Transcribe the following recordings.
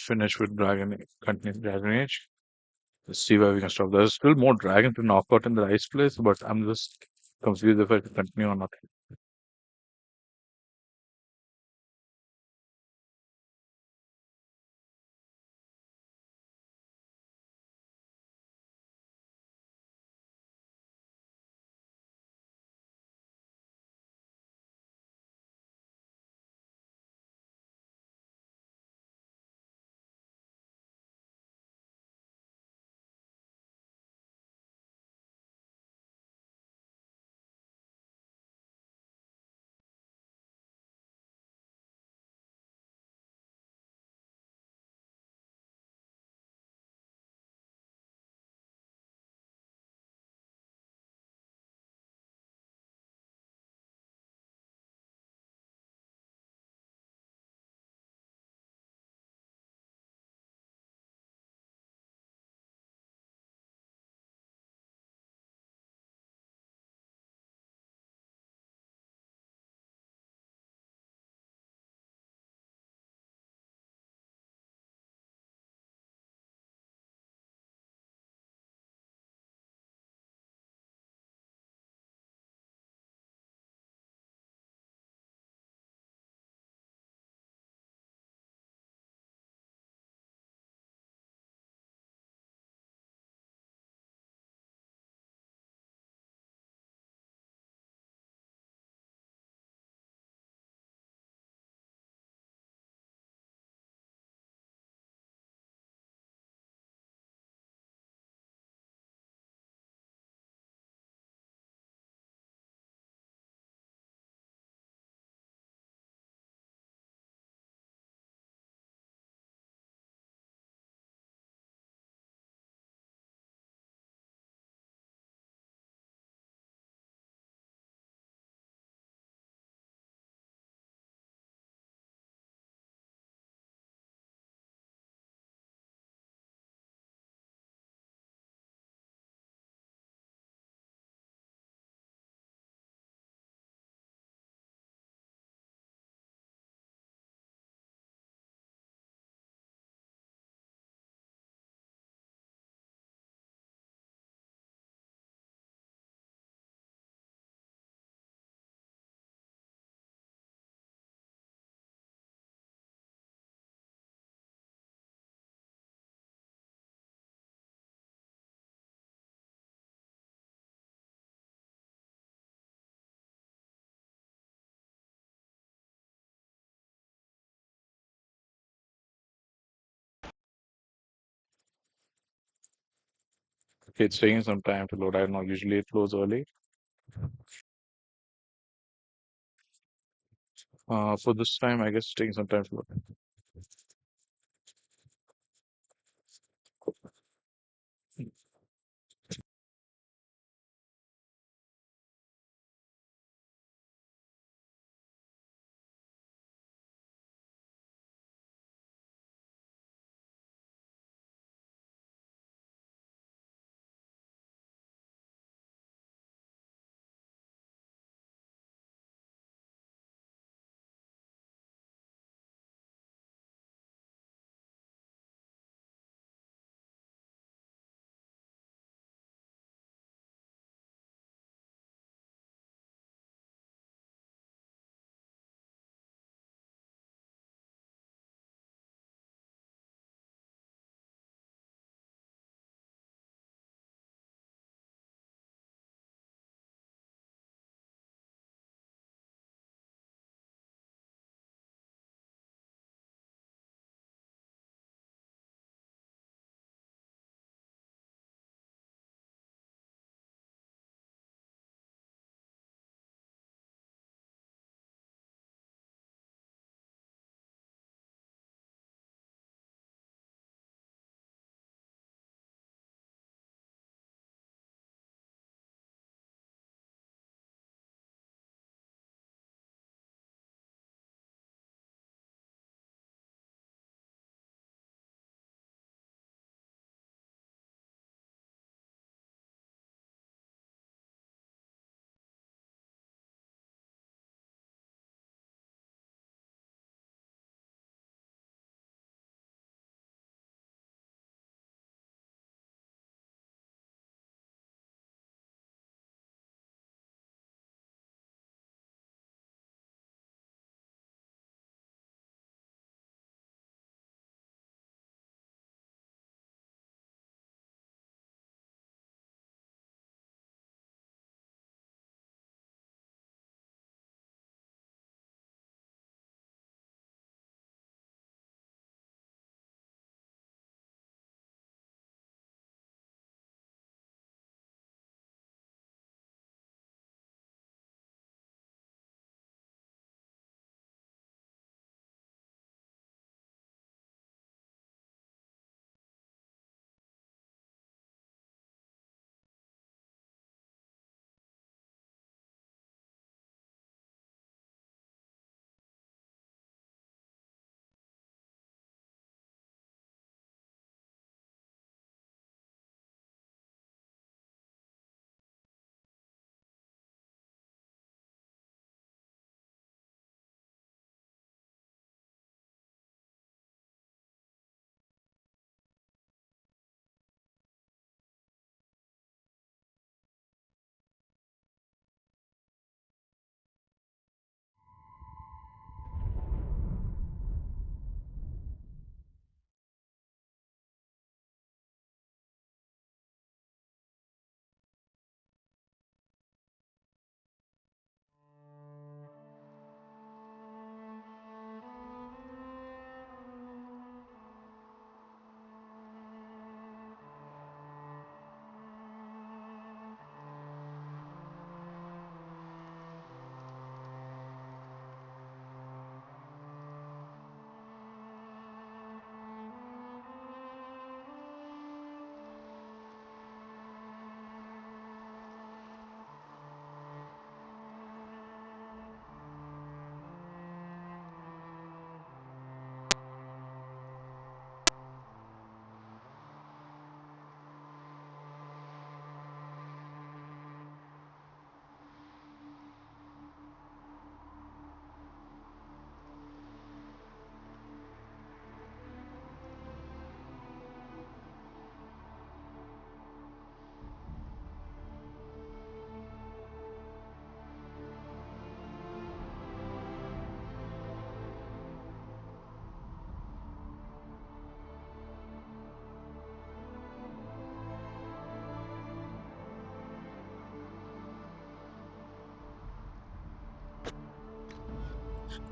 finish with continue Dragon Age. Let's see where we can stop. There's still more dragons to knock out in the ice place, but I'm just confused if I can continue or not. Okay, it's taking some time to load. I don't know. Usually it loads early. For this time, I guess it's taking some time to load.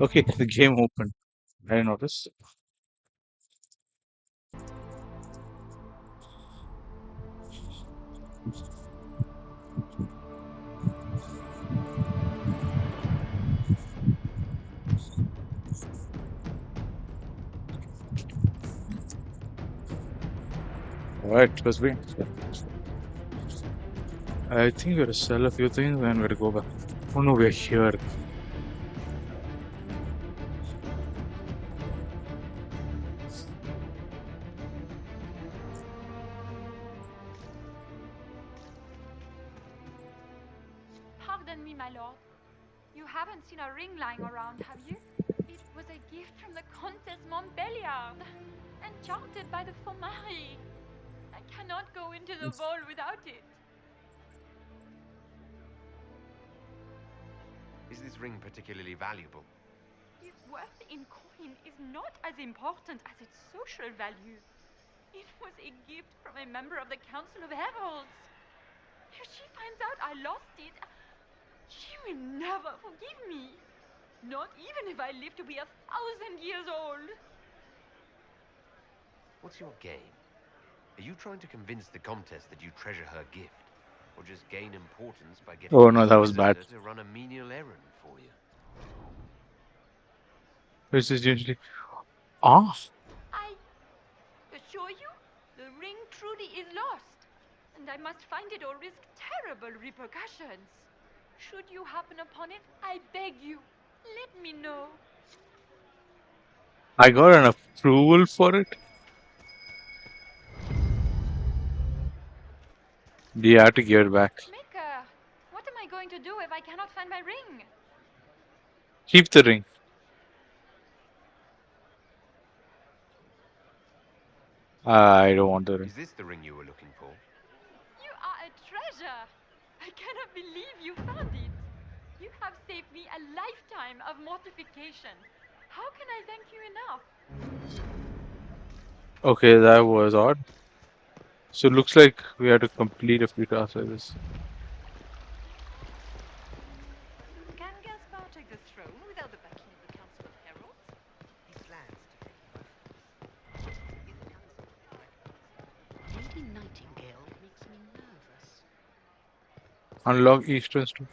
Okay, the game opened. I didn't notice. Alright, let's be. I think we gotta sell a few things and we gotta go back. Oh no, we're here. Pardon me, my lord. You haven't seen a ring lying around, have you? It was a gift from the Countess Montbelliard, enchanted by the Fomari. I cannot go into the ball without it. Is this ring particularly valuable? Its worth in coin is not as important as its social value. It was a gift from a member of the Council of Heralds. If she finds out I lost it, she will never forgive me. Not even if I live to be 1,000 years old. What's your game? Are you trying to convince the Comtesse that you treasure her gift? Or just gain importance by getting Oh the no, that was bad. Inquisitor to run a menial errand for you? This is usually. Ah! I assure you, the ring truly is lost, and I must find it or risk terrible repercussions. Should you happen upon it, I beg you, let me know. I got an approval for it. Do you have to give it back? Maker, what am I going to do if I cannot find my ring? Keep the ring. I don't want the ring. Is this the ring you were looking for? You are a treasure. I cannot believe you found it. You have saved me a lifetime of mortification. How can I thank you enough? Okay, that was odd. So it looks like we had to complete a few tasks like this. Can Gaspar take the throne without the backing of the Council of Heralds? He plans to take it by force. In the council, he recognizes Lady Nightingale makes me nervous. Unlock Eastern Stone.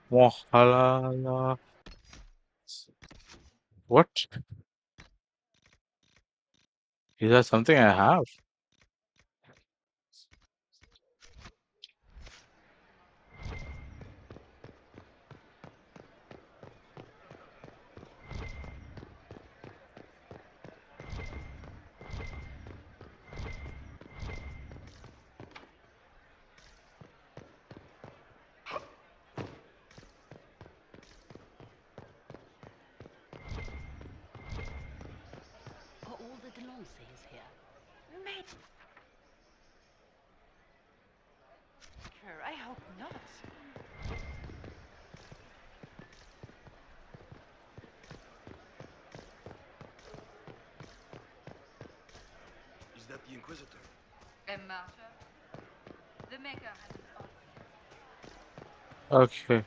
Wahalala. What? Is that something I have? Are all the Delancey's here? Maker, I hope not. Is that the Inquisitor? A martyr? The Maker has an order. Okay.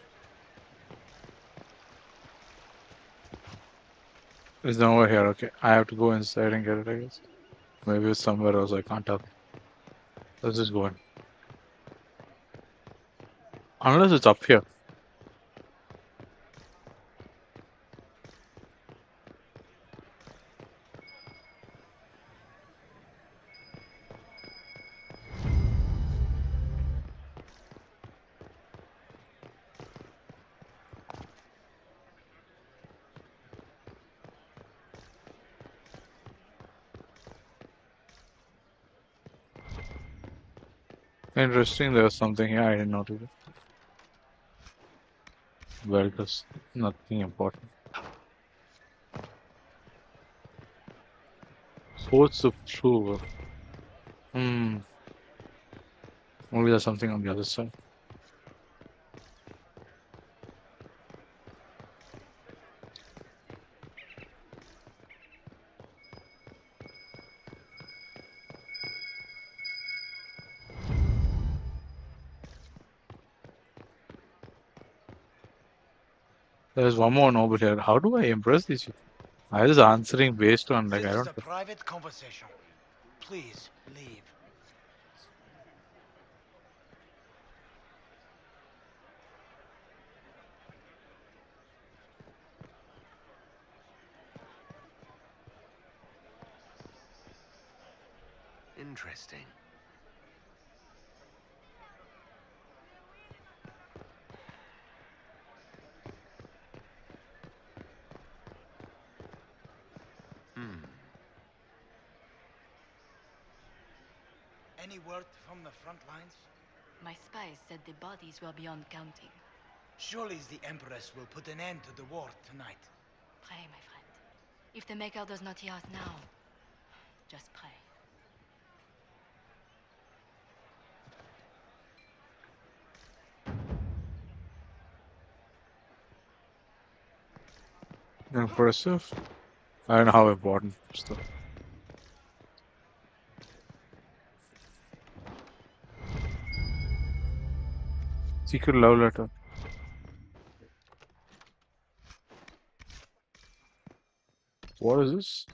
It's not over here. Okay. I have to go inside and get it, I guess. Maybe it's somewhere else. I can't tell. Let's just go in. Unless it's up here. Interesting. There's something here I didn't notice. Well, there's nothing important. Force approval. Hmm. Maybe there's something on the other side. There's one more noble here. How do I impress these people? I was answering based on like This I is don't a private conversation. Please leave. Interesting. Hmm. Any word from the front lines? My spies said the bodies were beyond counting. Surely the Empress will put an end to the war tonight. Pray, my friend. If the Maker does not hear us now, just pray. impressive. I don't know how important it's though. Secret love letter. What is this?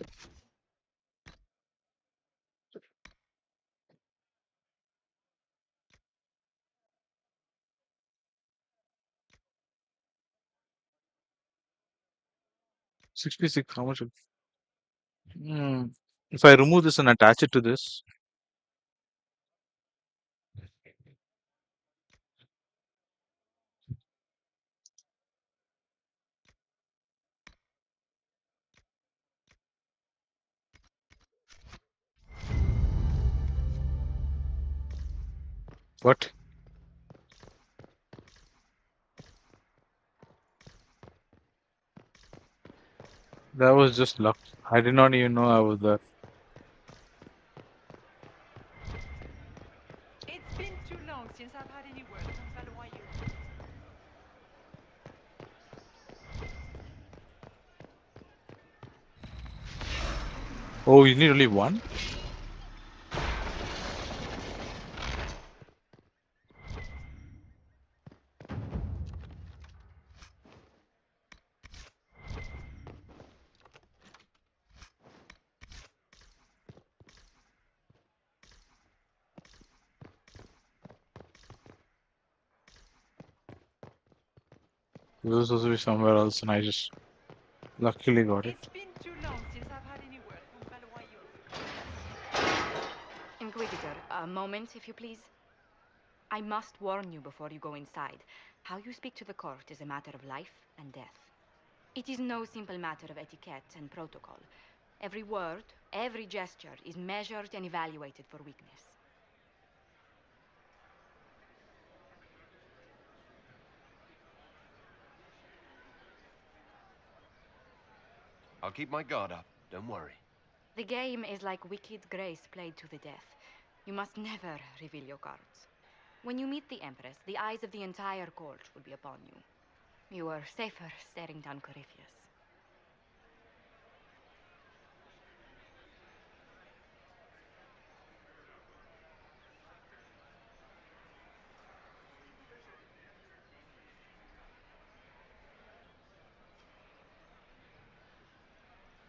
$66. How much? Hmm. If I remove this and attach it to this, what? That was just luck. I did not even know I was there. It's been too long since I've had any word from Valois. Oh, you need only one? This was supposed to be somewhere else, and I just luckily got it. It's been too long since I've had any word from Valois. Inquisitor, a moment, if you please. I must warn you before you go inside. How you speak to the court is a matter of life and death. It is no simple matter of etiquette and protocol. Every word, every gesture is measured and evaluated for weakness. I'll keep my guard up. Don't worry. The game is like wicked grace played to the death. You must never reveal your cards. When you meet the Empress, the eyes of the entire court will be upon you. You are safer staring down Corypheus.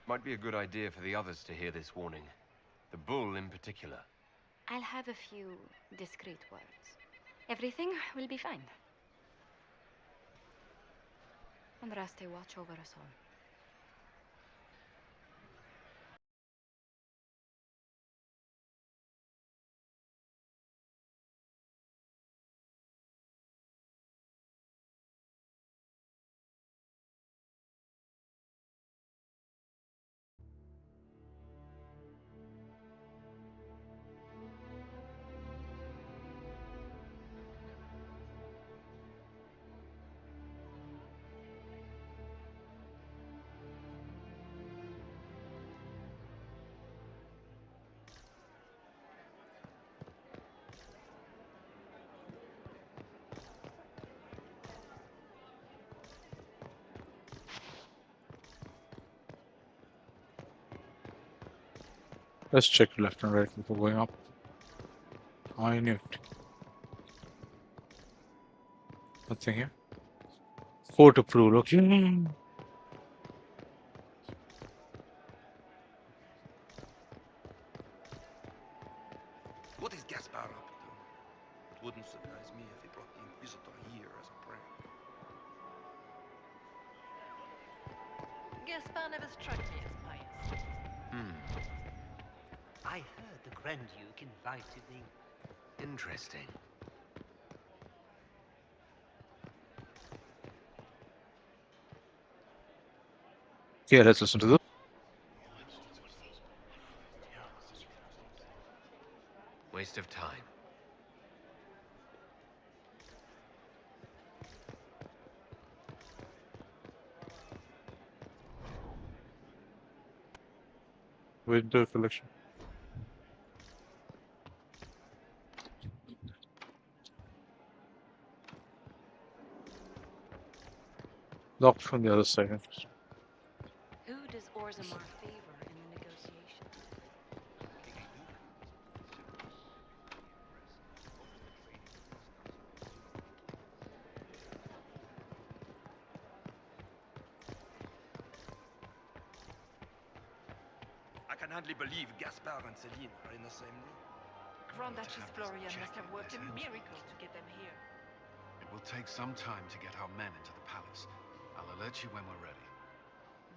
Might be a good idea for the others to hear this warning. The bull in particular. I'll have a few discreet words. Everything will be fine. Andraste, watch over us all. Let's check left and right before going up. I knew it. Nothing here. Court approval, okay. What is Gaspar up to? It wouldn't surprise me if he brought the Inquisitor here as a prank. Gaspar never struck me as pious. I heard the Grand Duke invited me. Interesting. Yeah, let's listen to this. Waste of time. Winter collection. Locked from the other side. Who does Orzammar favor in the negotiations? I can hardly believe Gaspar and Celine are in the same room. Grand Duchess Florian must have worked a miracle to get them here. It will take some time to get our men into the palace. I'll alert you when we're ready.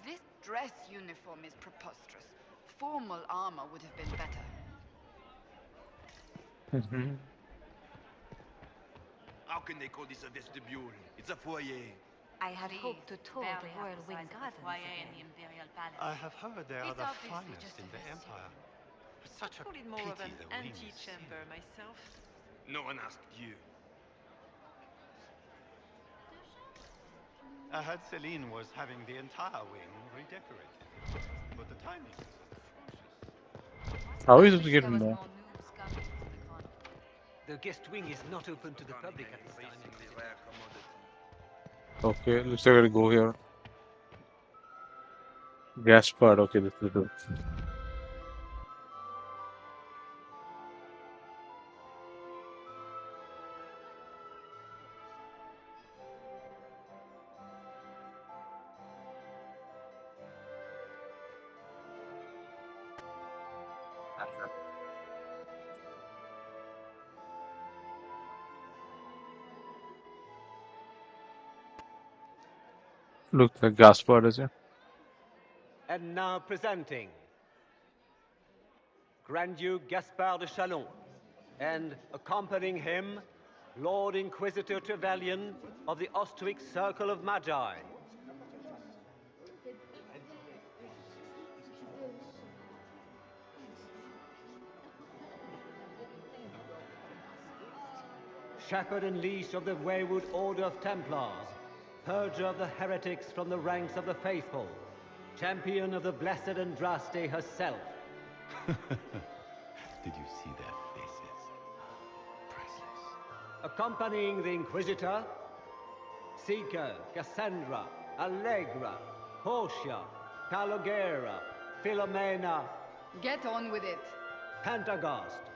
This dress uniform is preposterous. Formal armor would have been better. How can they call this a vestibule? It's a foyer. I had Please, hoped to tour bear the the royal wing size of the gardens foyer again. in the Imperial Palace. I have heard they are It's the obviously finest just in a the vestibule. Empire. It's such a Call it more of pity an the wing is antechamber sealed. myself. No one asked you. I heard Celine was having the entire wing redecorated, but the timing is atrocious. How is At it least getting there was more? more news coming from the Chronicle. The guest wing is not open to the Running public an at this time. increasingly rare commodity. Okay, looks like I gotta go here. Gaspard, okay, this is the. Looks like Gaspard is here. And now presenting Grand Duke Gaspard de Chalon, and accompanying him, Lord Inquisitor Trevelyan of the Ostwick Circle of Magi. Shepherd and leash of the Wayward Order of Templars, purger of the heretics from the ranks of the faithful, champion of the Blessed Andraste herself. Did you see their faces? Priceless. Accompanying the Inquisitor, Seeker, Cassandra, Allegra, Portia, Calogera, Philomena, Get on with it. Pantagast,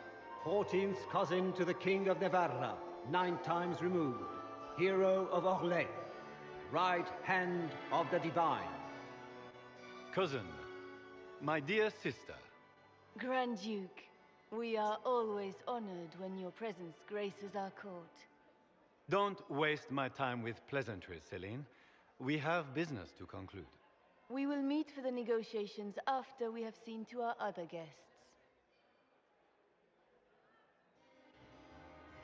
14th cousin to the King of Navarra, 9 times removed, hero of Orlais, right hand of the divine. Cousin, my dear sister, Grand Duke, we are always honored when your presence graces our court. don't waste my time with pleasantries, Celine. We have business to conclude. We will meet for the negotiations after we have seen to our other guests.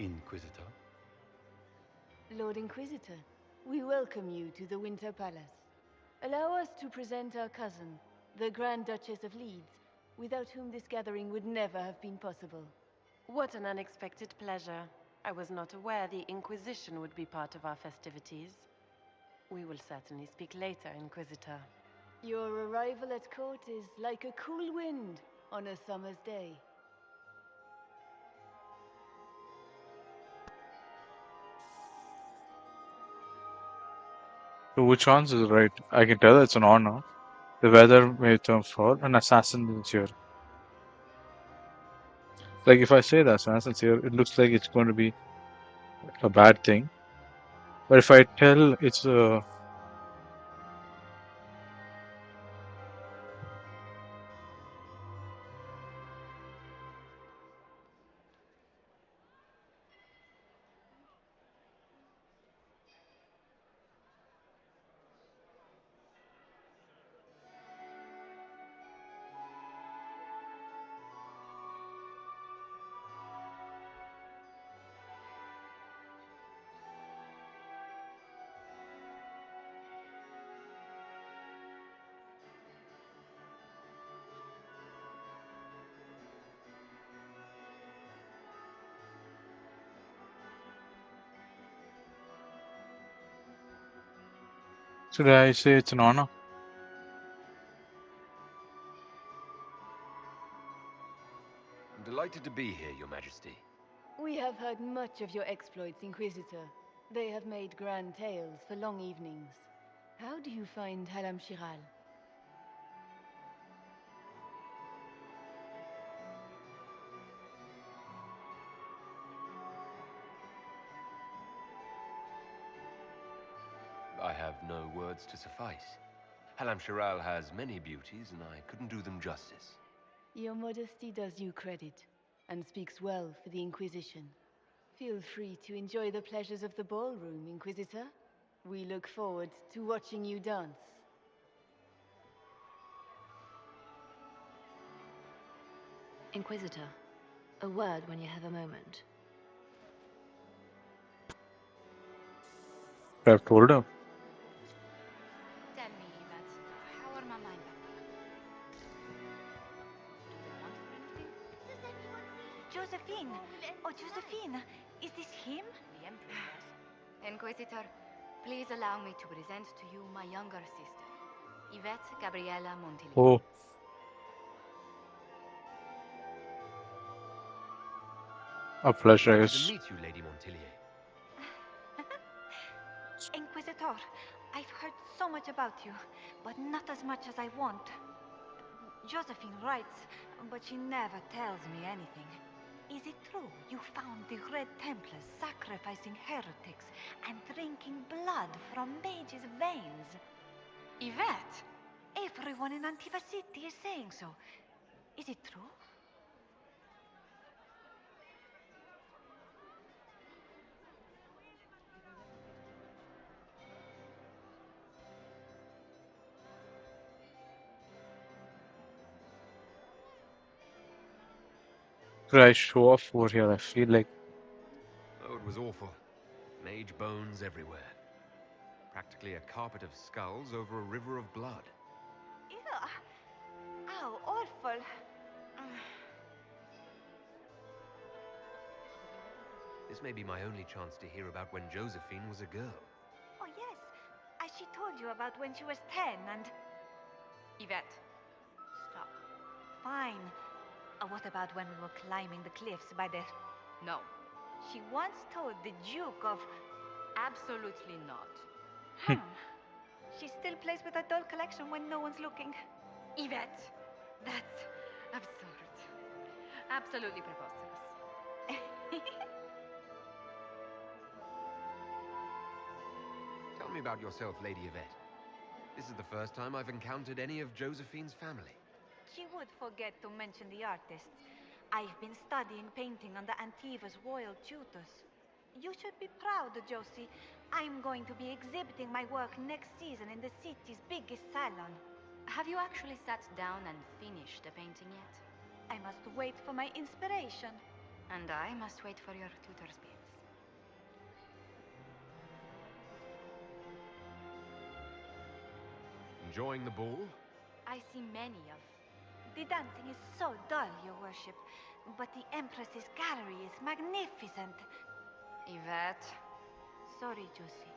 Inquisitor? Lord Inquisitor, we welcome you to the Winter Palace. Allow us to present our cousin, the Grand Duchess of Leeds, without whom this gathering would never have been possible. What an unexpected pleasure. I was not aware the Inquisition would be part of our festivities. We will certainly speak later, Inquisitor. Your arrival at court is like a cool wind on a summer's day. So which one's is right? I can tell it's an honor. The weather may turn for an assassin is here. Like if I say the assassin's here, it looks like it's going to be a bad thing. But if I tell it's Should I say it's an honor? I'm delighted to be here, Your Majesty. We have heard much of your exploits, Inquisitor. They have made grand tales for long evenings. How do you find Halam Shiral? I have no words to suffice. Halam Shiral has many beauties, and I couldn't do them justice. Your modesty does you credit, and speaks well for the Inquisition. Feel free to enjoy the pleasures of the ballroom, Inquisitor. We look forward to watching you dance. Inquisitor, a word when you have a moment. I've told her. Tell me, Yvette, how are my mind back? Do they want for anything? Does anyone see Josephine? Oh, Josephine, is this him? The Empress. Inquisitor, please allow me to present to you my younger sister, Yvette Gabriella Montilli. Oh. A pleasure, Pleasure to yes. meet you, Lady Montillier. Inquisitor, I've heard so much about you, but not as much as I want. Josephine writes, but she never tells me anything. Is it true you found the Red Templars sacrificing heretics and drinking blood from mages' veins? Yvette, everyone in Antiva City is saying so. Is it true? Should I show off over here? I feel like. Oh, it was awful. Mage bones everywhere. Practically a carpet of skulls over a river of blood. Ew. How awful. This may be my only chance to hear about when Josephine was a girl. Oh, yes. As she told you about when she was 10 and... Yvette, stop. Fine. What about when we were climbing the cliffs by the... No. She once told the Duke of... Absolutely not. She still plays with her doll collection when no one's looking. Yvette, that's absurd. Absolutely preposterous. Tell me about yourself, Lady Yvette. This is the first time I've encountered any of Josephine's family. She would forget to mention the artists. I've been studying painting under Antiva's royal tutors. You should be proud, Josie. I'm going to be exhibiting my work next season in the city's biggest salon. Have you actually sat down and finished the painting yet? I must wait for my inspiration. And I must wait for your tutor's bits. Enjoying the ball? I see many of. The dancing is so dull, Your Worship, but the Empress's gallery is magnificent. Yvette. Sorry, Josie.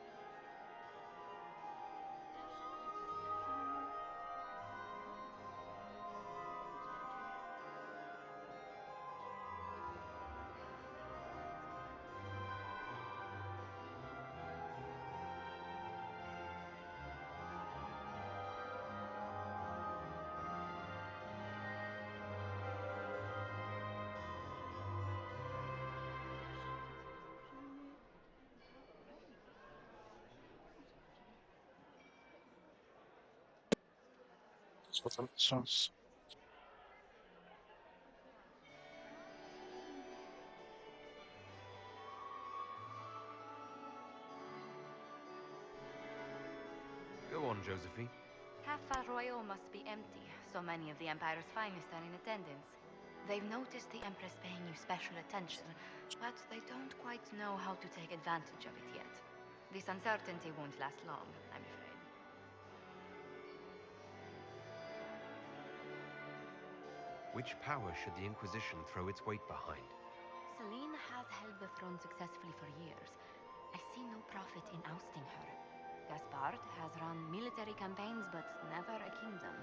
Sounds. Go on, Josephine. Half Arroyo must be empty. So many of the Empire's finest are in attendance. They've noticed the Empress paying you special attention, but they don't quite know how to take advantage of it yet. This uncertainty won't last long, I'm afraid. Which power should the Inquisition throw its weight behind? Celine has held the throne successfully for years. I see no profit in ousting her. Gaspard has run military campaigns but never a kingdom.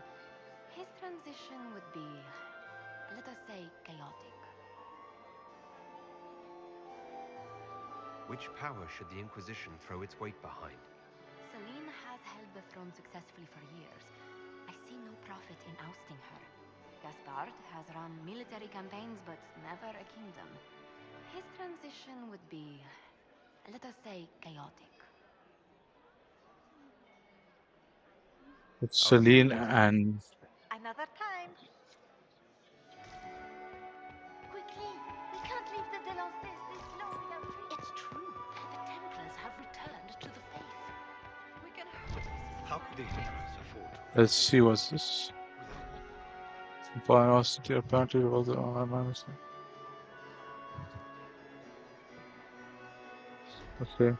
His transition would be, let us say, chaotic. Which power should the Inquisition throw its weight behind? Celine has held the throne successfully for years. I see no profit in ousting her. Gaspard has run military campaigns but never a kingdom. His transition would be, let us say, chaotic. It's Celine and Another time. Quickly! We can't leave the Delances this long without treatment. It's true. The Templars have returned to the faith. We can hope this is How could the Empress afford to? let's see what's this. Biosity apparently was the online management. Okay.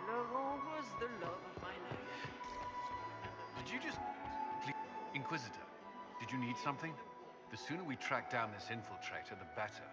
Laurent was the love of my life. Did you just... Inquisitor, did you need something? The sooner we track down this infiltrator, the better.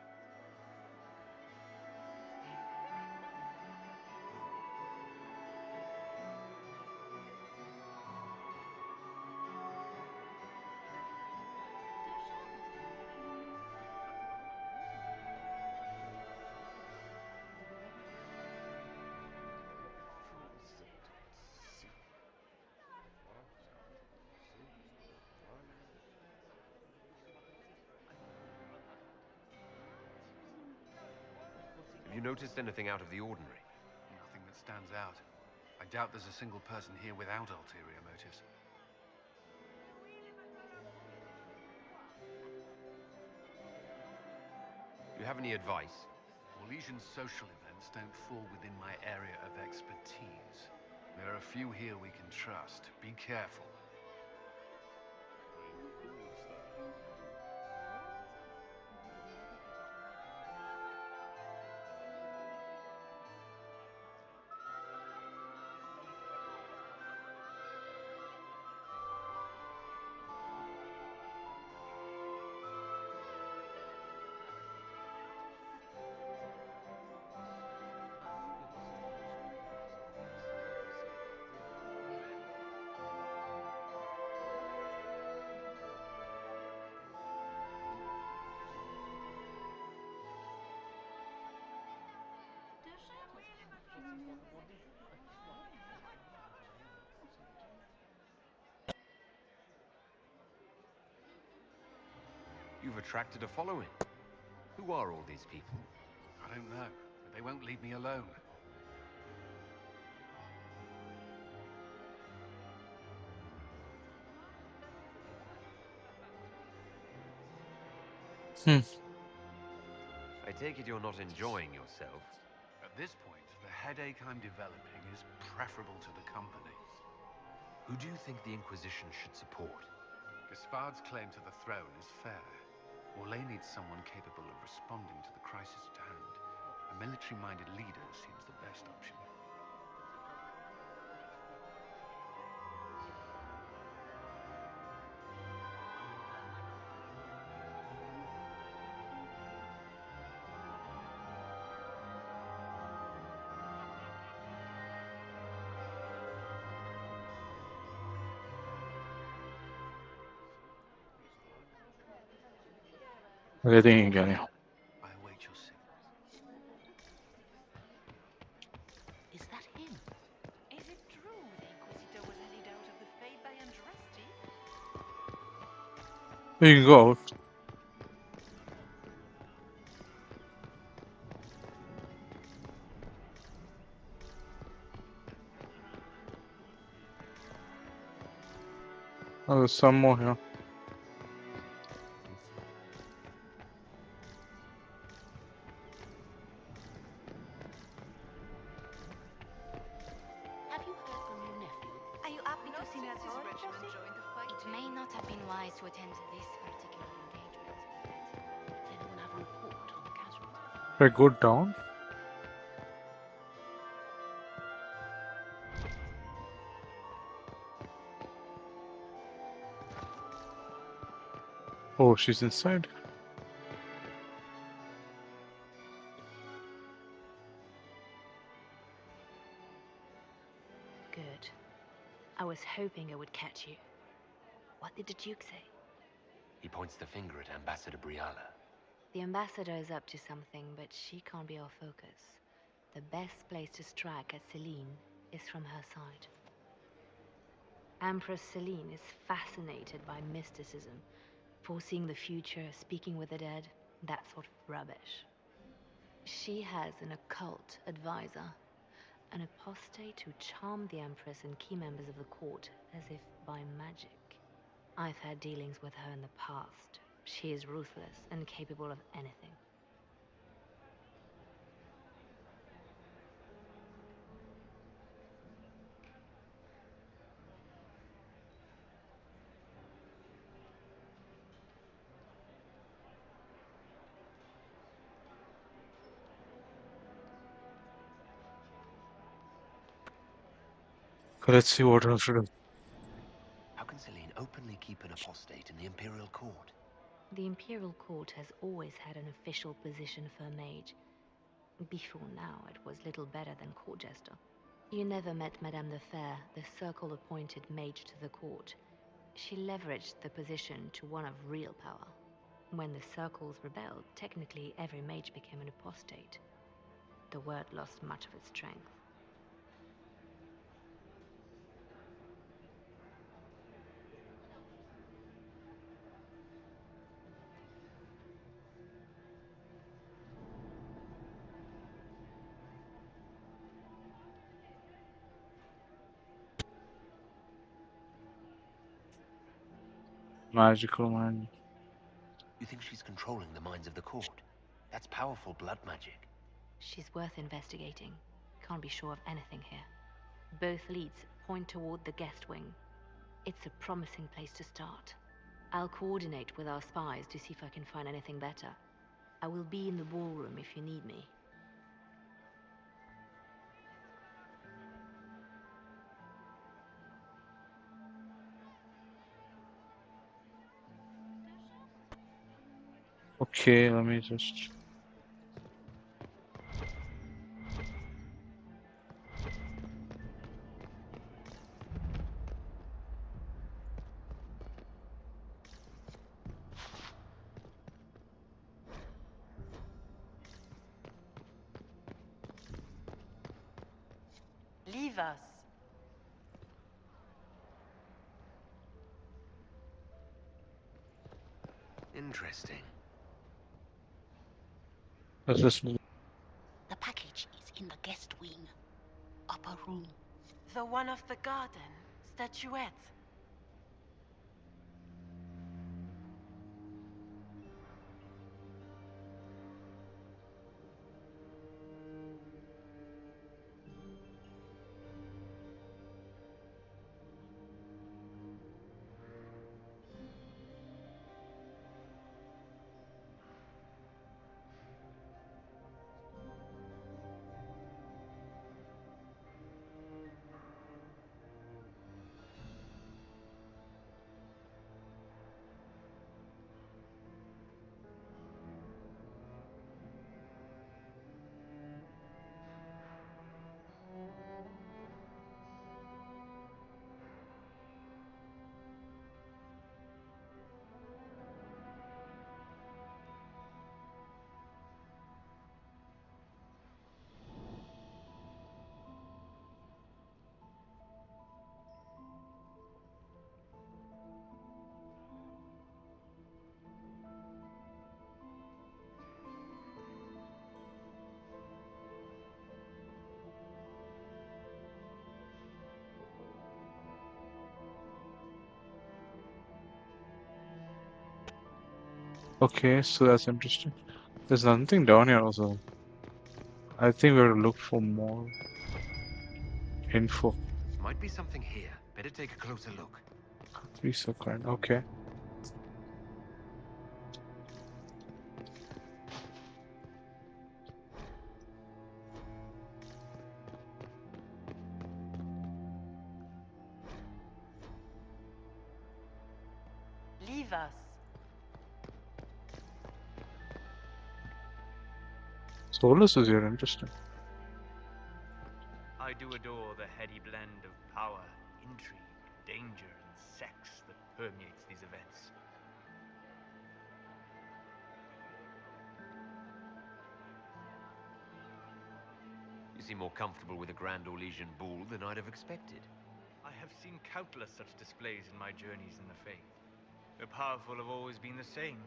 Have you noticed anything out of the ordinary? Nothing that stands out. I doubt there's a single person here without ulterior motives. Do you have any advice? Orlesian social events don't fall within my area of expertise. There are a few here we can trust. Be careful. You've attracted a following. Who are all these people? I don't know, but they won't leave me alone. I take it you're not enjoying yourself. At this point, the headache I'm developing is preferable to the company. Who do you think the Inquisition should support? Gaspard's claim to the throne is fair. Orlais needs someone capable of responding to the crisis at hand. A military-minded leader seems the best option. Getting again. I await your signal. Is that him? Is it true the Inquisitor was lead out of the faith by Andraste? You can go out. Oh, there's some more here. Have you heard from your nephew? Are you happy to see me at His all, regiment Josie? joined the fight. It may not have been wise to attend this particular engagement, but Does anyone have a report on the casualties? Should I go down? Oh, she's inside. Good. I was hoping I would catch you. What did the Duke say? He points the finger at Ambassador Briala. The ambassador is up to something, but she can't be our focus. The best place to strike at Celine is from her side. Empress Celine is fascinated by mysticism, foreseeing the future, speaking with the dead, that sort of rubbish. She has an occult advisor, an apostate who charmed the Empress and key members of the court as if by magic. I've had dealings with her in the past. She is ruthless and capable of anything. Let's see what else to do. How can Celine openly keep an apostate in the Imperial Court? The Imperial Court has always had an official position for a mage. Before now, it was little better than court jester. You never met Madame the Fair, the Circle-appointed mage to the court. She leveraged the position to one of real power. When the Circles rebelled, technically every mage became an apostate. The word lost much of its strength. Magical mind. You think she's controlling the minds of the court? That's powerful blood magic. She's worth investigating. Can't be sure of anything here. Both leads point toward the guest wing. It's a promising place to start. I'll coordinate with our spies to see if I can find anything better. I will be in the ballroom if you need me. Okay, let me just. Leave us. Interesting. Let's just move. The package is in the guest wing. Upper room. The one off the garden. Statuette. Okay, so that's interesting. There's nothing down here also. I think we have to look for more info. Might be something here. Better take a closer look. Piece of kind. Okay. Leave us. Solus is here, interesting. I do adore the heady blend of power, intrigue, danger, and sex that permeates these events. You seem more comfortable with a Grand Orlesian bull than I'd have expected. I have seen countless such displays in my journeys in the Fae. The powerful have always been the same.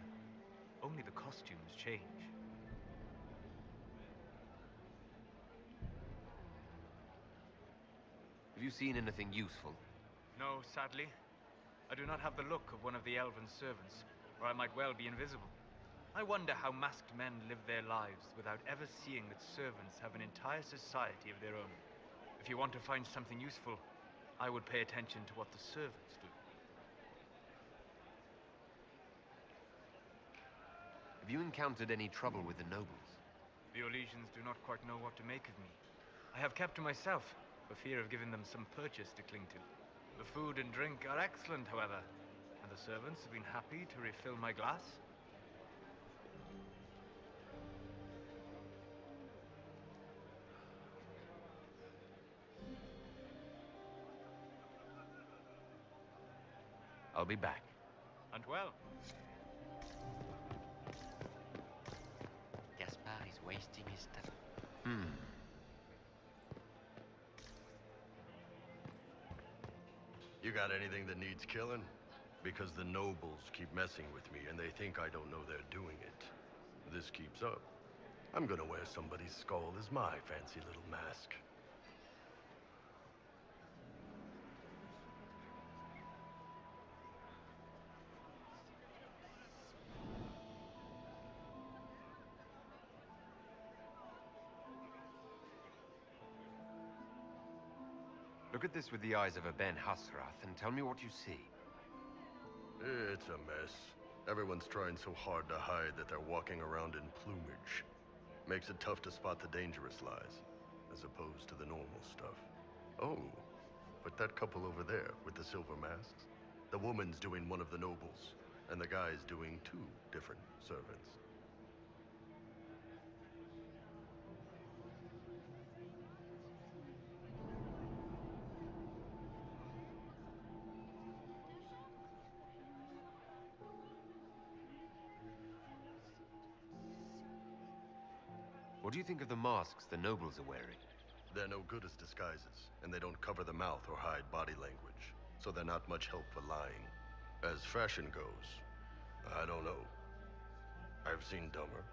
Only the costumes change. Have you seen anything useful? No, sadly. I do not have the look of one of the elven servants, or I might well be invisible. I wonder how masked men live their lives without ever seeing that servants have an entire society of their own. If you want to find something useful, I would pay attention to what the servants do. Have you encountered any trouble with the nobles? The Orlesians do not quite know what to make of me. I have kept to myself, for fear of giving them some purchase to cling to. The food and drink are excellent, however, and the servants have been happy to refill my glass. I'll be back. And well. Gaspar is wasting his time. You got anything that needs killing? Because the nobles keep messing with me and they think I don't know they're doing it. If this keeps up, I'm gonna wear somebody's skull as my fancy little mask. Look at this with the eyes of a Ben Hasrath and tell me what you see. It's a mess. Everyone's trying so hard to hide that they're walking around in plumage. Makes it tough to spot the dangerous lies, as opposed to the normal stuff. Oh, but that couple over there with the silver masks? The woman's doing one of the nobles, and the guy's doing two different servants. What do you think of the masks the nobles are wearing? They're no good as disguises, and they don't cover the mouth or hide body language, so they're not much help for lying. As fashion goes, I don't know. I've seen dumber.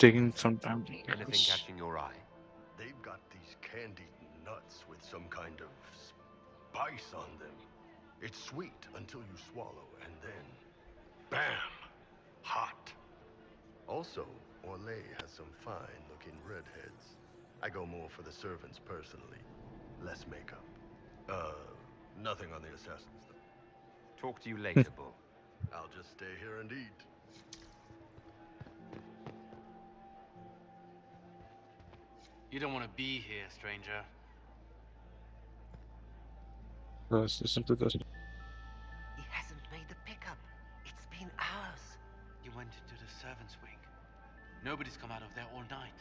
taking some time. Anything catching your eye? They've got these candied nuts with some kind of spice on them. It's sweet until you swallow, and then, bam! Hot. Also, Orlais has some fine-looking redheads. I go more for the servants personally. Less makeup. Nothing on the assassins, though. Talk to you later, Bull. I'll just stay here and eat. You don't want to be here, stranger. Let's listen to this. He hasn't made the pickup. It's been hours. You went into the servants' wing. Nobody's come out of there all night.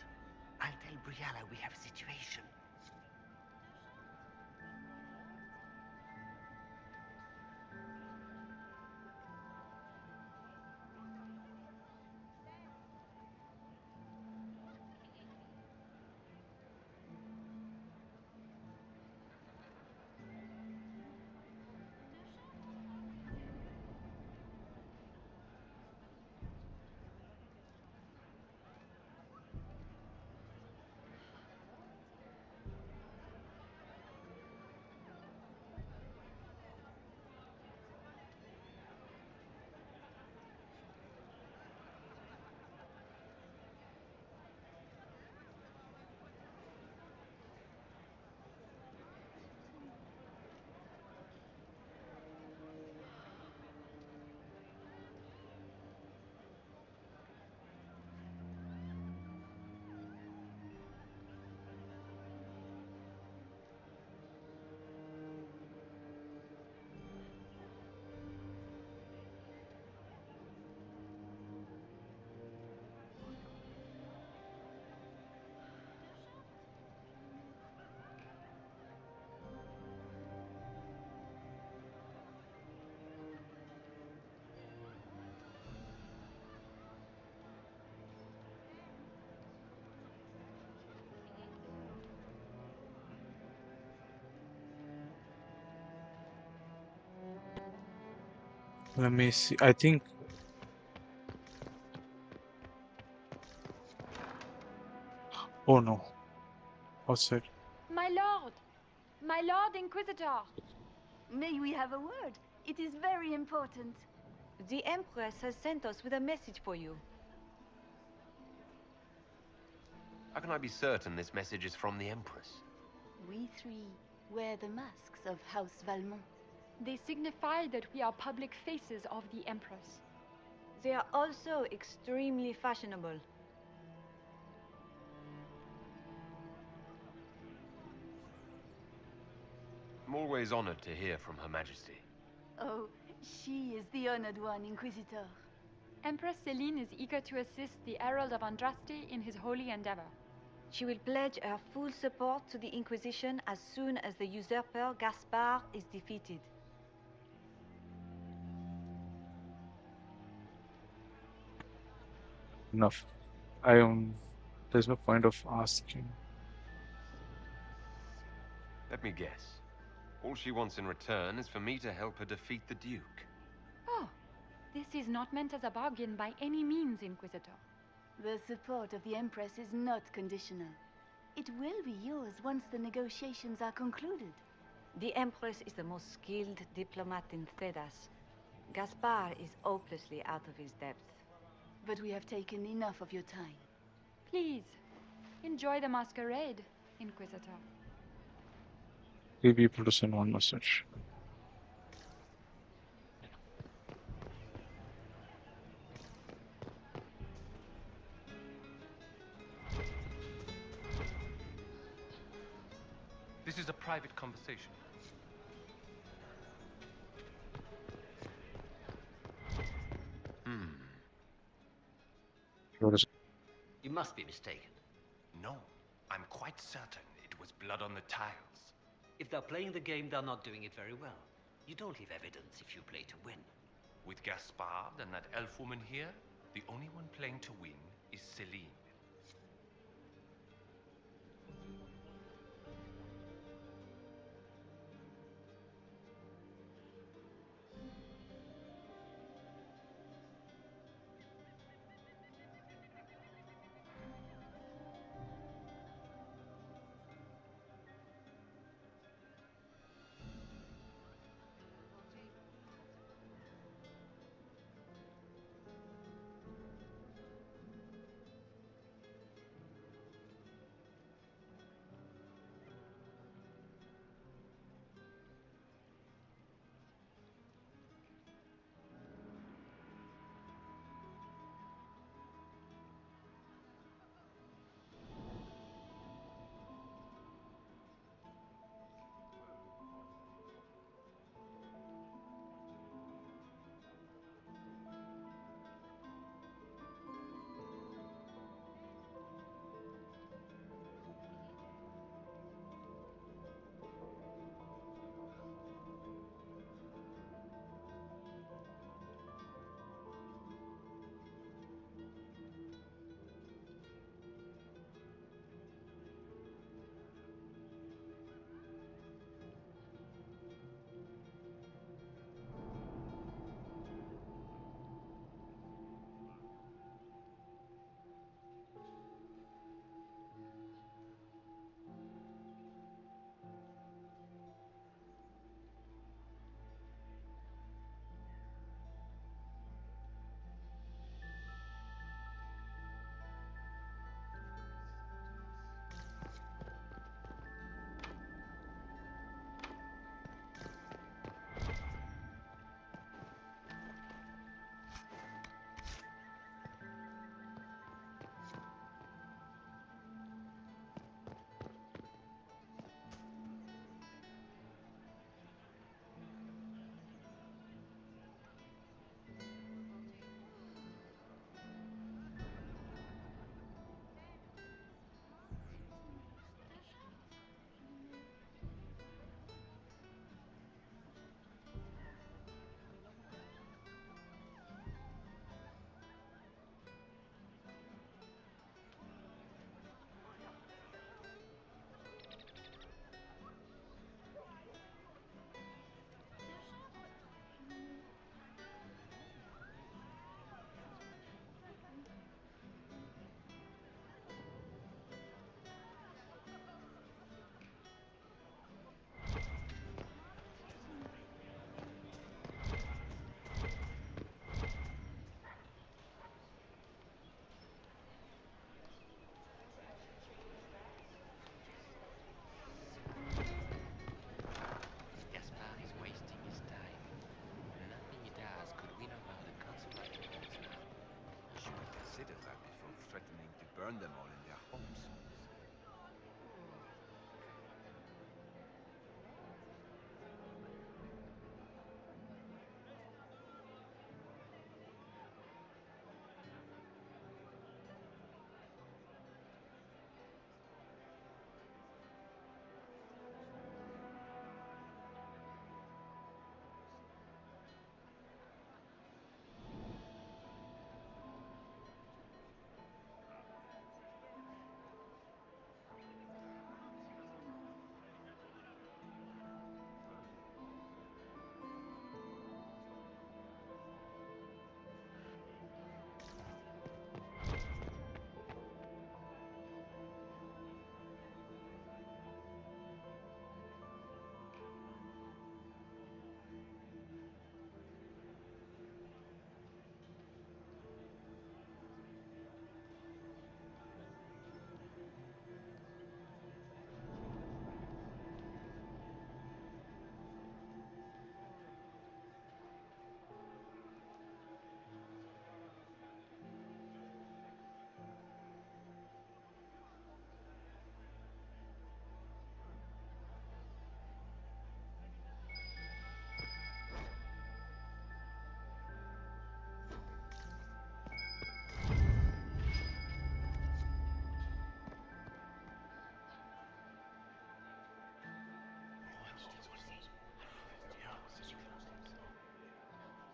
I'll tell Briala we have a situation. Let me see. I think. Oh no. Outside. My lord! My lord Inquisitor! May we have a word? It is very important. The Empress has sent us with a message for you. How can I be certain this message is from the Empress? We three wear the masks of House Valmont. They signify that we are public faces of the Empress. They are also extremely fashionable. I'm always honored to hear from Her Majesty. Oh, she is the honored one, Inquisitor. Empress Celine is eager to assist the Herald of Andraste in his holy endeavor. She will pledge her full support to the Inquisition as soon as the usurper Gaspard is defeated. Enough. There's no point of asking. Let me guess. All she wants in return is for me to help her defeat the Duke. Oh, this is not meant as a bargain by any means, Inquisitor. The support of the Empress is not conditional. It will be yours once the negotiations are concluded. The Empress is the most skilled diplomat in Thedas. Gaspard is hopelessly out of his depth. But we have taken enough of your time. Please, enjoy the masquerade, Inquisitor. 3 people to send one message. This is a private conversation. What is it? You must be mistaken. No, I'm quite certain it was blood on the tiles. If they're playing the game, they're not doing it very well. You don't leave evidence if you play to win. With Gaspard and that elf woman here, the only one playing to win is Celine. burn them all in their homes.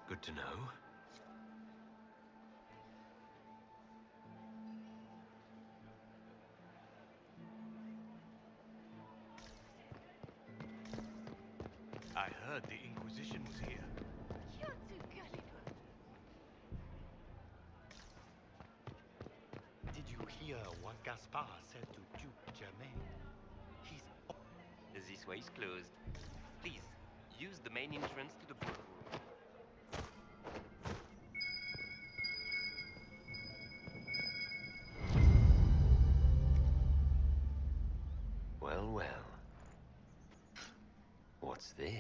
Good to know. I heard the Inquisition was here. You're too gullible. Did you hear what Gaspard said to Duke Germain? He's... This way is closed. Please, use the main entrance to the ballroom. Well, well. What's this?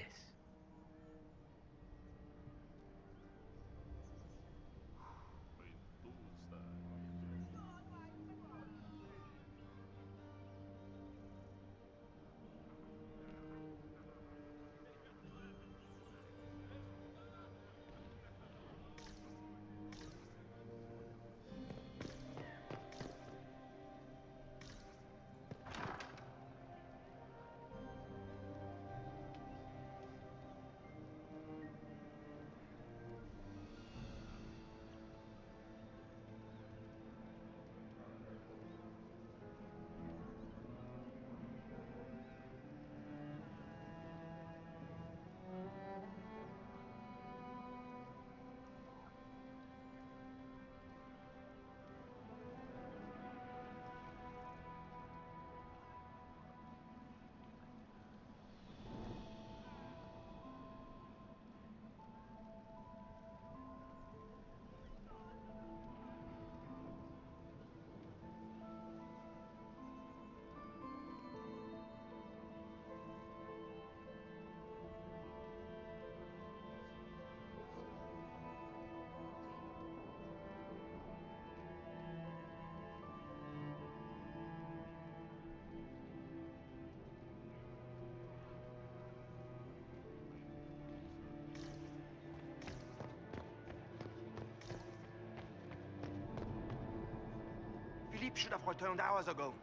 Philippe should have returned hours ago,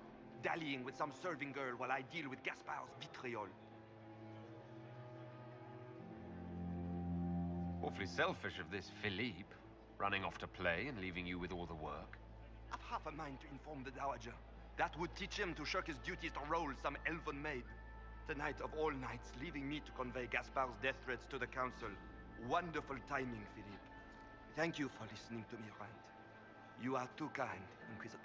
dallying with some serving girl while I deal with Gaspard's vitriol. Awfully selfish of this Philippe, running off to play and leaving you with all the work. I've half a mind to inform the Dowager. That would teach him to shirk his duties to roll some elven maid. Tonight of all nights, leaving me to convey Gaspard's death threats to the Council. Wonderful timing, Philippe. Thank you for listening to me rant. You are too kind, Inquisitor.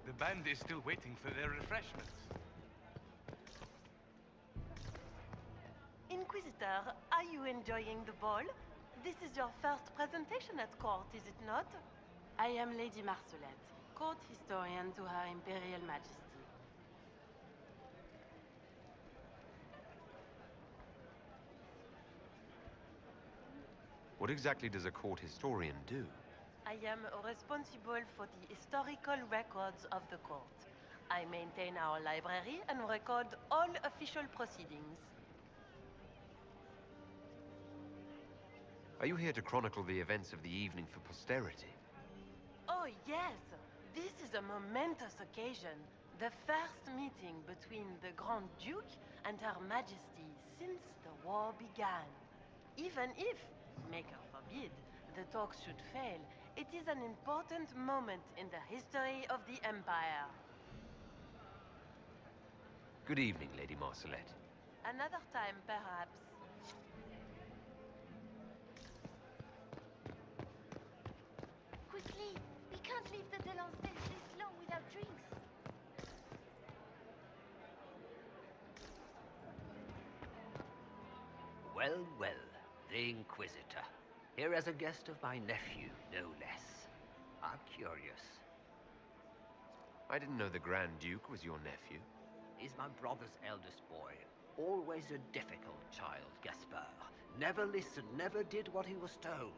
The band is still waiting for their refreshments. Inquisitor, are you enjoying the ball? this is your first presentation at court, is it not? I am Lady Marcelette, court historian to Her Imperial Majesty. What exactly does a court historian do? I am responsible for the historical records of the court. I maintain our library and record all official proceedings. Are you here to chronicle the events of the evening for posterity? Oh yes, this is a momentous occasion. The first meeting between the Grand Duke and Her Majesty since the war began. Even if, Maker forbid, the talks should fail, it is an important moment in the history of the Empire. Good evening, Lady Marcelette. Another time, perhaps. Quickly! We can't leave the Delancey this long without drinks. Well, well, the Inquisitor. Here as a guest of my nephew, no less. How curious. I didn't know the Grand Duke was your nephew. He's my brother's eldest boy. Always a difficult child, Gaspard. Never listened, never did what he was told.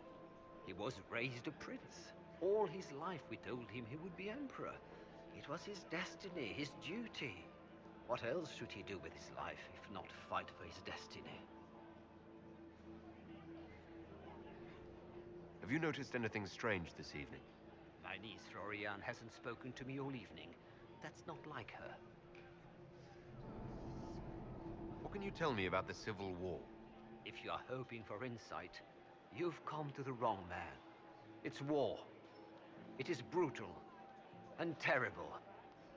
He was raised a prince. All his life we told him he would be emperor. It was his destiny, his duty. What else should he do with his life if not fight for his destiny? Have you noticed anything strange this evening? My niece Floriane hasn't spoken to me all evening. That's not like her. What can you tell me about the Civil War? If you are hoping for insight, you've come to the wrong man. It's war. It is brutal, and terrible,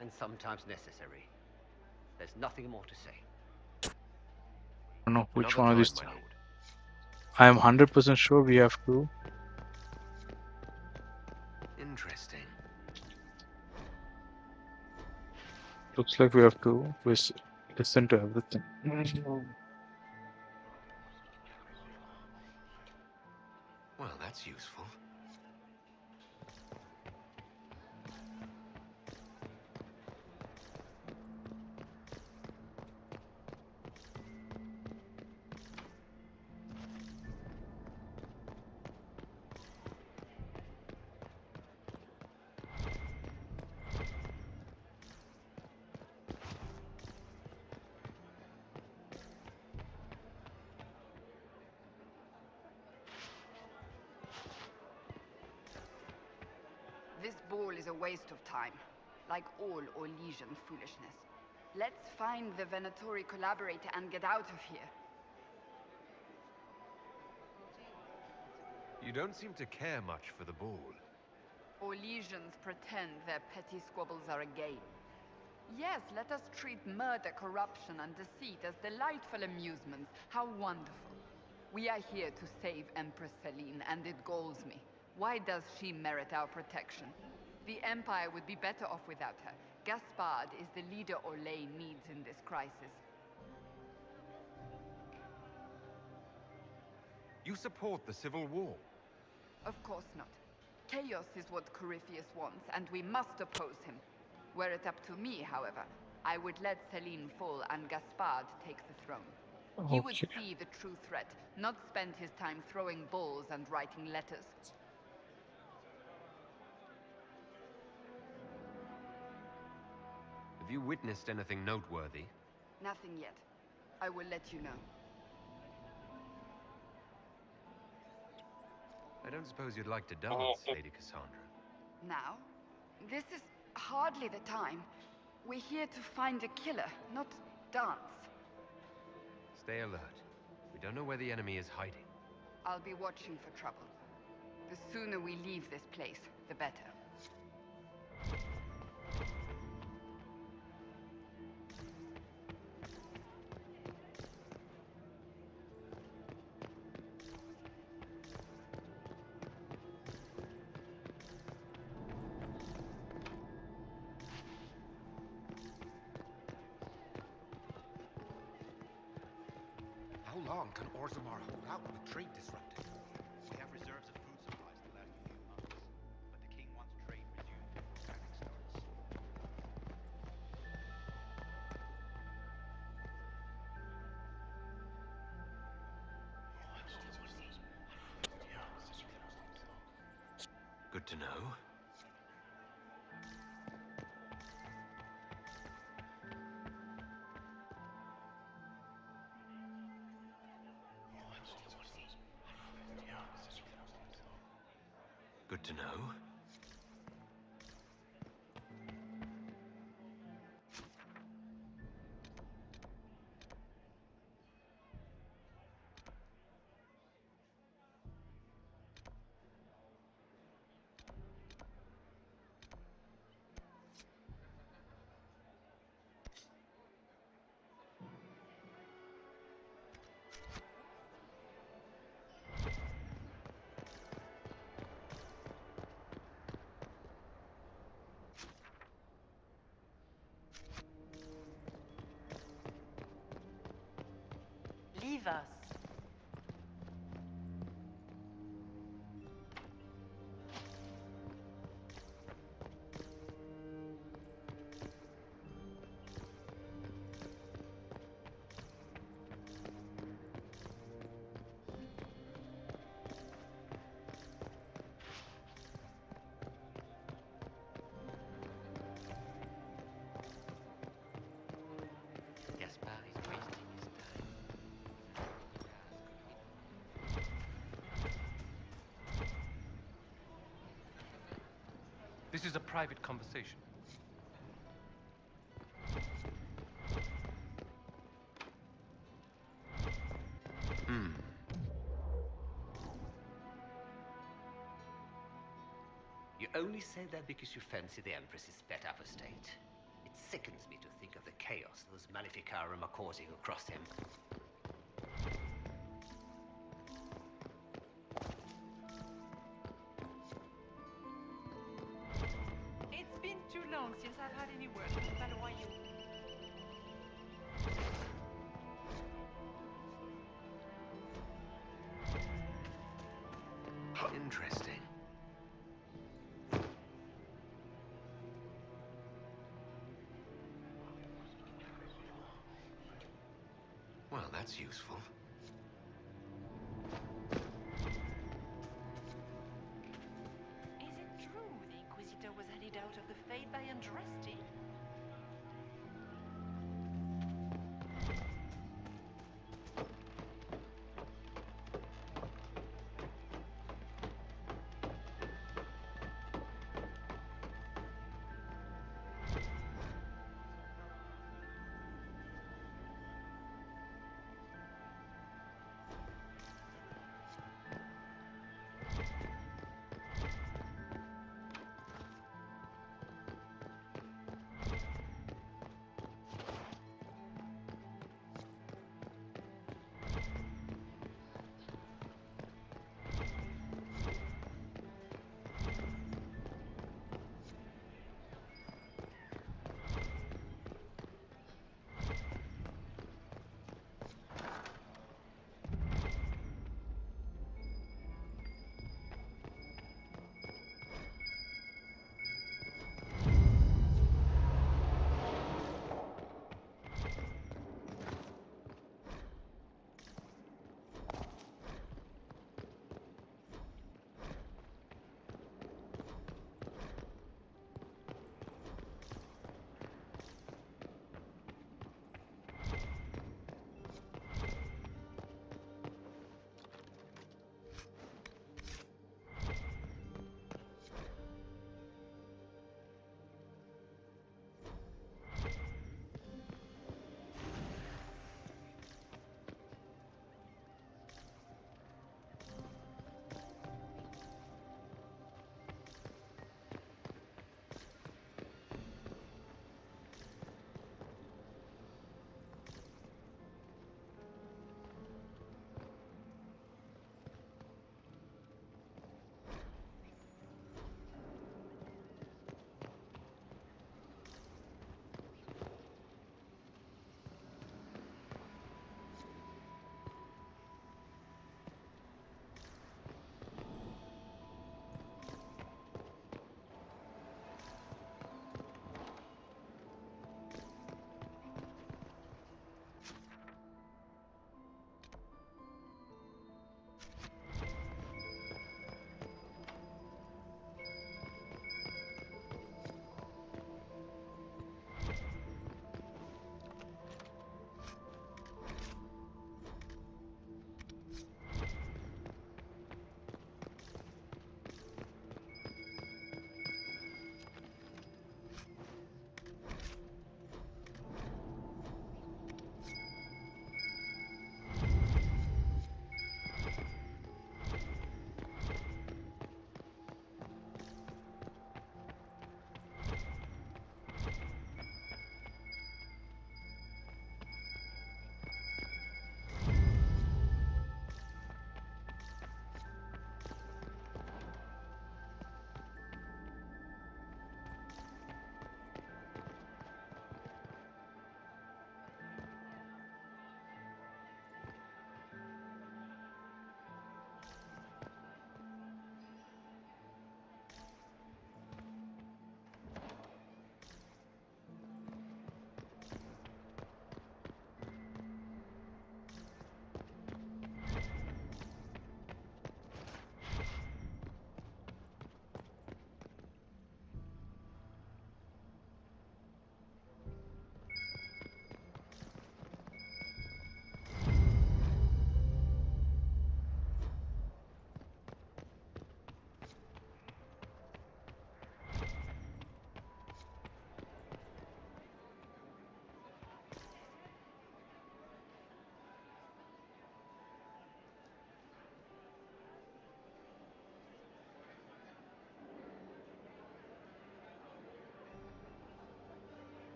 and sometimes necessary. There's nothing more to say. I don't know which Another one of these. time, my lord. I am 100% sure we have to. Interesting. Looks like we have to listen to everything. Well, that's useful. This ball is a waste of time, like all Orlesian foolishness. Let's find the Venatori collaborator and get out of here. You don't seem to care much for the ball. Orlesians pretend their petty squabbles are a game. Yes, let us treat murder, corruption, and deceit as delightful amusements. How wonderful. We are here to save Empress Celine, and it galls me. Why does she merit our protection? The Empire would be better off without her. Gaspard is the leader Orlais needs in this crisis. You support the Civil War? Of course not. Chaos is what Corypheus wants, and we must oppose him. Were it up to me, however, I would let Celine fall and Gaspard take the throne. He would see the true threat, not spend his time throwing balls and writing letters. Have you witnessed anything noteworthy? Nothing yet. I will let you know. I don't suppose you'd like to dance, Lady Cassandra. Now? This is hardly the time. We're here to find a killer, not dance. Stay alert. We don't know where the enemy is hiding. I'll be watching for trouble. The sooner we leave this place, the better. How long can Orzammar hold out with trade disrupted? Good to know. Good to know. Leave us. Gaspard is wasting his time. This is a private conversation. You only say that because you fancy the Empress's pet apostate. It sickens me to think of the chaos those Maleficarum are causing across him. It's been too long since I've had any word from Valois. Interesting. Well, that's useful. Is it true the Inquisitor was headed out of the Faith by Andraste?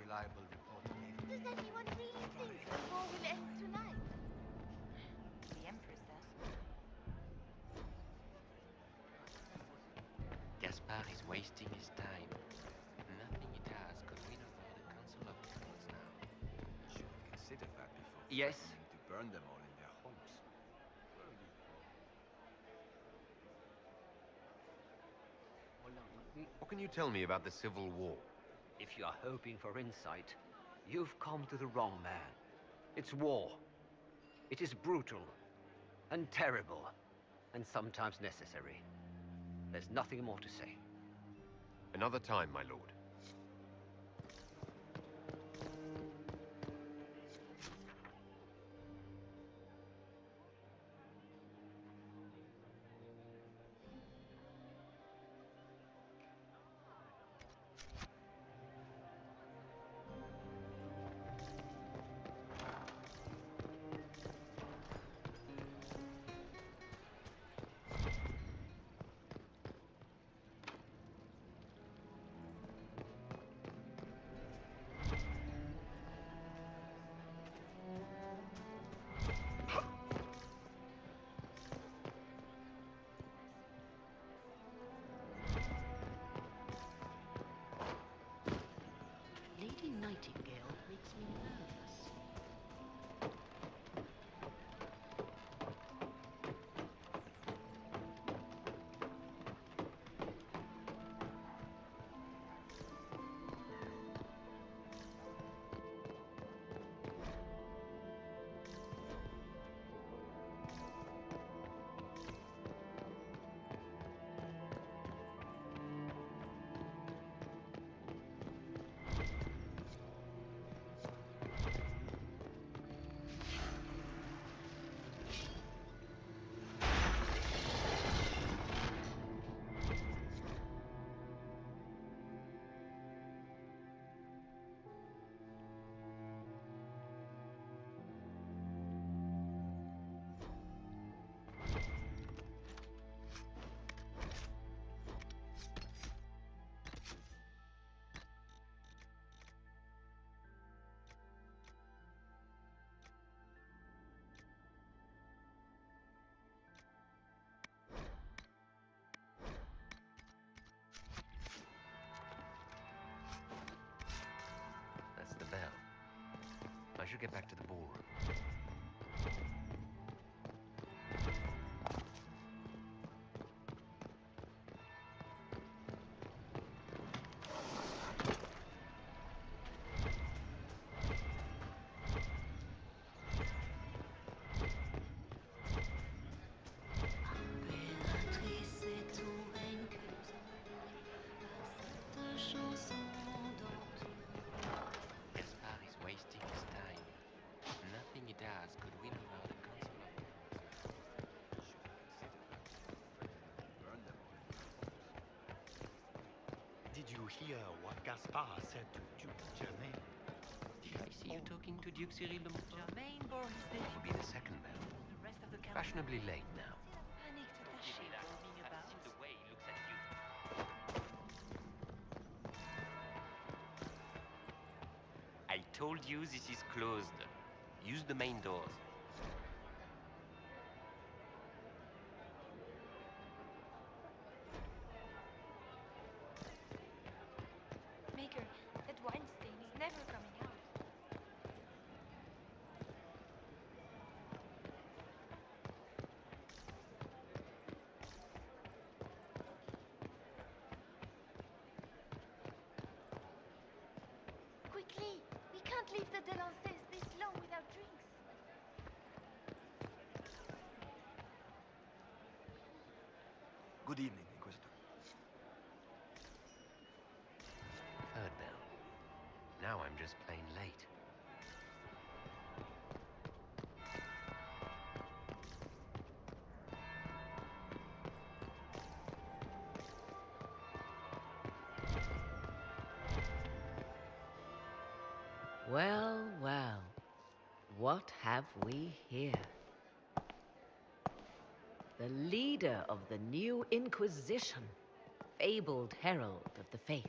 reliable reporter, Lady. Does anyone really think the war will end tonight? The Empress does. Gaspard is wasting his time. Nothing he does could win over the Council of Heralds now. Should have considered that before Yes. threatening to burn them all in their homes. What can you tell me about the Civil War? If you are hoping for insight, you've come to the wrong man. It's war. It is brutal, and terrible, and sometimes necessary. There's nothing more to say. Another time, my lord. Lady Nightingale makes me nervous. That's the bell. I should get back to the ballroom. Gaspard is wasting his time. Nothing he does could win over the Council of Heralds. Burn them all in their homes. Did you hear what Gaspard said to Duke Germain? I see you talking to Duke Cyril de Montfort. Germain bore his It death. will be the second bell. The rest of the council Fashionably late now. panicked at the Give me ship that. roaming I've about. seen the way he looks at you. I told you this is closed. Use the main doors. Maker, that wine stain is never coming out. Quickly! We can't leave the Delancers this long without drinks. Good evening, Inquisitor. Third bell. Now I'm just plain late. Well, well. What have we here? The leader of the new Inquisition, fabled herald of the faith.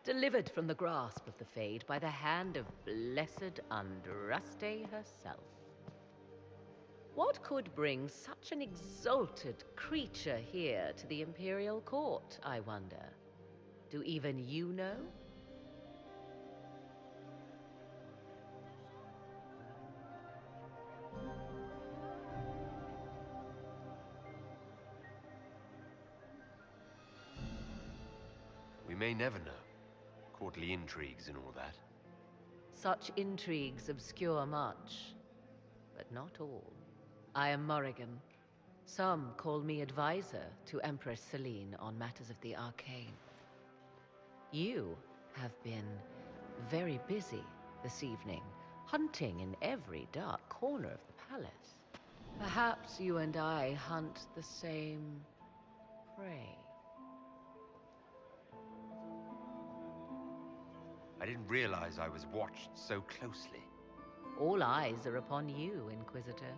Delivered from the grasp of the Fade by the hand of blessed Andraste herself. What could bring such an exalted creature here to the Imperial Court, I wonder? Do even you know? We may never know. Courtly intrigues and all that. Such intrigues obscure much, but not all. I am Morrigan. Some call me advisor to Empress Celine on matters of the arcane. You have been very busy this evening, hunting in every dark corner of the palace. Perhaps you and I hunt the same prey. I didn't realize I was watched so closely. All eyes are upon you, Inquisitor.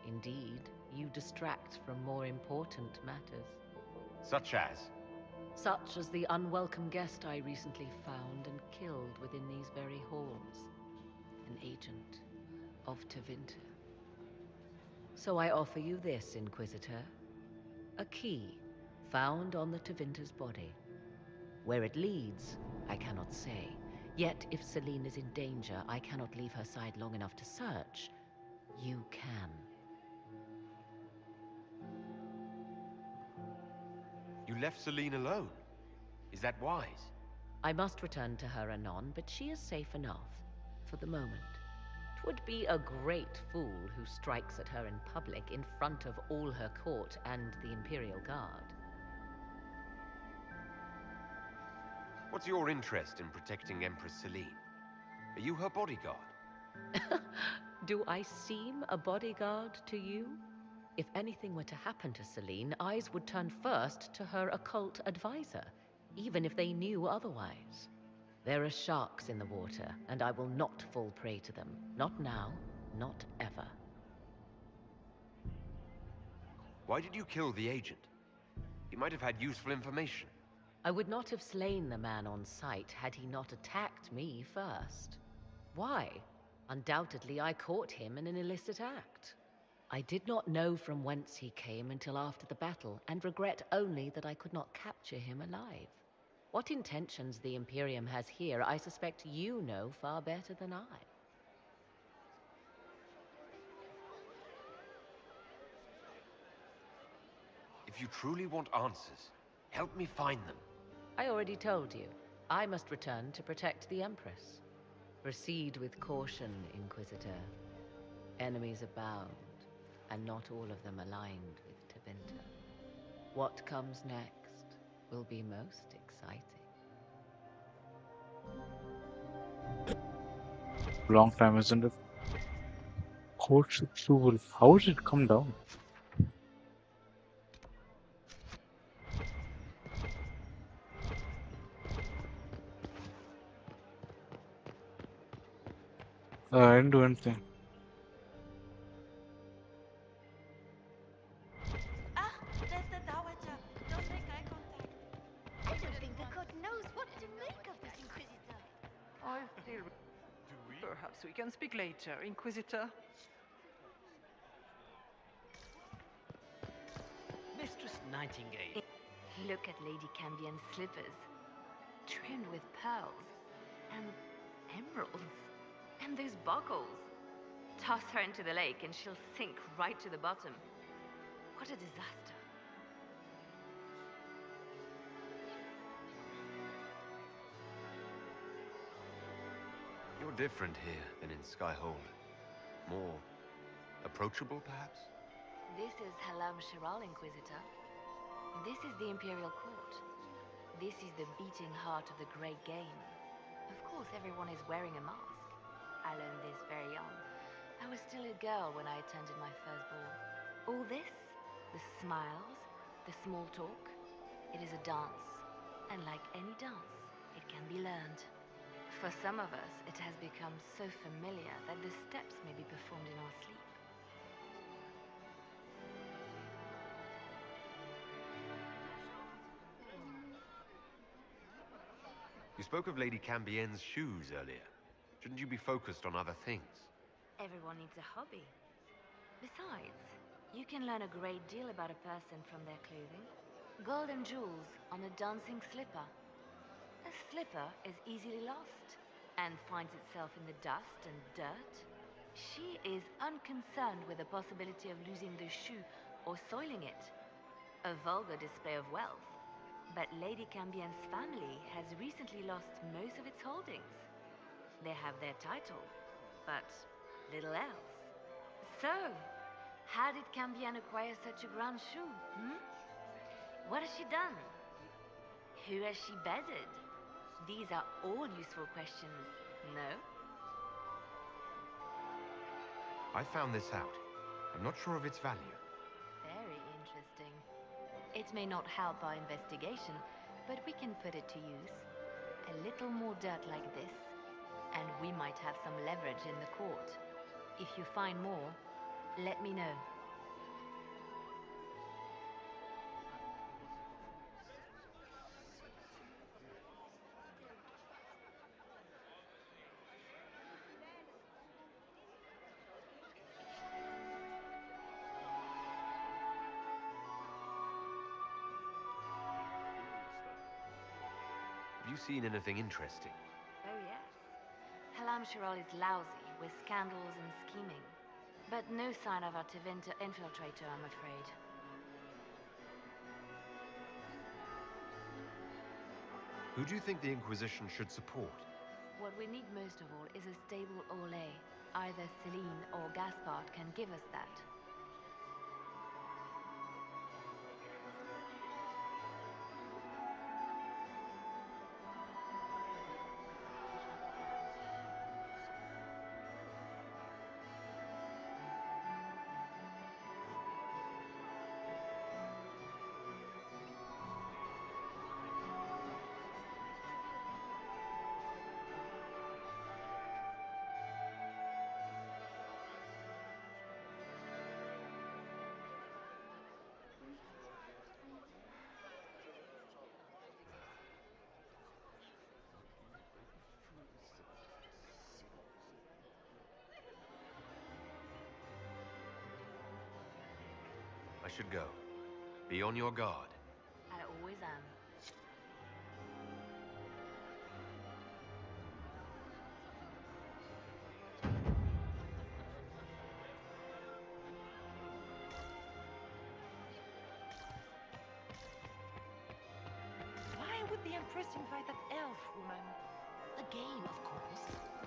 Indeed, you distract from more important matters. Such as? Such as the unwelcome guest I recently found and killed within these very halls. An agent of Tevinter. So I offer you this, Inquisitor. A key found on the Tevinter's body. Where it leads, I cannot say. Yet, if Celine is in danger, I cannot leave her side long enough to search. You can. You left Celine alone. Is that wise? I must return to her anon, but she is safe enough, for the moment. 'Twould be a great fool who strikes at her in public in front of all her court and the Imperial Guard. What's your interest in protecting Empress Celine? Are you her bodyguard? Do I seem a bodyguard to you? If anything were to happen to Celine, eyes would turn first to her occult advisor, even if they knew otherwise. There are sharks in the water, and I will not fall prey to them. Not now, not ever. Why did you kill the agent? He might have had useful information. I would not have slain the man on sight had he not attacked me first. Why? Undoubtedly, I caught him in an illicit act. I did not know from whence he came until after the battle, and regret only that I could not capture him alive. What intentions the Imperium has here, I suspect you know far better than I. If you truly want answers, help me find them. I already told you. I must return to protect the Empress. Proceed with caution, Inquisitor. Enemies abound, and not all of them aligned with Tevinter. What comes next will be most exciting. Long time, isn't it? Courtship Jewel. How did it come down? I didn't do anything. Ah, there's the Dowager. Don't make eye contact. I don't think the court knows what to make of this Inquisitor. I still... Perhaps we can speak later, Inquisitor. Mistress Nightingale. Look at Lady Cambion's slippers, trimmed with pearls and emeralds. And those buckles. Toss her into the lake and she'll sink right to the bottom. What a disaster. You're different here than in Skyhold. More approachable, perhaps? This is Halam Shiral, Inquisitor. This is the Imperial Court. This is the beating heart of the Great Game. Of course, everyone is wearing a mask. I learned this very young. I was still a girl when I attended my first ball. All this, the smiles, the small talk, it is a dance. And like any dance, it can be learned. For some of us, it has become so familiar that the steps may be performed in our sleep. You spoke of Lady Cambienne's shoes earlier. Shouldn't you be focused on other things? Everyone needs a hobby. Besides, you can learn a great deal about a person from their clothing. Gold and jewels on a dancing slipper. A slipper is easily lost and finds itself in the dust and dirt. She is unconcerned with the possibility of losing the shoe or soiling it. A vulgar display of wealth. But Lady Cambienne's family has recently lost most of its holdings. They have their title, but little else. So, how did Cambienne acquire such a grand shoe, What has she done? Who has she bedded? These are all useful questions, no? I found this out. I'm not sure of its value. Very interesting. It may not help our investigation, but we can put it to use. A little more dirt like this, and we might have some leverage in the court. If you find more, let me know. Have you seen anything interesting? Oh yes. Halamshirol is lousy with scandals and scheming. But no sign of our Tevinter infiltrator, I'm afraid. Who do you think the Inquisition should support? What we need most of all is a stable Orlais. Either Celine or Gaspard can give us that. I should go. Be on your guard. I always am. Why would the Empress invite that elf woman? A game, of course.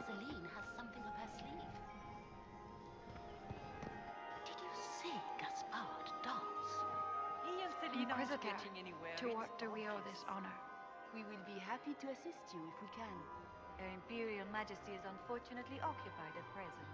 Celine has something up her sleeve. Did you see Gaspard dance? He and Celine aren't Inquisitor, getting anywhere. to It's what do we owe this honor? We will be happy to assist you if we can. Her Imperial Majesty is unfortunately occupied at present.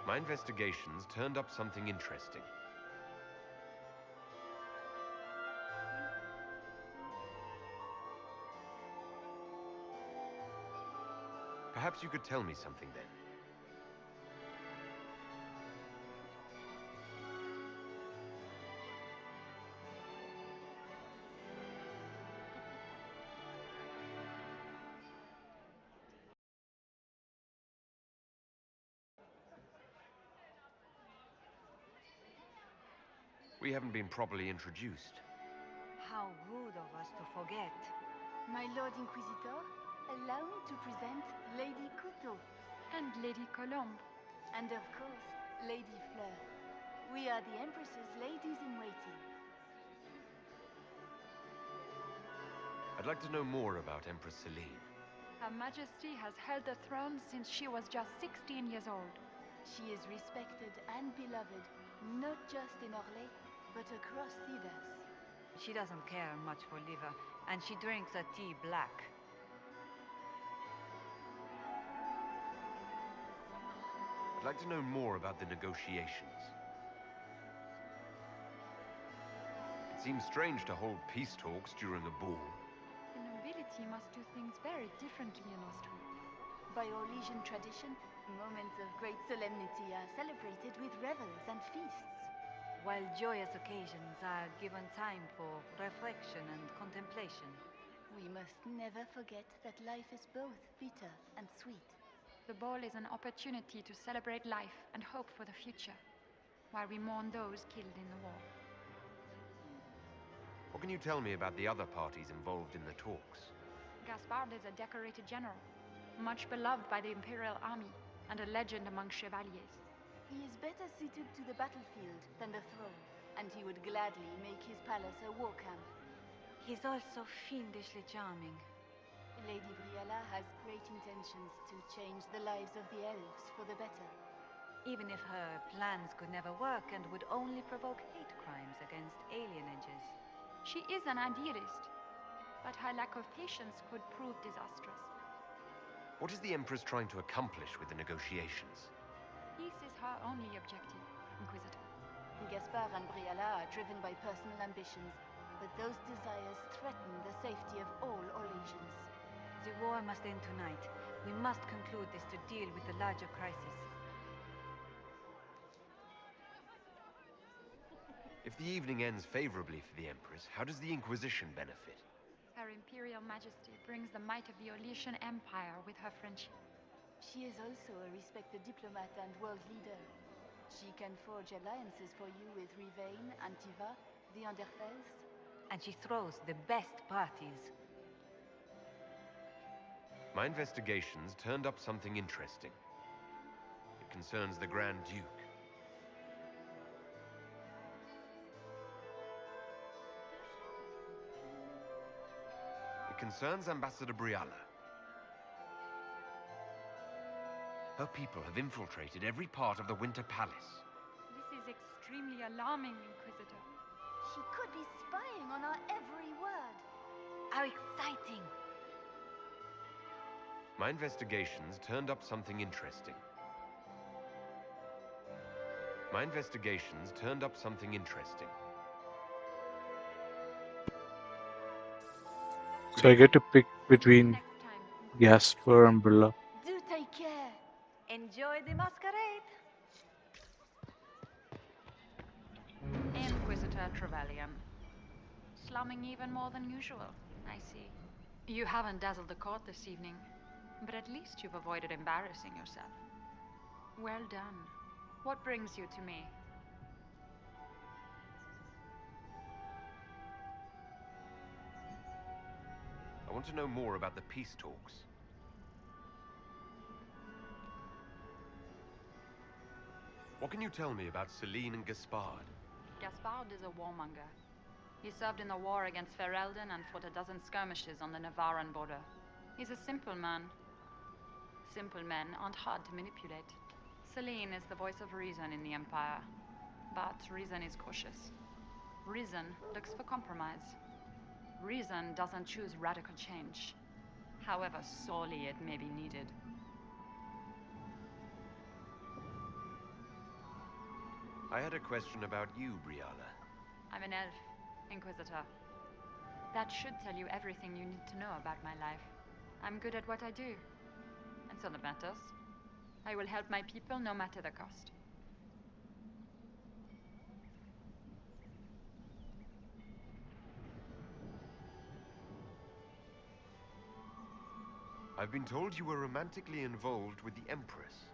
My investigations turned up something interesting. Perhaps you could tell me something then. We haven't been properly introduced. How rude of us to forget. My Lord Inquisitor, allow me to present Lady Couteau. And Lady Colombe. And of course, Lady Fleur. We are the Empress's ladies-in-waiting. I'd like to know more about Empress Celine. Her Majesty has held the throne since she was just 16 years old. She is respected and beloved, not just in Orlais, but across Thebes. She doesn't care much for liver, and she drinks her tea black. I'd like to know more about the negotiations. It seems strange to hold peace talks during a ball. The nobility must do things very differently in Austria. By Orlesian tradition, moments of great solemnity are celebrated with revels and feasts. While joyous occasions are given time for reflection and contemplation. We must never forget that life is both bitter and sweet. The ball is an opportunity to celebrate life and hope for the future, while we mourn those killed in the war. What can you tell me about the other parties involved in the talks? Gaspard is a decorated general, much beloved by the Imperial Army, and a legend among chevaliers. He is better suited to the battlefield than the throne, and he would gladly make his palace a war camp. He's also fiendishly charming. Lady Briala has great intentions to change the lives of the elves for the better. Even if her plans could never work and would only provoke hate crimes against alienages. She is an idealist, but her lack of patience could prove disastrous. What is the Empress trying to accomplish with the negotiations? Peace is her only objective, Inquisitor. Gaspard and Briala are driven by personal ambitions, but those desires threaten the safety of all Orlesians. The war must end tonight. We must conclude this to deal with the larger crisis. If the evening ends favorably for the Empress, how does the Inquisition benefit? Her Imperial Majesty brings the might of the Orlesian Empire with her friendship. She is also a respected diplomat and world leader. She can forge alliances for you with Rivain, Antiva, the Anderfels. And she throws the best parties. My investigations turned up something interesting. It concerns the Grand Duke. It concerns Ambassador Briala. Her people have infiltrated every part of the Winter Palace. This is extremely alarming, Inquisitor. She could be spying on our every word. How exciting! My investigations turned up something interesting. My investigations turned up something interesting. So I get to pick between Gasper and Brilla. Do take care. Enjoy the masquerade. Inquisitor Trevelyan. Slumming even more than usual, I see. You haven't dazzled the court this evening, but at least you've avoided embarrassing yourself. Well done. What brings you to me? I want to know more about the peace talks. What can you tell me about Celine and Gaspard? Gaspard is a warmonger. He served in the war against Ferelden and fought a dozen skirmishes on the Navarran border. He's a simple man. Simple men aren't hard to manipulate. Celine is the voice of reason in the Empire, but reason is cautious. Reason looks for compromise. Reason doesn't choose radical change, however sorely it may be needed. I had a question about you, Briala. I'm an elf, Inquisitor. That should tell you everything you need to know about my life. I'm good at what I do. And so that matters. I will help my people no matter the cost. I've been told you were romantically involved with the Empress.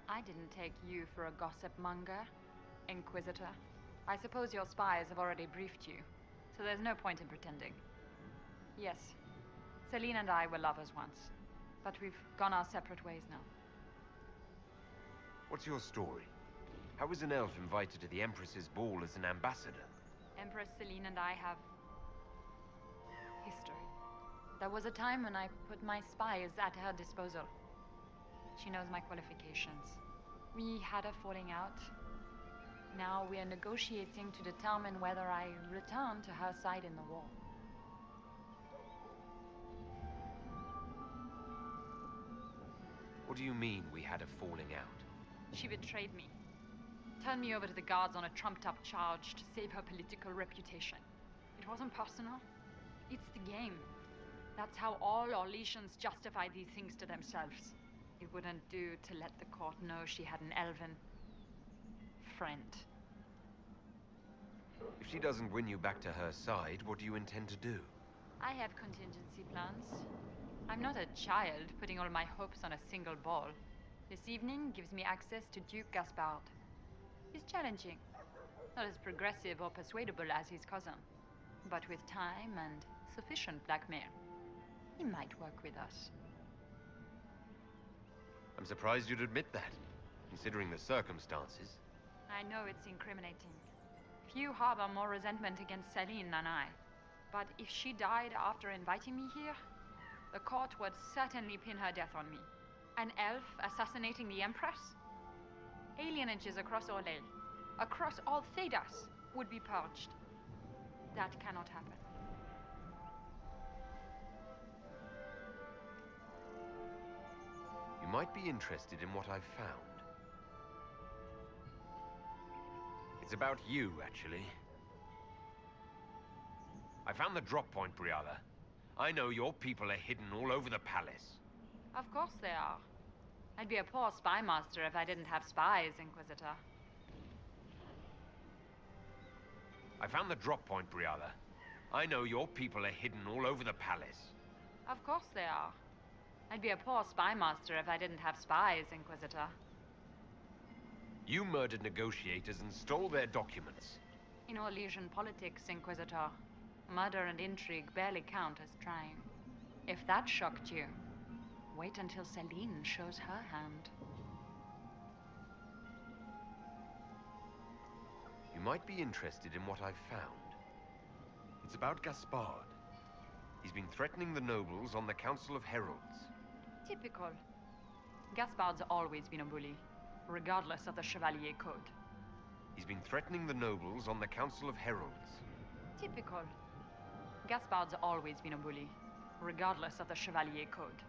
I didn't take you for a gossip monger, Inquisitor. I suppose your spies have already briefed you, so there's no point in pretending. Yes, Celine and I were lovers once, but we've gone our separate ways now. What's your story? How was an elf invited to the Empress's ball as an ambassador? Empress Celine and I have history. There was a time when I put my spies at her disposal. She knows my qualifications. We had a falling out. Now we are negotiating to determine whether I return to her side in the war. What do you mean we had a falling out? She betrayed me. Turned me over to the guards on a trumped-up charge to save her political reputation. It wasn't personal. It's the game. That's how all Orlesians justify these things to themselves. It wouldn't do to let the court know she had an elven friend. If she doesn't win you back to her side, what do you intend to do? I have contingency plans. I'm not a child putting all my hopes on a single ball. This evening gives me access to Duke Gaspard. He's challenging. Not as progressive or persuadable as his cousin. But with time and sufficient blackmail, he might work with us. I'm surprised you'd admit that, considering the circumstances. I know it's incriminating. Few harbor more resentment against Celine than I. But if she died after inviting me here, the court would certainly pin her death on me. An elf assassinating the Empress? Alienages across Orlais, across all Thedas, would be purged. That cannot happen. You might be interested in what I've found. It's about you, actually. I found the drop point, Briala. I know your people are hidden all over the palace. Of course they are. I'd be a poor spy master if I didn't have spies, Inquisitor. I found the drop point, Briala. I know your people are hidden all over the palace. Of course they are. I'd be a poor spy master if I didn't have spies, Inquisitor. You murdered negotiators and stole their documents. In Orlesian politics, Inquisitor, murder and intrigue barely count as trying. If that shocked you, wait until Celine shows her hand. You might be interested in what I've found. It's about Gaspard. He's been threatening the nobles on the Council of Heralds. Typical. Gaspard's always been a bully, regardless of the Chevalier Code. He's been threatening the nobles on the Council of Heralds. Typical. Gaspard's always been a bully, regardless of the Chevalier Code.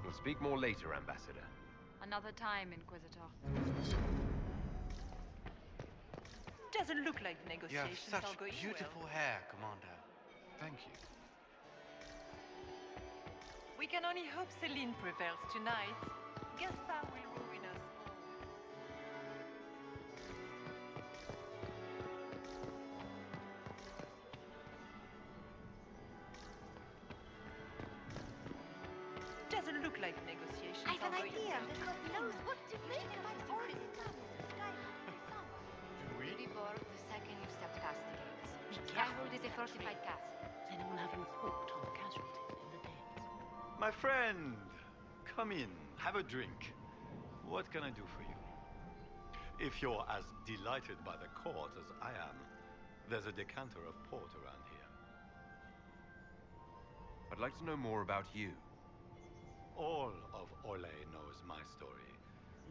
We'll speak more later, Ambassador. Another time, Inquisitor. Doesn't look like the You negotiations have are such going beautiful well. hair, Commander. Thank you. We can only hope Celine prevails tonight. Gaspard will ruin us all. Doesn't look like the negotiations I've are an going idea. well. God knows what to make of it. Ribord, the second you stepped past the gates. Stronghold is a fortified castle. Anyone have a report on casualties in the dens? My friend, come in, have a drink. What can I do for you? If you're as delighted by the court as I am, there's a decanter of port around here. I'd like to know more about you. All of Orlais knows my story.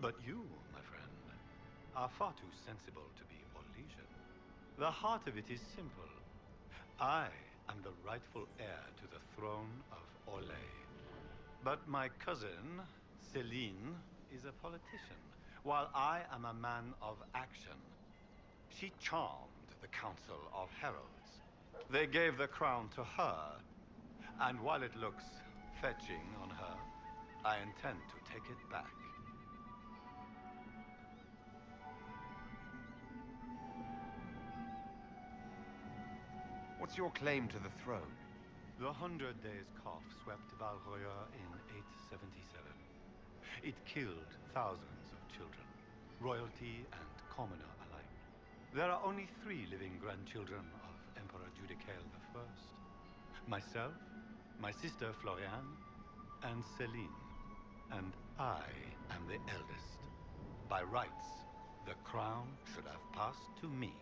But you, my friend, are far too sensible to be Orlesian. The heart of it is simple. I am the rightful heir to the throne of Orlais. But my cousin, Celine, is a politician, while I am a man of action. She charmed the Council of Heralds. They gave the crown to her, and while it looks fetching on her, I intend to take it back. What's your claim to the throne? The 100 Days Cough swept Valroya in 877. It killed thousands of children, royalty and commoner alike. There are only 3 living grandchildren of Emperor Judicael I. Myself, my sister Floriane, and Celine. And I am the eldest. By rights, the crown should have passed to me.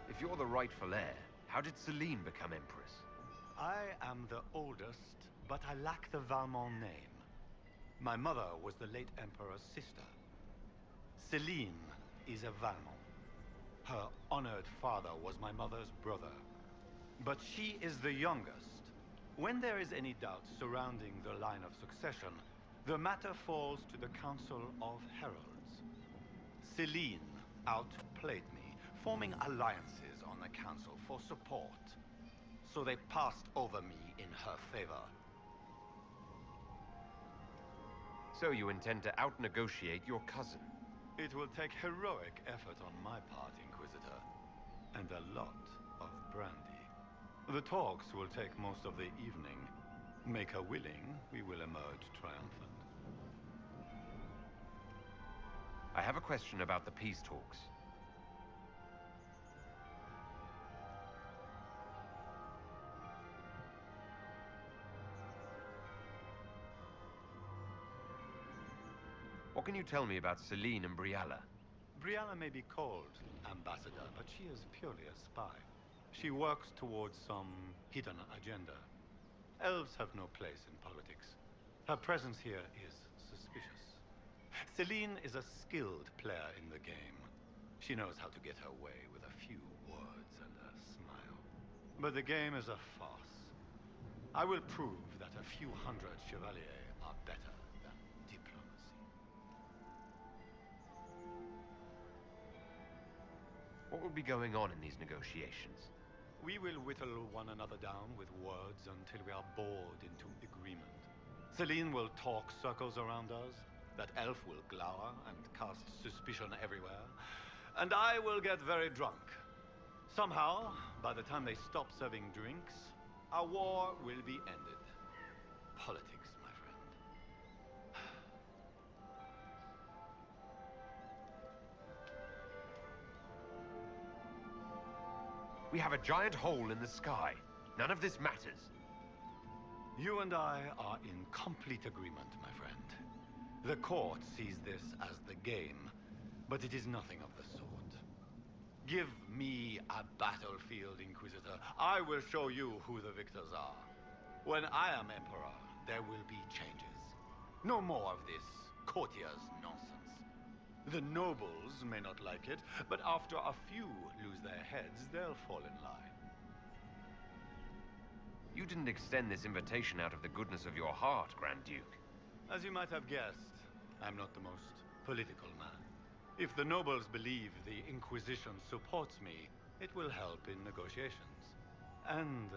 If you're the rightful heir, how did Celine become Empress? I am the oldest, but I lack the Valmont name. My mother was the late Emperor's sister. Celine is a Valmont. Her honored father was my mother's brother. But she is the youngest. When there is any doubt surrounding the line of succession, the matter falls to the Council of Heralds. Celine outplayed me, forming alliances on the Council for support. So they passed over me in her favor. So you intend to out-negotiate your cousin? It will take heroic effort on my part, Inquisitor, and a lot of brandy. The talks will take most of the evening. Make her willing, we will emerge triumphant. I have a question about the peace talks. What can you tell me about Celine and Brialla? Brianna may be called ambassador, but she is purely a spy. She works towards some hidden agenda. Elves have no place in politics. Her presence here is suspicious. Celine is a skilled player in the game. She knows how to get her way with a few words and a smile. But the game is a farce. I will prove that a few hundred chevaliers are better than diplomacy. What will be going on in these negotiations? We will whittle one another down with words until we are bored into agreement. Celine will talk circles around us, that elf will glower and cast suspicion everywhere, and I will get very drunk. Somehow, by the time they stop serving drinks, our war will be ended. Politics, my friend. We have a giant hole in the sky. None of this matters. You and I are in complete agreement, my friend. The court sees this as the game, but it is nothing of the sort. Give me a battlefield, Inquisitor. I will show you who the victors are. When I am Emperor, there will be changes. No more of this courtier's nonsense. The nobles may not like it, but after a few lose their heads, they'll fall in line. You didn't extend this invitation out of the goodness of your heart, Grand Duke. As you might have guessed, I'm not the most political man. If the nobles believe the Inquisition supports me, it will help in negotiations. And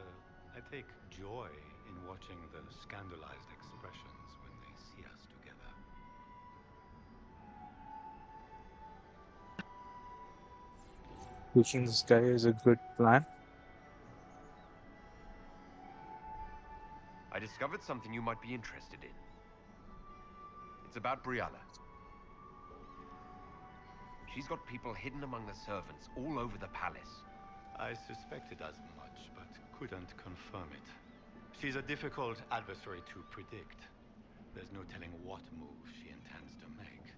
I take joy in watching the scandalized expressions when they see us together. You think this guy is a good plan? I discovered something you might be interested in. It's about Brialla. She's got people hidden among the servants all over the palace. I suspected as much, but couldn't confirm it. She's a difficult adversary to predict. There's no telling what move she intends to make.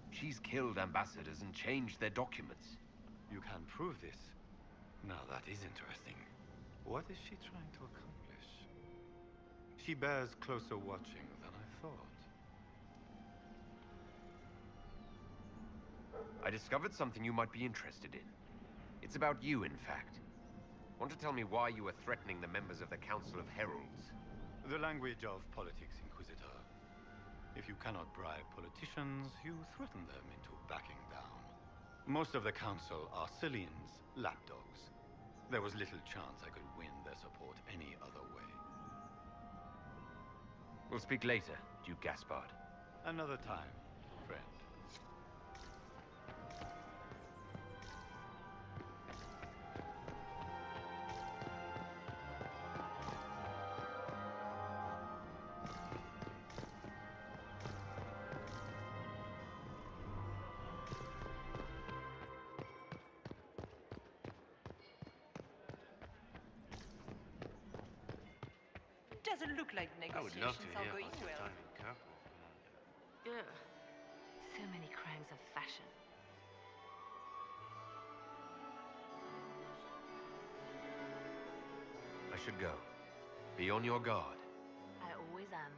She's killed ambassadors and changed their documents. You can prove this. Now that is interesting. What is she trying to accomplish? She bears closer watching than I thought. I discovered something you might be interested in. It's about you, in fact. Want to tell me why you were threatening the members of the Council of Heralds? The language of politics, Inquisitor. If you cannot bribe politicians, you threaten them into backing down. Most of the Council are Celine's lapdogs. There was little chance I could win their support any other way. We'll speak later, Duke Gaspard. Another time, friend. Doesn't look like I would love to negotiations hear are going about your well. time in Kirkwall, Commander. Ugh. So many crimes of fashion. I should go. Be on your guard. I always am.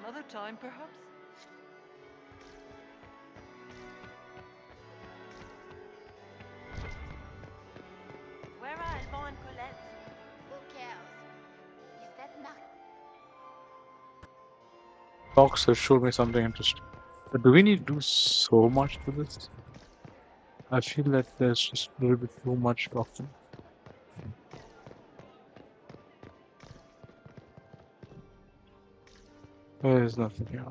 Another time, perhaps? Where are Alban and Colette? Who cares? Is that not... Fox has showed me something interesting. But do we need to do so much for this? I feel that there's just a little bit too much talking. There's nothing here.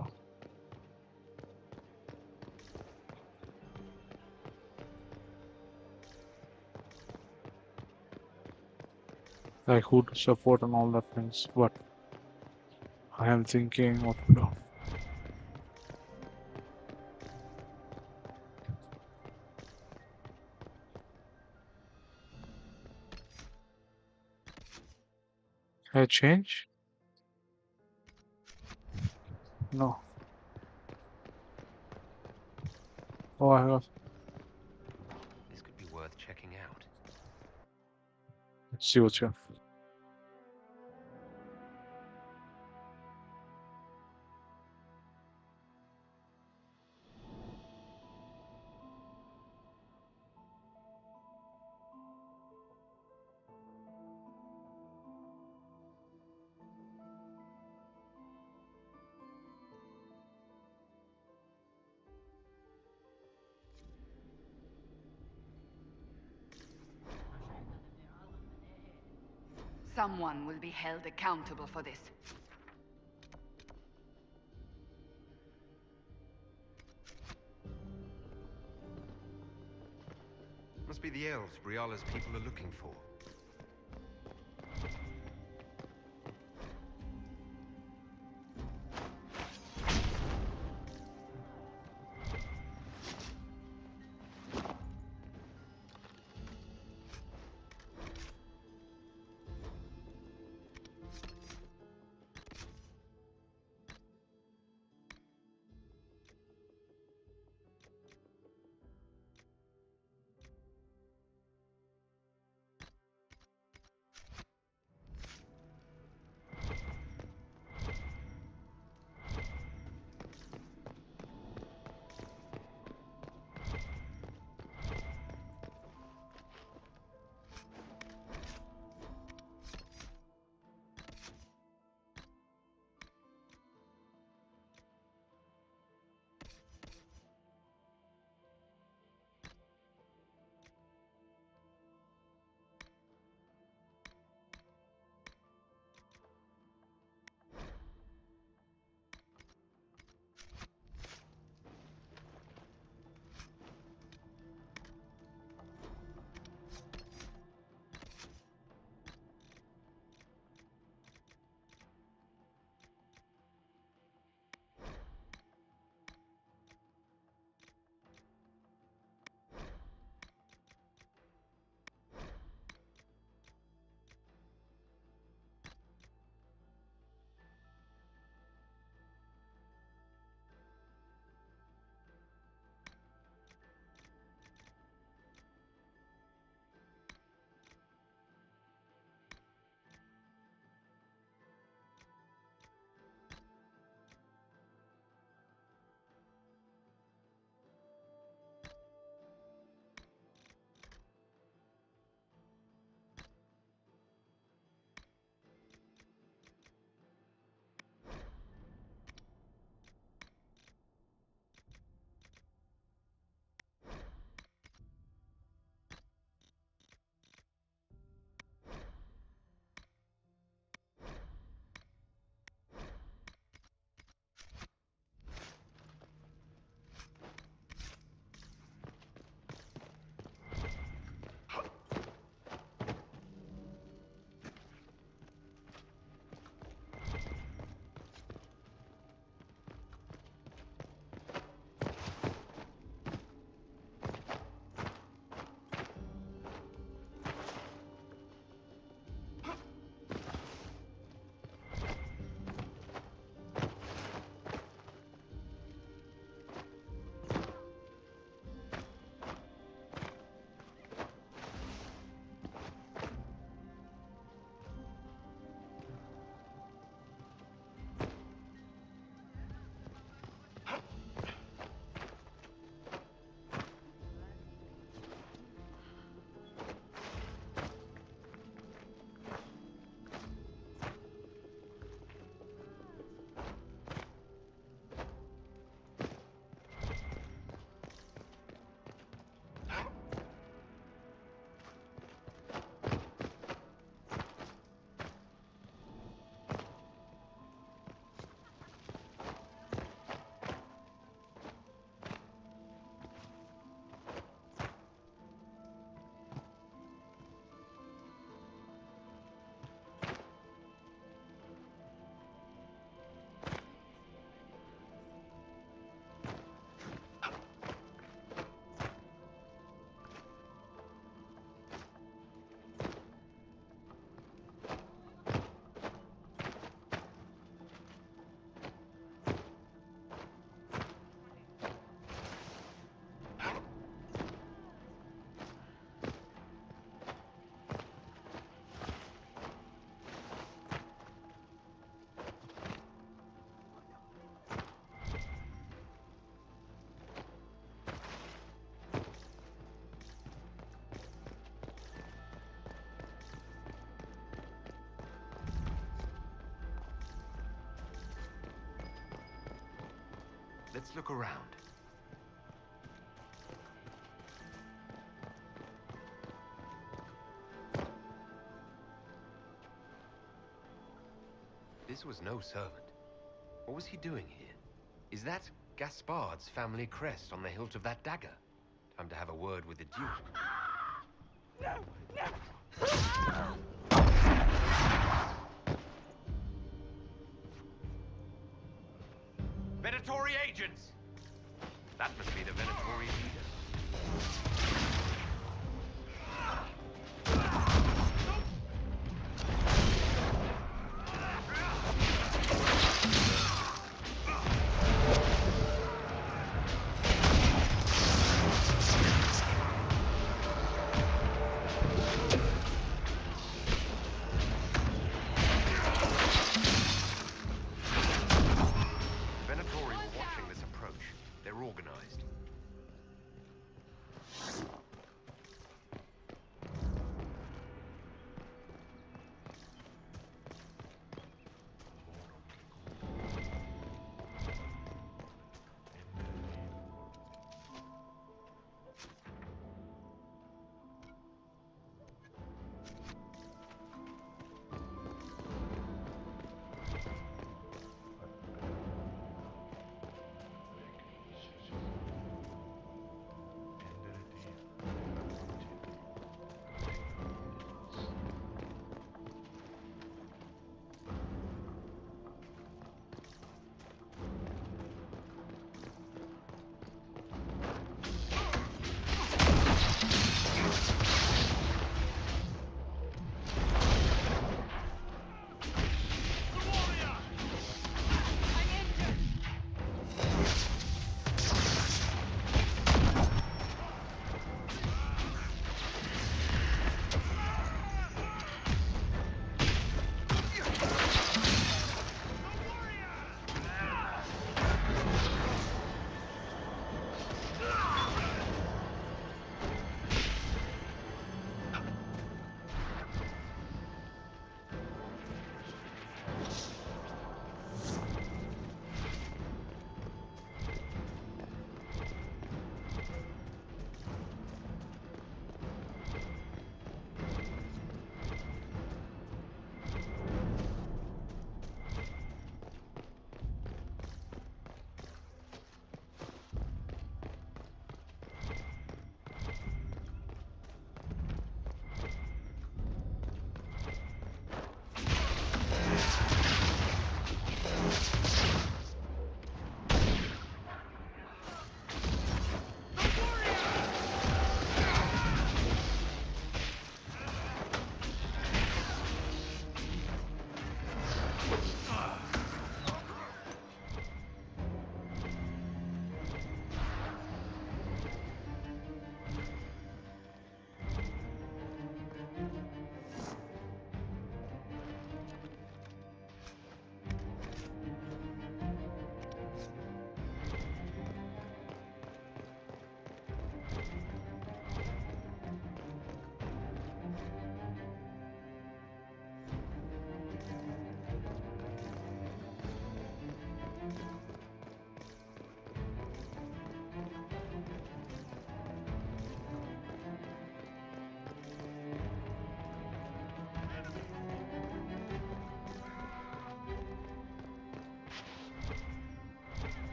Like who to support and all that things, but I am thinking what to do. Can I change? No. Oh, I have. This could be worth checking out. Let's see what's here. Someone will be held accountable for this. Must be the elves Briala's people are looking for. Let's look around. This was no servant. What was he doing here? Is that Gaspard's family crest on the hilt of that dagger? Time to have a word with the Duke. No! No! Venatori agents! That must be the Venatori leader. Venatori were watching this approach. They're organized.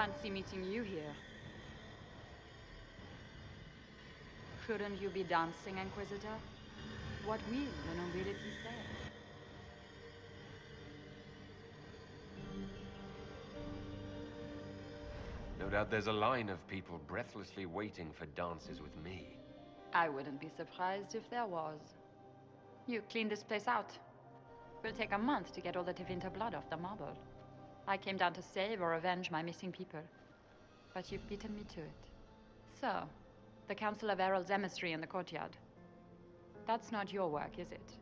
fancy meeting you here. Shouldn't you be dancing, Inquisitor? What will the nobility say? No doubt there's a line of people breathlessly waiting for dances with me. I wouldn't be surprised if there was. You clean this place out. Will take a month to get all the Tevinter blood off the marble. I came down to save or avenge my missing people. But you've beaten me to it. So, the Council of Herald's emissary in the courtyard. That's not your work, is it?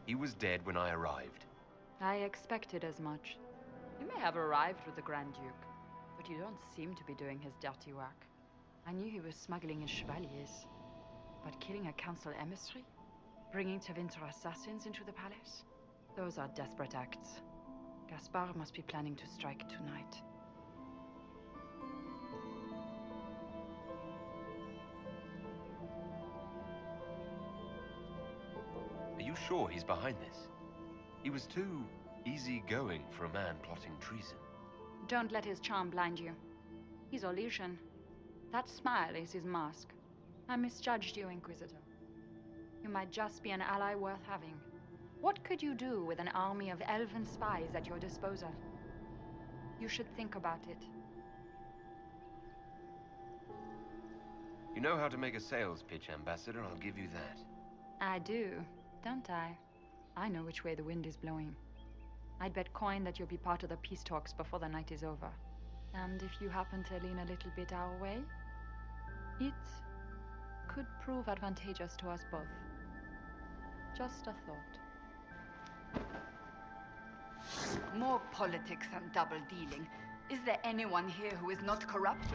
He was dead when I arrived. I expected as much. You may have arrived with the Grand Duke, but you don't seem to be doing his dirty work. I knew he was smuggling his chevaliers. But killing a council emissary? Bringing Tevinter assassins into the palace? Those are desperate acts. Gaspard must be planning to strike tonight. Are you sure he's behind this? He was too easygoing for a man plotting treason. Don't let his charm blind you. He's Orlesian. That smile is his mask. I misjudged you, Inquisitor. You might just be an ally worth having. What could you do with an army of elven spies at your disposal? You should think about it. You know how to make a sales pitch, Ambassador, I'll give you that. I do, don't I? I know which way the wind is blowing. I'd bet coin that you'll be part of the peace talks before the night is over. And if you happen to lean a little bit our way, it could prove advantageous to us both. Just a thought. More politics and double dealing. Is there anyone here who is not corrupt?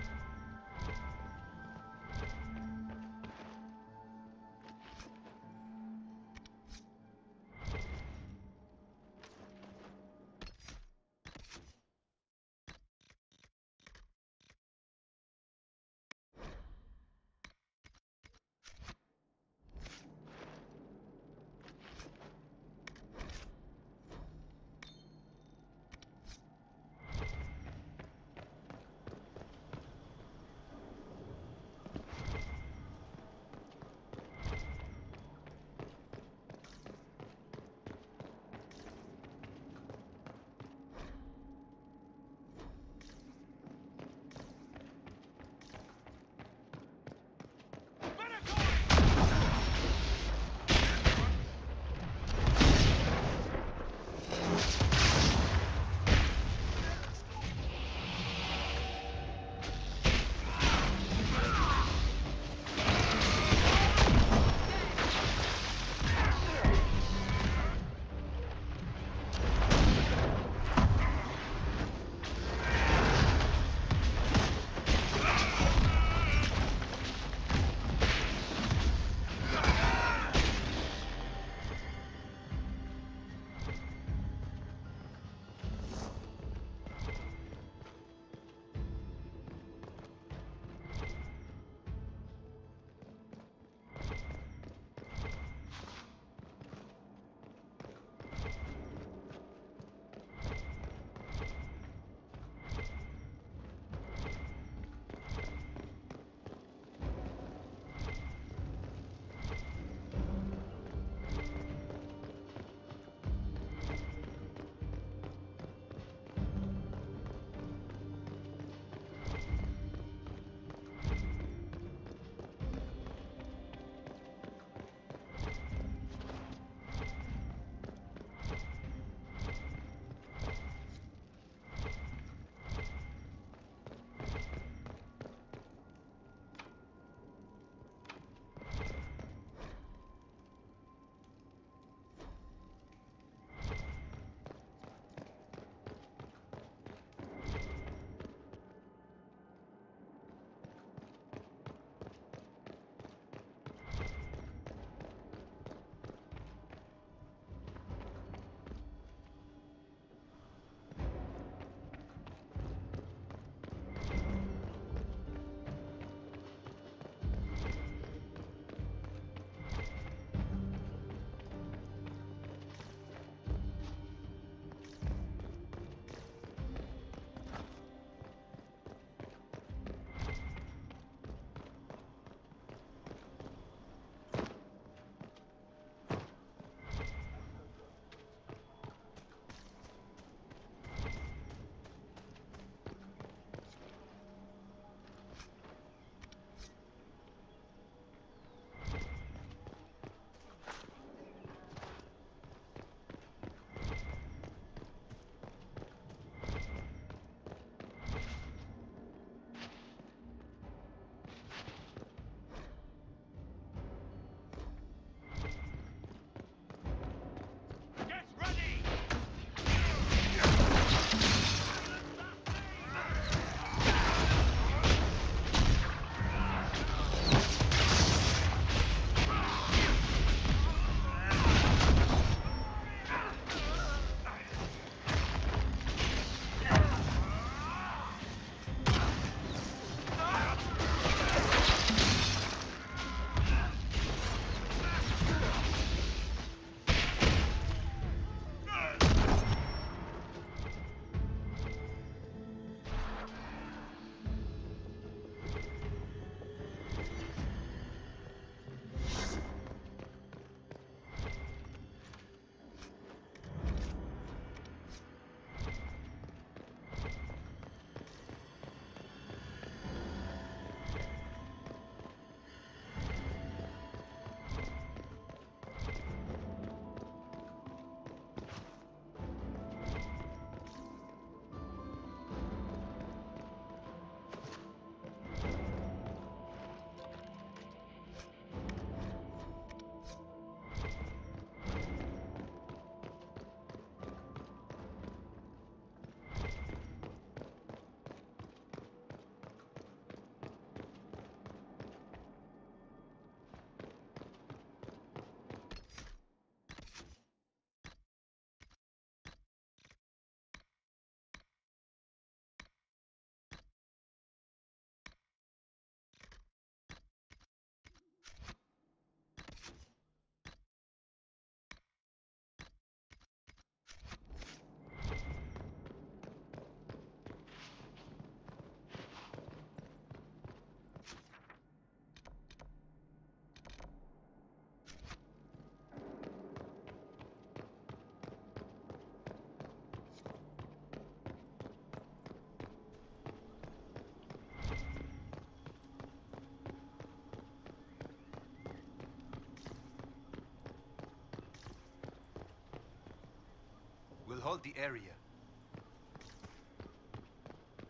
hold the area.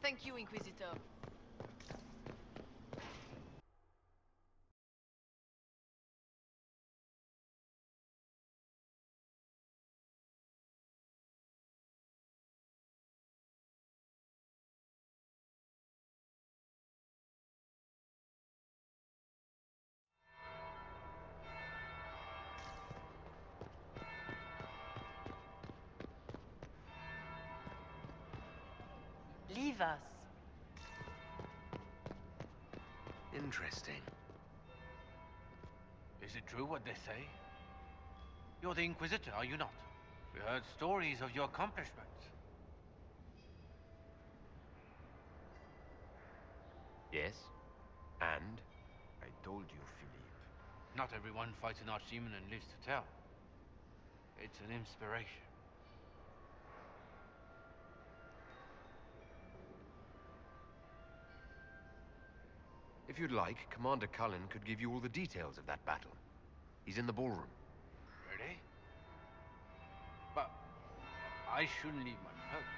Thank you, Inquisitor. Leave us. Interesting. Is it true what they say? You're the Inquisitor, are you not? We heard stories of your accomplishments. Yes? And? I told you, Philippe. Not everyone fights an archdemon and lives to tell. It's an inspiration. If you'd like, Commander Cullen could give you all the details of that battle. He's in the ballroom. Really? But I shouldn't leave my post.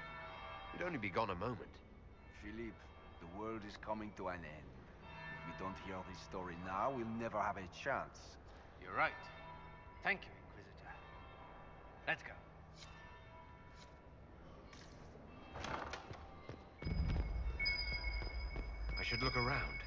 You'd only be gone a moment. Philippe, the world is coming to an end. If we don't hear this story now, we'll never have a chance. You're right. Thank you, Inquisitor. Let's go. I should look around.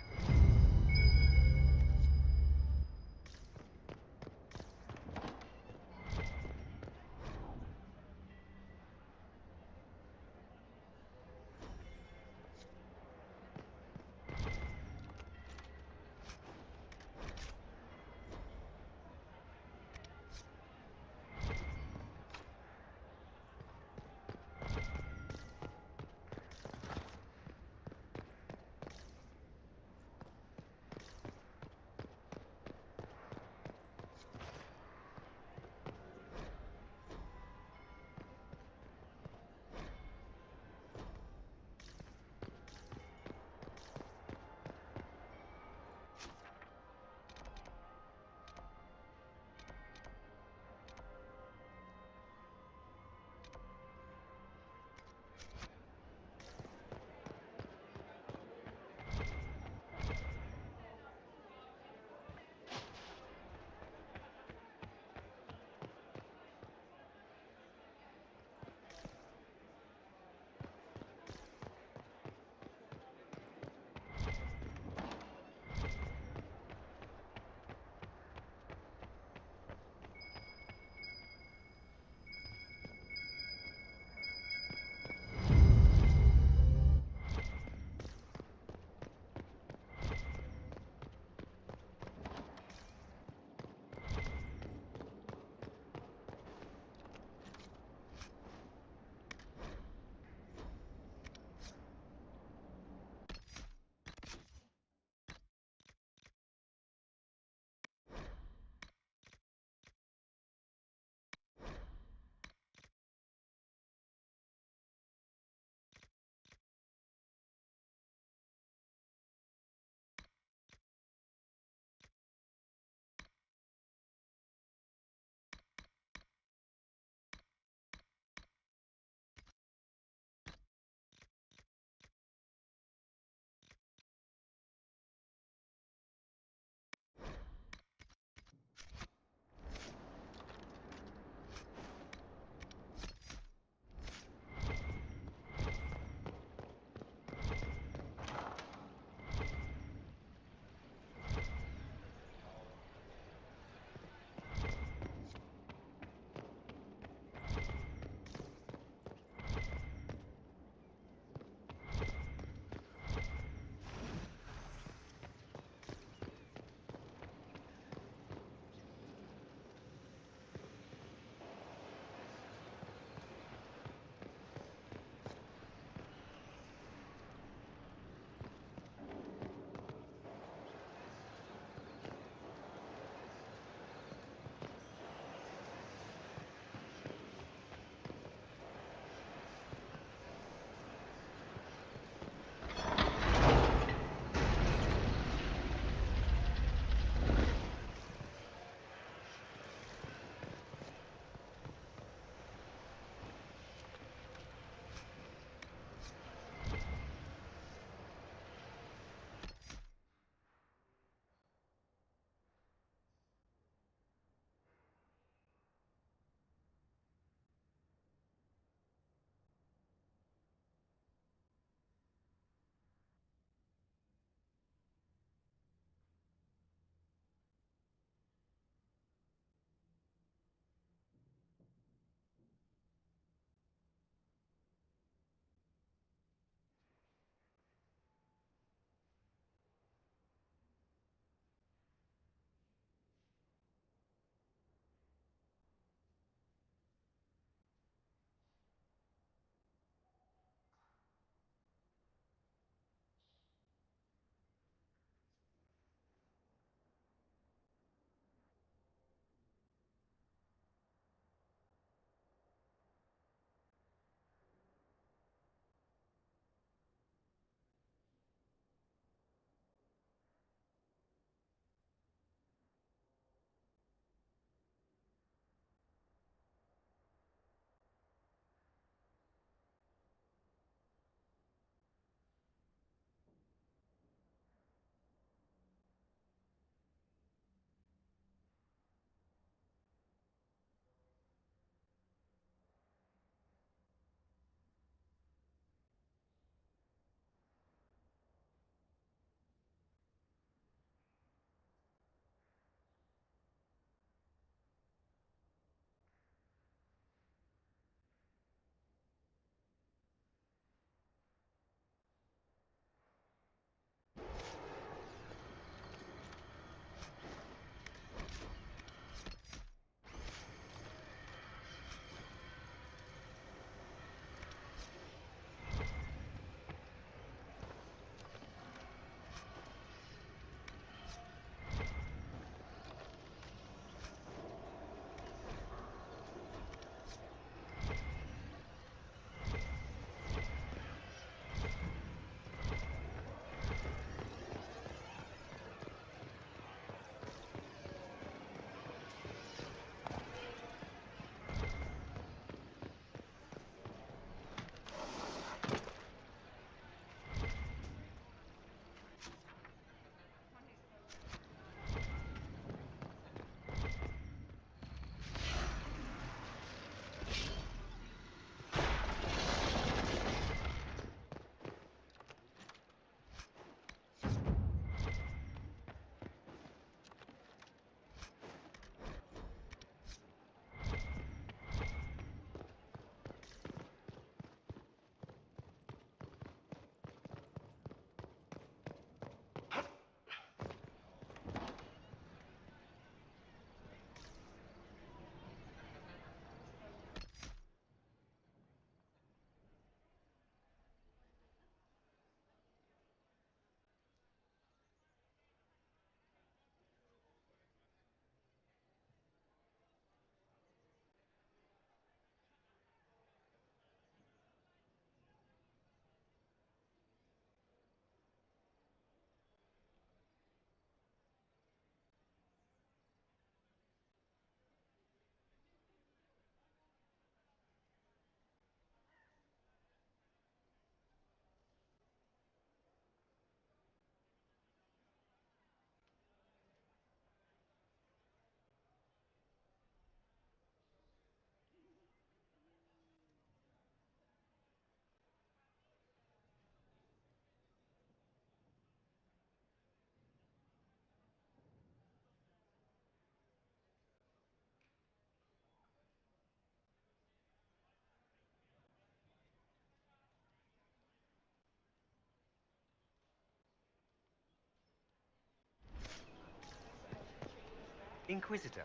Inquisitor.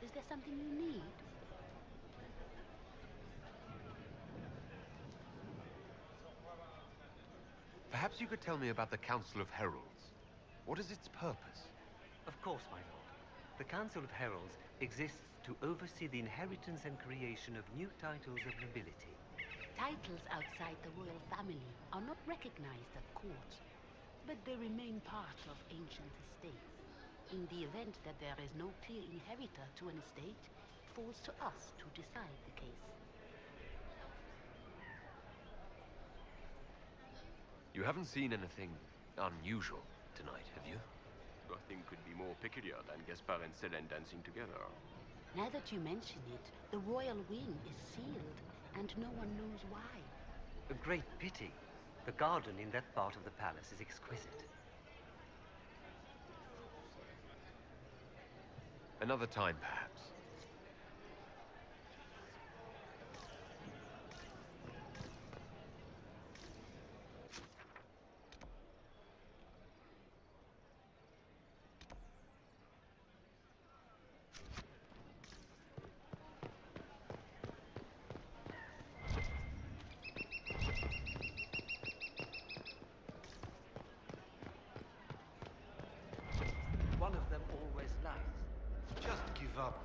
Is there something you need? Perhaps you could tell me about the Council of Heralds. What is its purpose? Of course, my lord. The Council of Heralds exists to oversee the inheritance and creation of new titles of nobility. Titles outside the royal family are not recognized at court, but they remain part of ancient estates. In the event that there is no clear inheritor to an estate, it falls to us to decide the case. You haven't seen anything unusual tonight, have you? Nothing could be more peculiar than Gaspard and Selene dancing together. Now that you mention it, the royal wing is sealed, and no one knows why. A great pity. The garden in that part of the palace is exquisite. Another time, perhaps. One of them always lies. Just give up.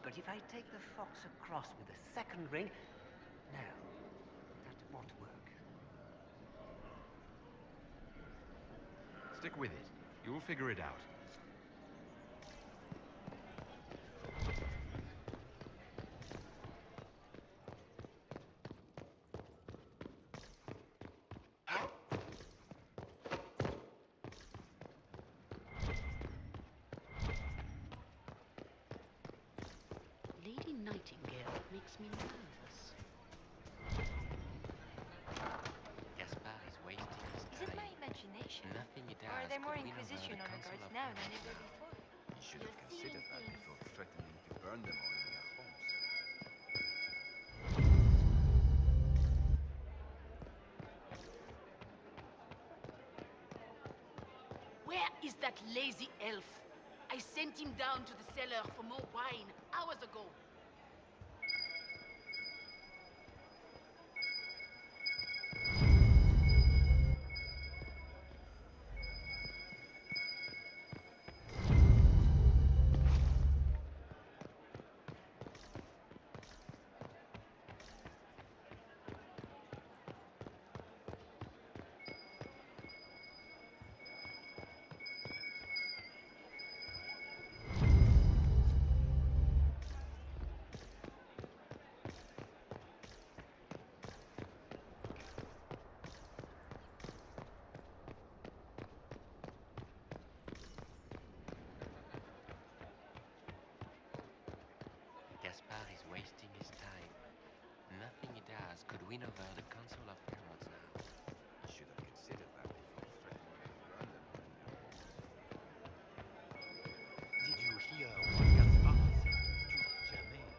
But if I take the fox across with the second ring, no, that won't work. Stick with it. You'll figure it out. Lady Nightingale makes me nervous. Gaspard is wasting his Is time. it my imagination? Nothing he does Or are there more could win over Inquisition the honor Council guards of now than Heralds. ever before? You should have considered that before threatening to burn them all in their homes. Where is that lazy elf? I sent him down to the cellar for more wine hours ago. Gaspard is wasting his time. Nothing he does could win over the Council of Heralds now. You should have considered that before threatening to burn them all in their homes. Did you hear what Gaspard said to Duke Germain?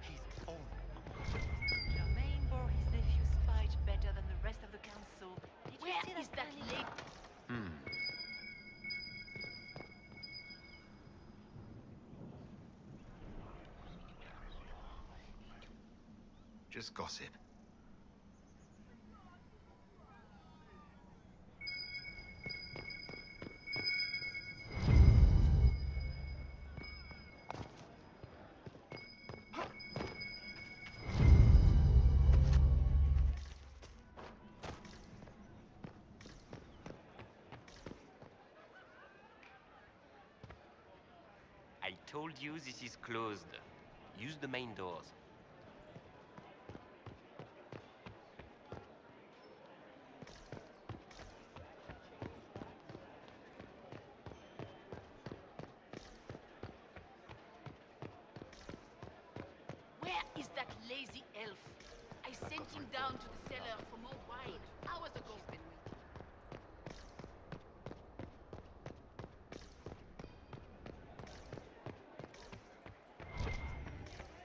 His own uncle. Germain bore his nephew's spite better than the rest of the council. Did you Where see is that funny lady? Just gossip. I told you this is closed. Use the main doors. Where is that lazy elf? I sent him down to the cellar for more wine hours ago. She's been waiting.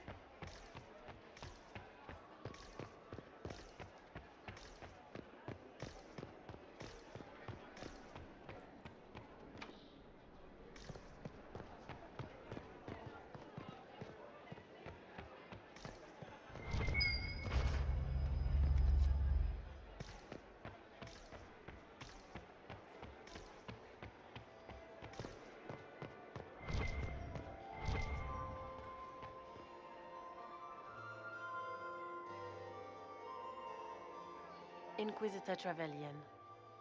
Inquisitor Trevelyan.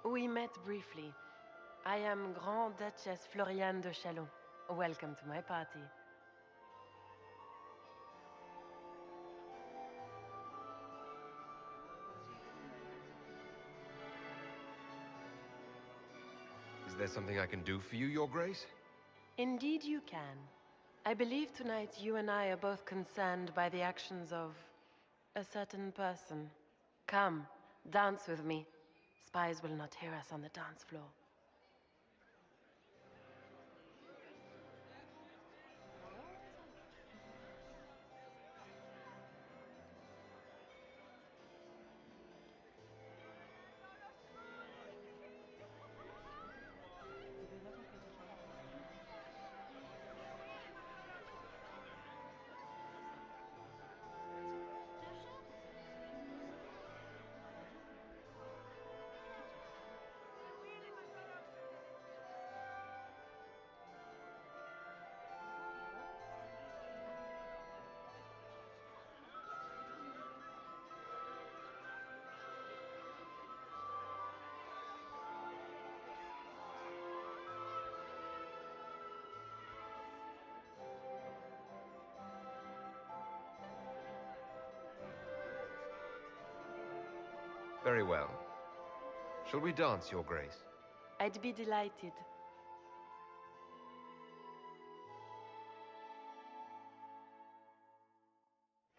We met briefly. I am Grand Duchess Floriane de Chalon. Welcome to my party. Is there something I can do for you, Your Grace? Indeed you can. I believe tonight you and I are both concerned by the actions of a certain person. Come, dance with me. Spies will not hear us on the dance floor. Very well. Shall we dance, Your Grace? I'd be delighted.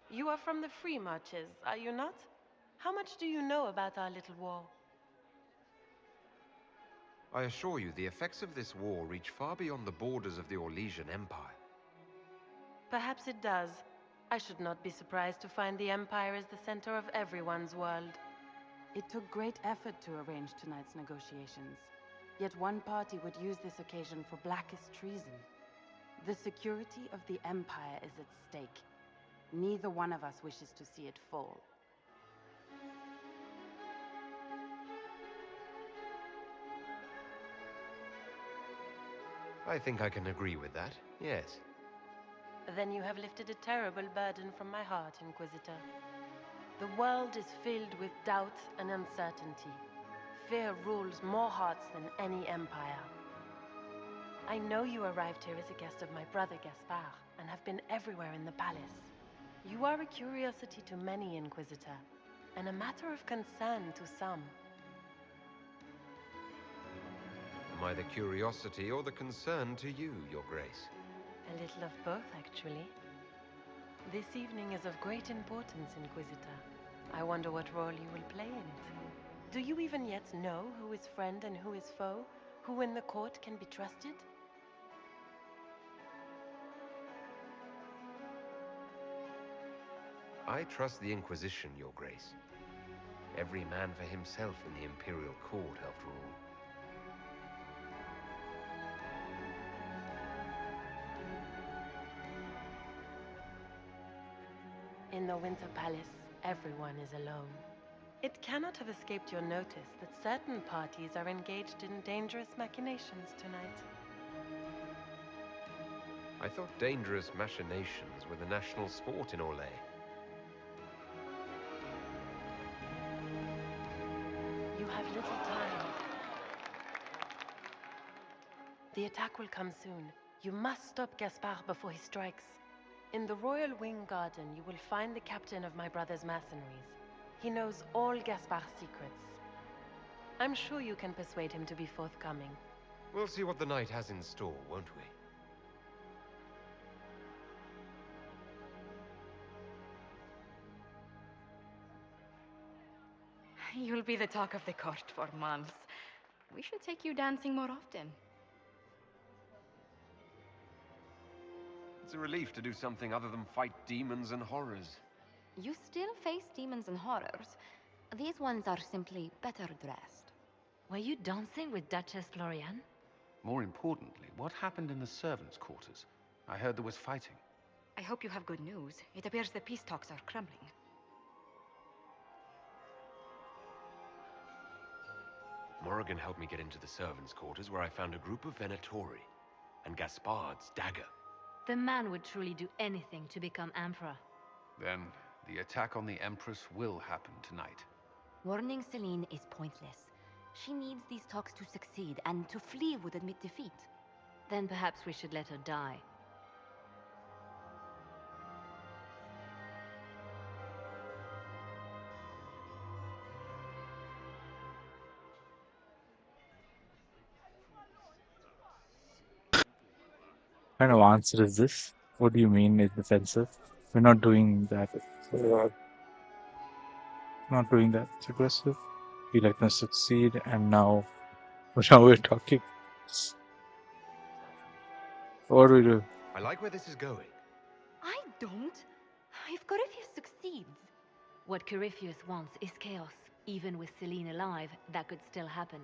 You are from the Free Marches, are you not? How much do you know about our little war? I assure you, the effects of this war reach far beyond the borders of the Orlesian Empire. Perhaps it does. I should not be surprised to find the Empire is the center of everyone's world. It took great effort to arrange tonight's negotiations. Yet one party would use this occasion for blackest treason. The security of the Empire is at stake. Neither one of us wishes to see it fall. I think I can agree with that, yes. Then you have lifted a terrible burden from my heart, Inquisitor. The world is filled with doubt and uncertainty. Fear rules more hearts than any empire. I know you arrived here as a guest of my brother Gaspard, and have been everywhere in the palace. You are a curiosity to many, Inquisitor, and a matter of concern to some. Am I the curiosity or the concern to you, Your Grace? A little of both, actually. This evening is of great importance, Inquisitor. I wonder what role you will play in it. Do you even yet know who is friend and who is foe? Who in the court can be trusted? I trust the Inquisition, Your Grace. Every man for himself in the Imperial Court, after all. In the Winter Palace, everyone is alone. It cannot have escaped your notice that certain parties are engaged in dangerous machinations tonight. I thought dangerous machinations were the national sport in Orlais. You have little time. The attack will come soon. You must stop Gaspard before he strikes. In the Royal Wing Garden, you will find the captain of my brother's mercenaries. He knows all Gaspard's secrets. I'm sure you can persuade him to be forthcoming. We'll see what the night has in store, won't we? You'll be the talk of the court for months. We should take you dancing more often. It's a relief to do something other than fight demons and horrors. You still face demons and horrors. These ones are simply better dressed. Were you dancing with Duchess Floriane? More importantly, what happened in the servants' quarters? I heard there was fighting. I hope you have good news. It appears the peace talks are crumbling. Morrigan helped me get into the servants' quarters where I found a group of Venatori and Gaspard's dagger. The man would truly do anything to become Emperor. Then, the attack on the Empress will happen tonight. Warning Celine is pointless. She needs these talks to succeed, and to flee would admit defeat. Then perhaps we should let her die. What kind of answer is this? What do you mean it's defensive? We're not doing that. Not doing that. It's aggressive. We let them succeed, and now we're talking. What do we do? I like where this is going. I don't. If Corypheus succeeds. What Corypheus wants is chaos. Even with Celine alive, that could still happen.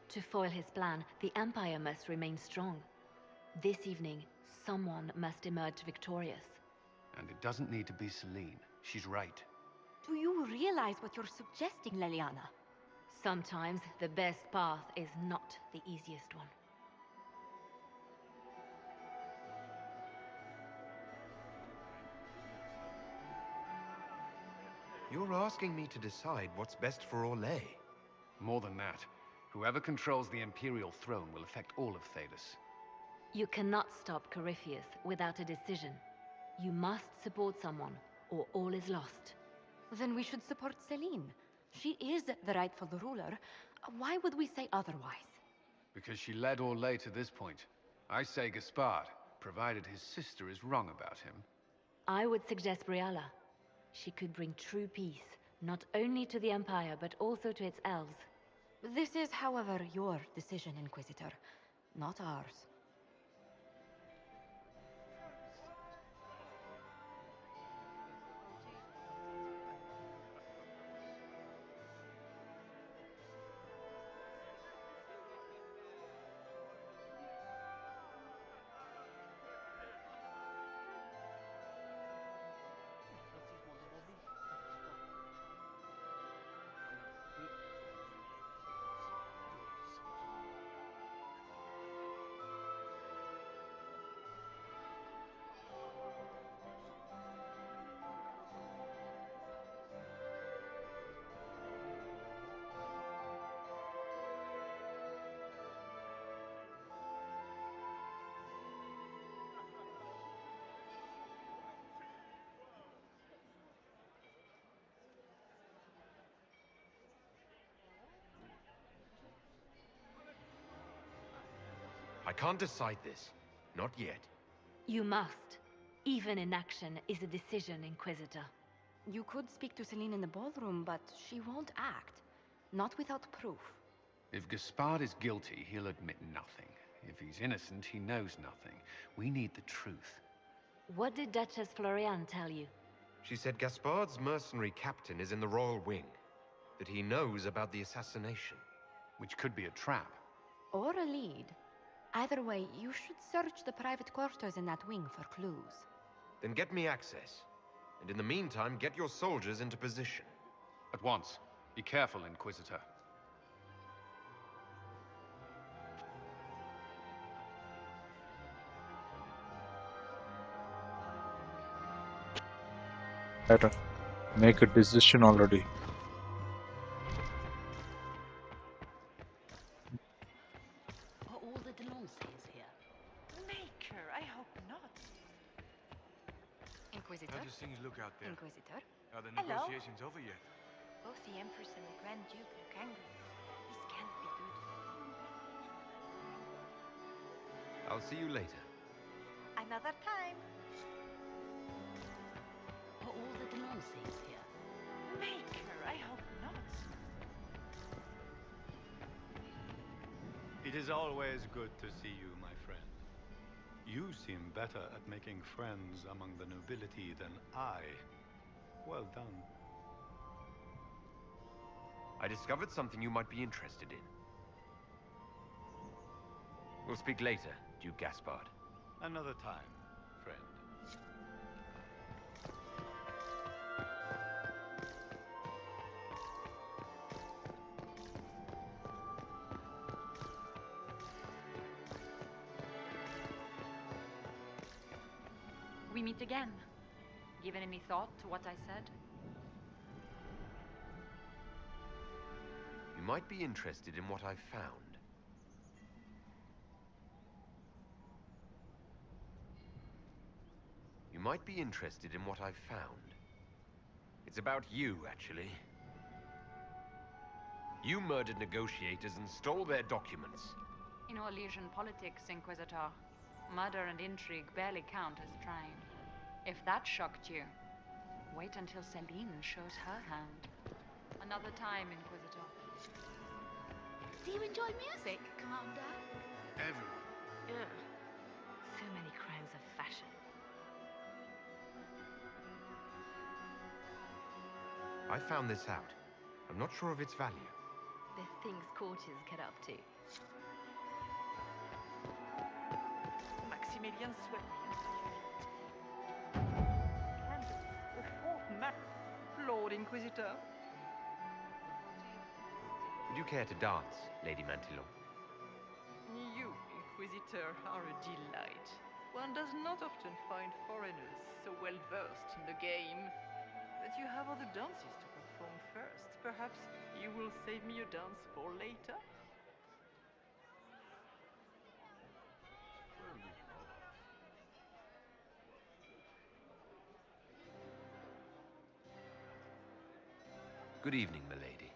To foil his plan, the Empire must remain strong. This evening, someone must emerge victorious. And it doesn't need to be Celine. She's right. Do you realize what you're suggesting, Leliana? Sometimes the best path is not the easiest one. You're asking me to decide what's best for Orlais. More than that, whoever controls the Imperial throne will affect all of Thedas. You cannot stop Corypheus without a decision. You must support someone, or all is lost. Then we should support Celine. She is the rightful ruler. Why would we say otherwise? Because she led Orlais to this point. I say Gaspard, provided his sister is wrong about him. I would suggest Briala. She could bring true peace, not only to the Empire, but also to its elves. This is, however, your decision, Inquisitor, not ours. I can't decide this. Not yet. You must. Even inaction is a decision, Inquisitor. You could speak to Celine in the ballroom, but she won't act. Not without proof. If Gaspard is guilty, he'll admit nothing. If he's innocent, he knows nothing. We need the truth. What did Duchess Florian tell you? She said Gaspard's mercenary captain is in the Royal Wing. That he knows about the assassination. Which could be a trap. Or a lead. Either way, you should search the private quarters in that wing for clues. Then get me access. And in the meantime, get your soldiers into position. At once. Be careful, Inquisitor. Better make a decision already. Are all the Delancers here? Maker, I hope not. Inquisitor? How does things look out there? Inquisitor? Are the Hello? negotiations over yet? Both the Empress and the Grand Duke look angry. This can't be good. I'll see you later. Another time. Are all the Delancers here? Maker, I hope not. It is always good to see you, my friend. You seem better at making friends among the nobility than I. Well done. I discovered something you might be interested in. We'll speak later, Duke Gaspard. Another time, friend. We meet again. Given any thought to what I said? might be interested in what I've found. You might be interested in what I've found. It's about you, actually. You murdered negotiators and stole their documents. In Orlesian politics, Inquisitor, murder and intrigue barely count as crime. If that shocked you, wait until Celine shows her hand. Another time, Inquisitor. Do you enjoy music, Commander? Everyone. Ugh. So many crimes of fashion. I found this out. I'm not sure of its value. The things courtiers get up to. Maximilian Candidate for fourth Lord Inquisitor. Would you care to dance, Lady Mantillon? You, Inquisitor, are a delight. One does not often find foreigners so well versed in the game. But you have other dances to perform first. Perhaps you will save me a dance for later? Good evening, milady.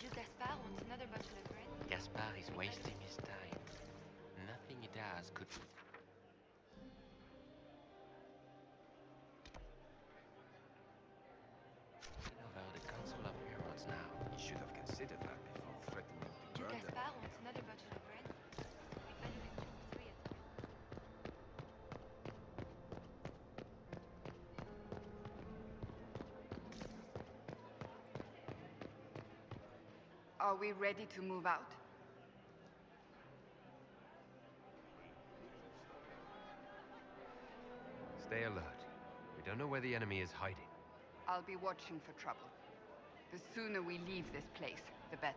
Do Gaspard want another bottle of red? Gaspard is wasting his time. Nothing he does could... Over the Council of Heralds now. You should have considered that before threatening to Do murder. Gaspard want another bottle of red? We value it 23 at the Are we ready to move out? Stay alert. We don't know where the enemy is hiding. I'll be watching for trouble. The sooner we leave this place, the better.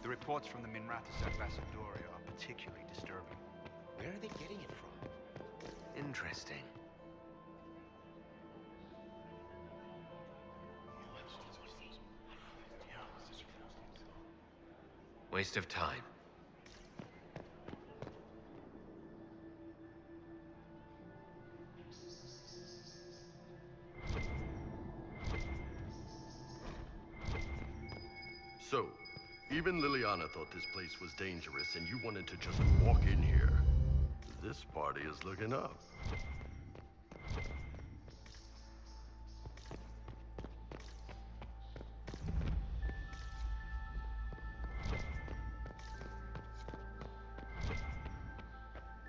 The reports from the Minratus Ambassadoria are particularly disturbing. Where are they getting it from? Interesting. Waste of time. So, even Liliana thought this place was dangerous and you wanted to just walk in here. This party is looking up.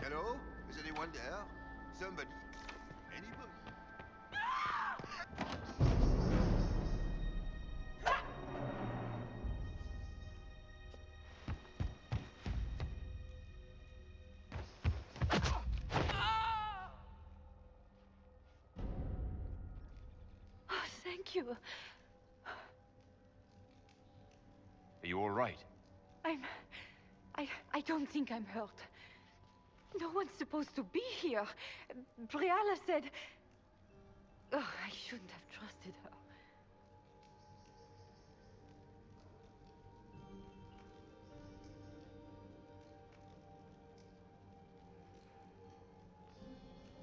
Hello? Is anyone there? Somebody? Anybody? Oh, thank you. Are you all right? I don't think I'm hurt. No one's supposed to be here. Briala said... Oh, I shouldn't have trusted her.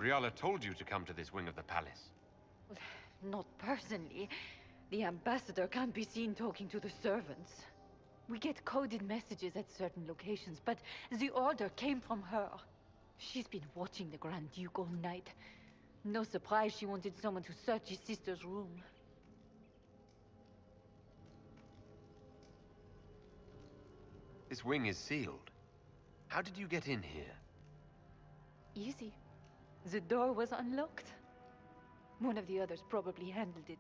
Briala told you to come to this wing of the palace. Not personally. The ambassador can't be seen talking to the servants. We get coded messages at certain locations, but the order came from her. She's been watching the Grand Duke all night. No surprise she wanted someone to search his sister's room. This wing is sealed. How did you get in here? Easy. The door was unlocked. One of the others probably handled it.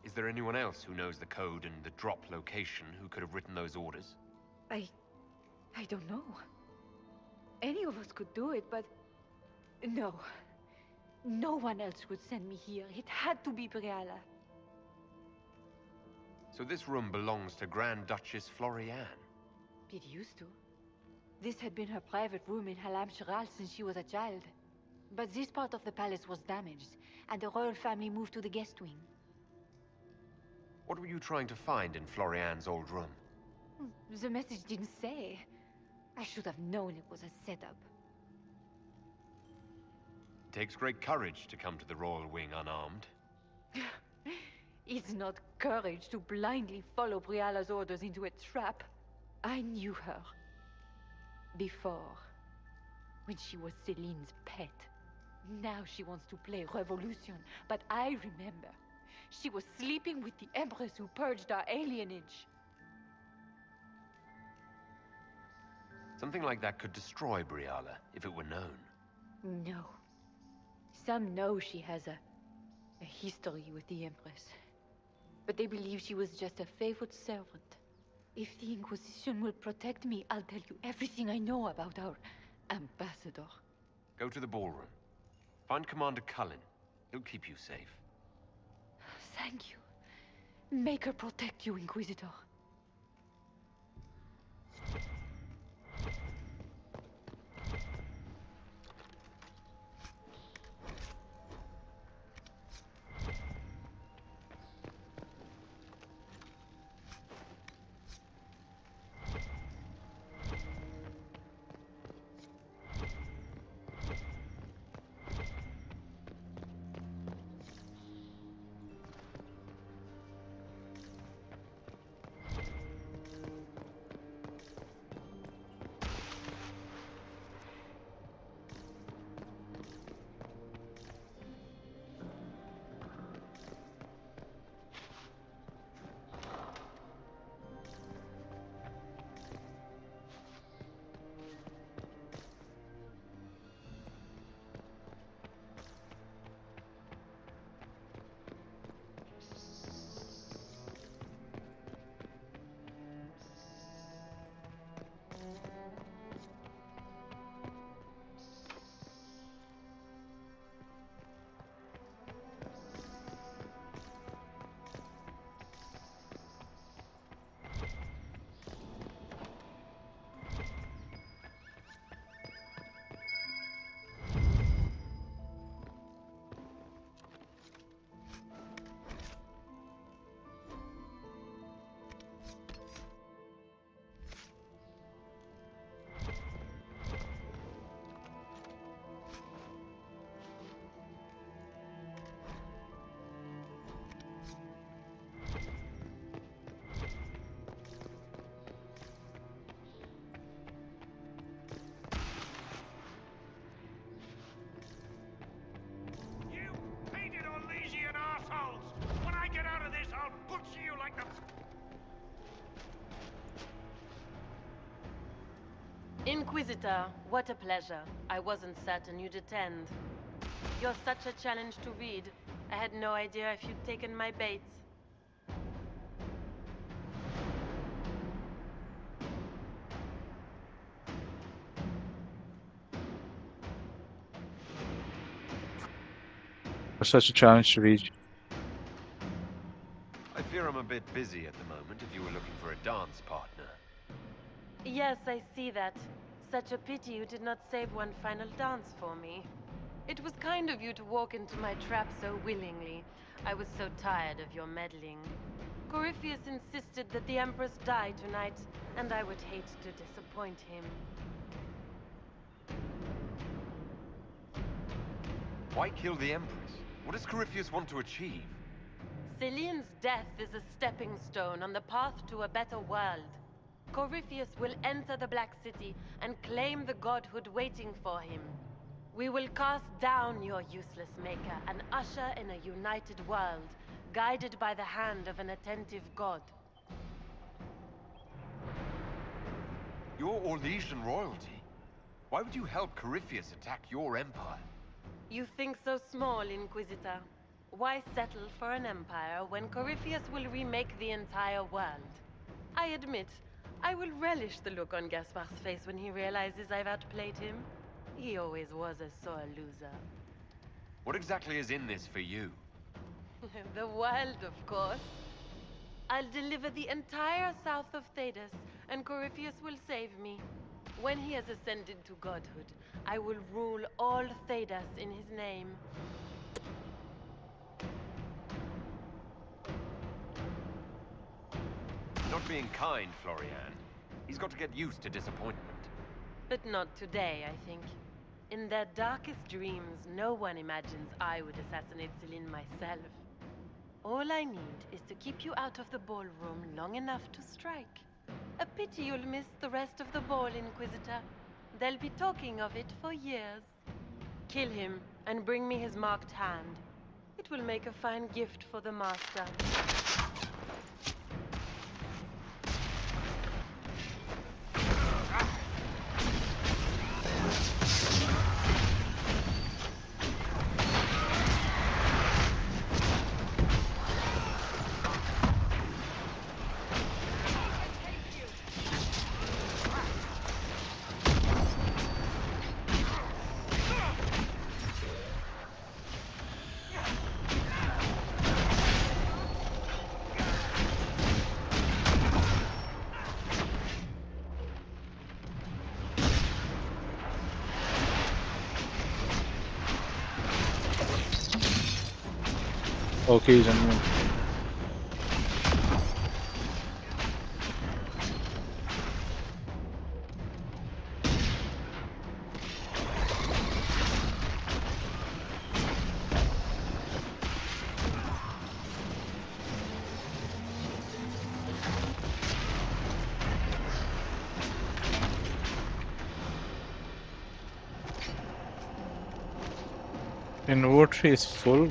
Is there anyone else who knows the code and the drop location who could have written those orders? I don't know. Any of us could do it, but no. No one else would send me here. It had to be Briala. So this room belongs to Grand Duchess Florianne? It used to. This had been her private room in Halam Shiral since she was a child. But this part of the palace was damaged, and the royal family moved to the guest wing. What were you trying to find in Florianne's old room? The message didn't say. I should have known it was a setup. It takes great courage to come to the royal wing unarmed. It's not courage to blindly follow Briala's orders into a trap. I knew her. Before. When she was Celine's pet. Now she wants to play revolution, but I remember. She was sleeping with the Empress who purged our alienage. Something like that could destroy Briala, if it were known. No. Some know she has a history with the Empress. But they believe she was just a favored servant. If the Inquisition will protect me, I'll tell you everything I know about our ambassador. Go to the ballroom. Find Commander Cullen. He'll keep you safe. Thank you. Make her protect you, Inquisitor. Inquisitor, what a pleasure. I wasn't certain you'd attend. You're such a challenge to read. I had no idea if you'd taken my bait. Such a challenge to reach. I fear I'm a bit busy at the moment if you were looking for a dance partner. Yes, I see that. Such a pity you did not save one final dance for me. It was kind of you to walk into my trap so willingly. I was so tired of your meddling. Corypheus insisted that the Empress die tonight, and I would hate to disappoint him. Why kill the Empress? What does Corypheus want to achieve? Celine's death is a stepping stone on the path to a better world. Corypheus will enter the Black City and claim the godhood waiting for him. We will cast down your useless maker and usher in a united world, guided by the hand of an attentive god. You're Orlesian royalty. Why would you help Corypheus attack your empire? You think so small, Inquisitor. Why settle for an empire when Corypheus will remake the entire world? I admit, I will relish the look on Gaspard's face when he realizes I've outplayed him. He always was a sore loser. What exactly is in this for you? The world, of course. I'll deliver the entire south of Thedas, and Corypheus will save me. When he has ascended to godhood, I will rule all Thedas in his name. Not being kind, Florian. He's got to get used to disappointment. But not today, I think. In their darkest dreams, no one imagines I would assassinate Celine myself. All I need is to keep you out of the ballroom long enough to strike. A pity you'll miss the rest of the ball, Inquisitor. They'll be talking of it for years. Kill him and bring me his marked hand. It will make a fine gift for the Master. Okay, gentlemen. Inventory is full.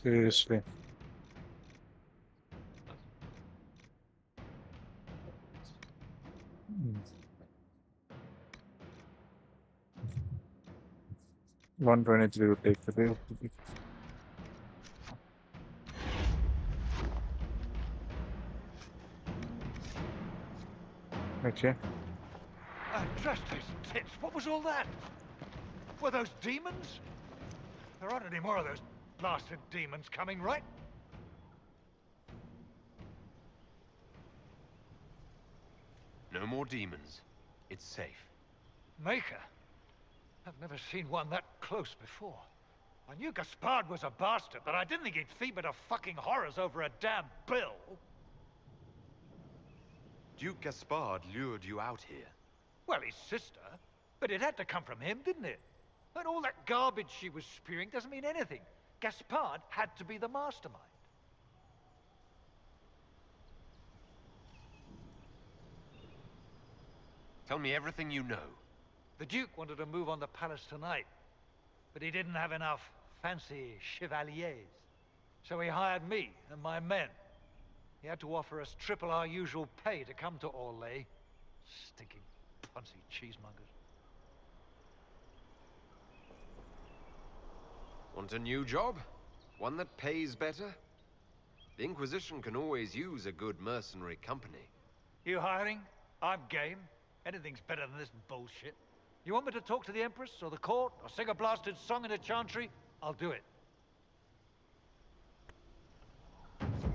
Seriously. Hmm. 123 would take the day. Okay. Trust those tits. What was all that? Were those demons? There aren't any more of those blasted demons coming, right? No more demons. It's safe. Maker? I've never seen one that close before. I knew Gaspard was a bastard, but I didn't think he'd feed me to fucking horrors over a damn bill. Duke Gaspard lured you out here. Well, his sister. But it had to come from him, didn't it? And all that garbage she was spewing doesn't mean anything. Gaspard had to be the mastermind. Tell me everything you know. The Duke wanted to move on the palace tonight, but he didn't have enough fancy chevaliers. So he hired me and my men. He had to offer us triple our usual pay to come to Orlais. Stinking punsy cheesemongers. Want a new job? One that pays better? The Inquisition can always use a good mercenary company. You hiring? I'm game. Anything's better than this bullshit. You want me to talk to the Empress or the court or sing a blasted song in a chantry? I'll do it.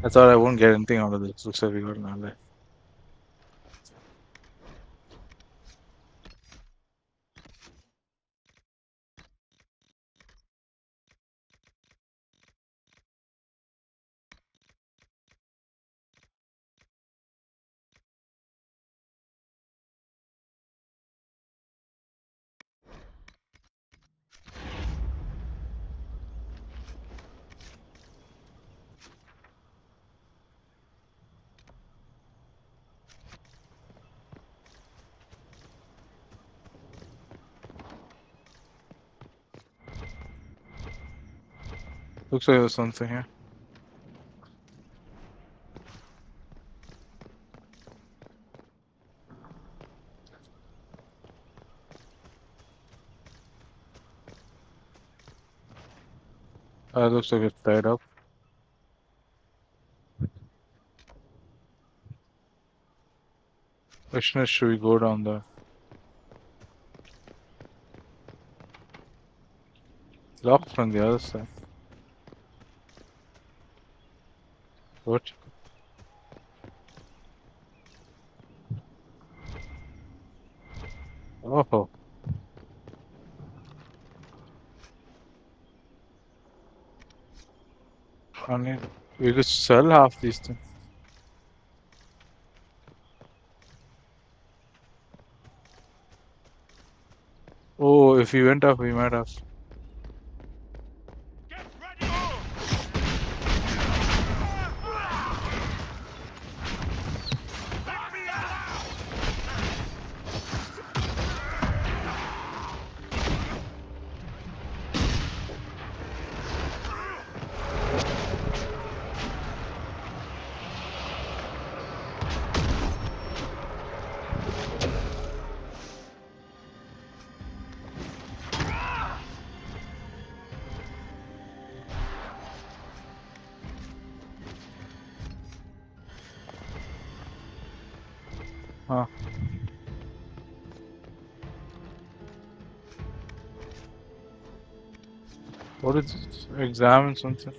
I thought I wouldn't get anything out of this. Looks like we got an ally. Looks like there's something here. Looks like it's tied up. Question is, should we go down there? Locked from the other side. What? Oh. I mean, we could sell half these things. Oh, if we went up, we might have. Huh. What is this? Examine something.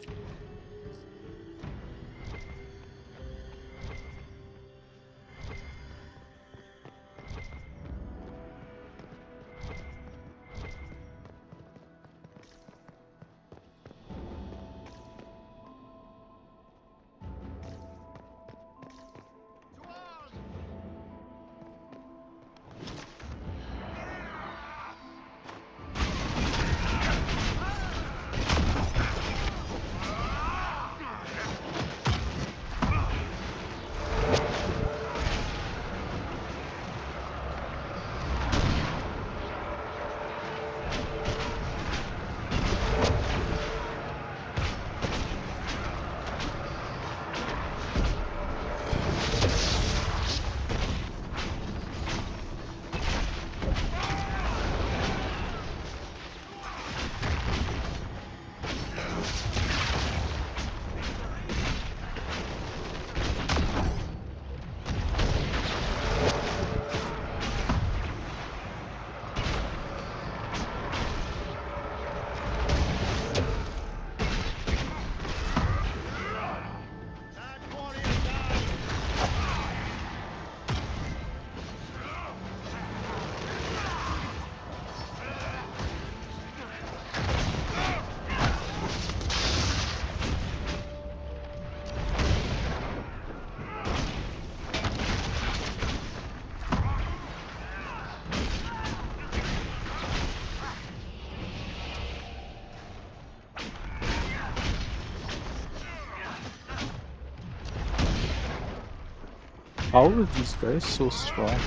How are these guys so strong?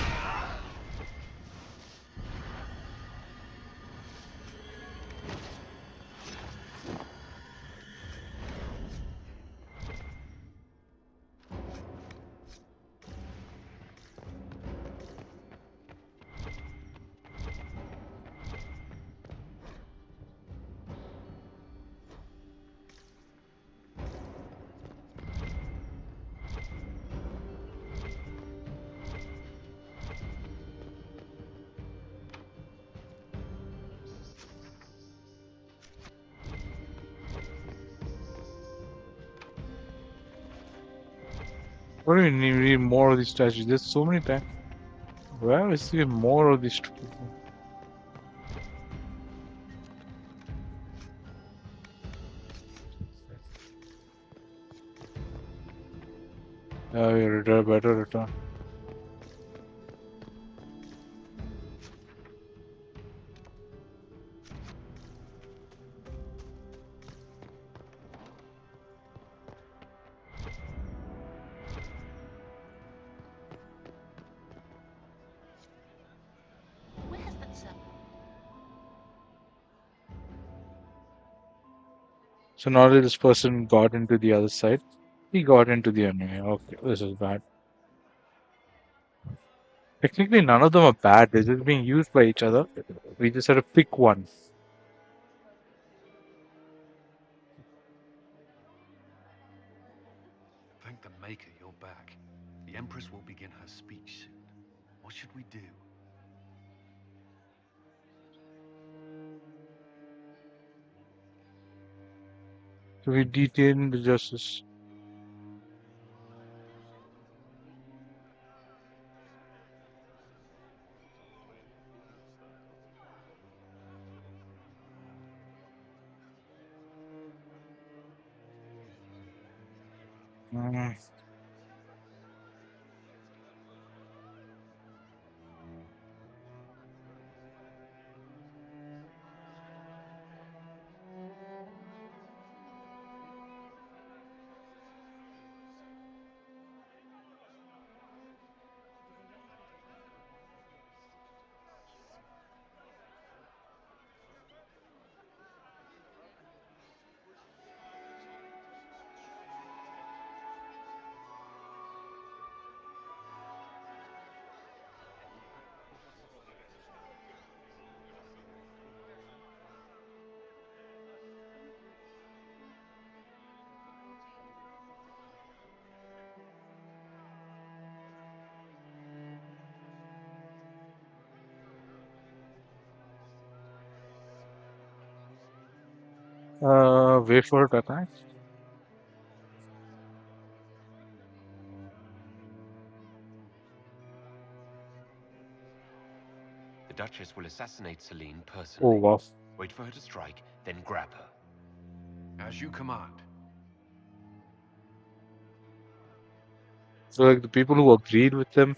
What do you need more of these statues? There's so many times. Where is even more of these statues? You return, better return. Where's that son? So now that this person got into the other side, he got into the enemy. Okay, this is bad. Technically, none of them are bad. They're just being used by each other. We just had to pick one. Thank the Maker you're back. The Empress will begin her speech soon. What should we do? So we detain the justice. Mm. Wait for it to attack. The Duchess will assassinate Celine Oh personally. wow. Wait for her to strike, then grab her. As you command. So like the people who agreed with them.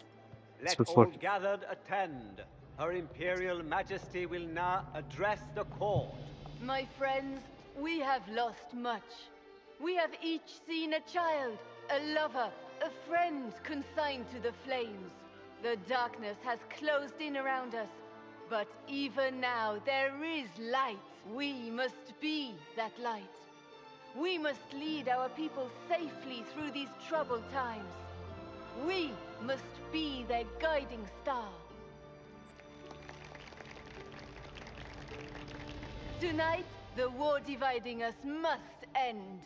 Let So all for gathered attend. Her Imperial Majesty will now address the court. My friends, we have lost much. We have each seen a child, a lover, a friend consigned to the flames. The darkness has closed in around us, but even now there is light. We must be that light. We must lead our people safely through these troubled times. We must be their guiding star. Tonight, the war dividing us must end.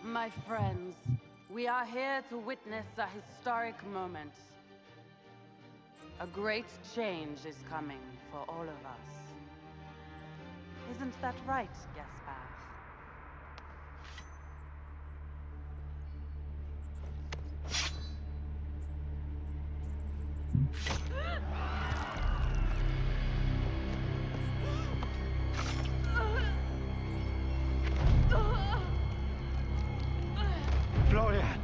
My friends, we are here to witness a historic moment. A great change is coming for all of us. Isn't that right, Gaspard? Florian!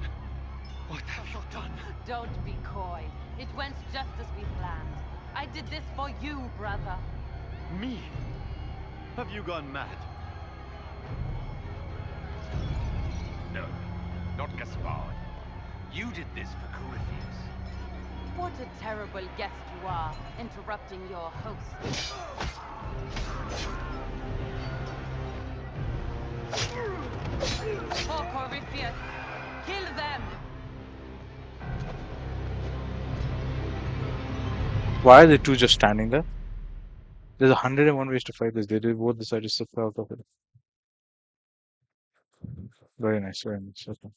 What have you done? Don't be coy. It went just as we planned. I did this for you, brother. Me? Have you gone mad? not Gaspard. You did this for Corypheus. What a terrible guest you are, interrupting your host. For Corypheus, kill them! Why are the two just standing there? There's 101 ways to fight this. They both decided to step out of it. Very nice, very nice. Okay.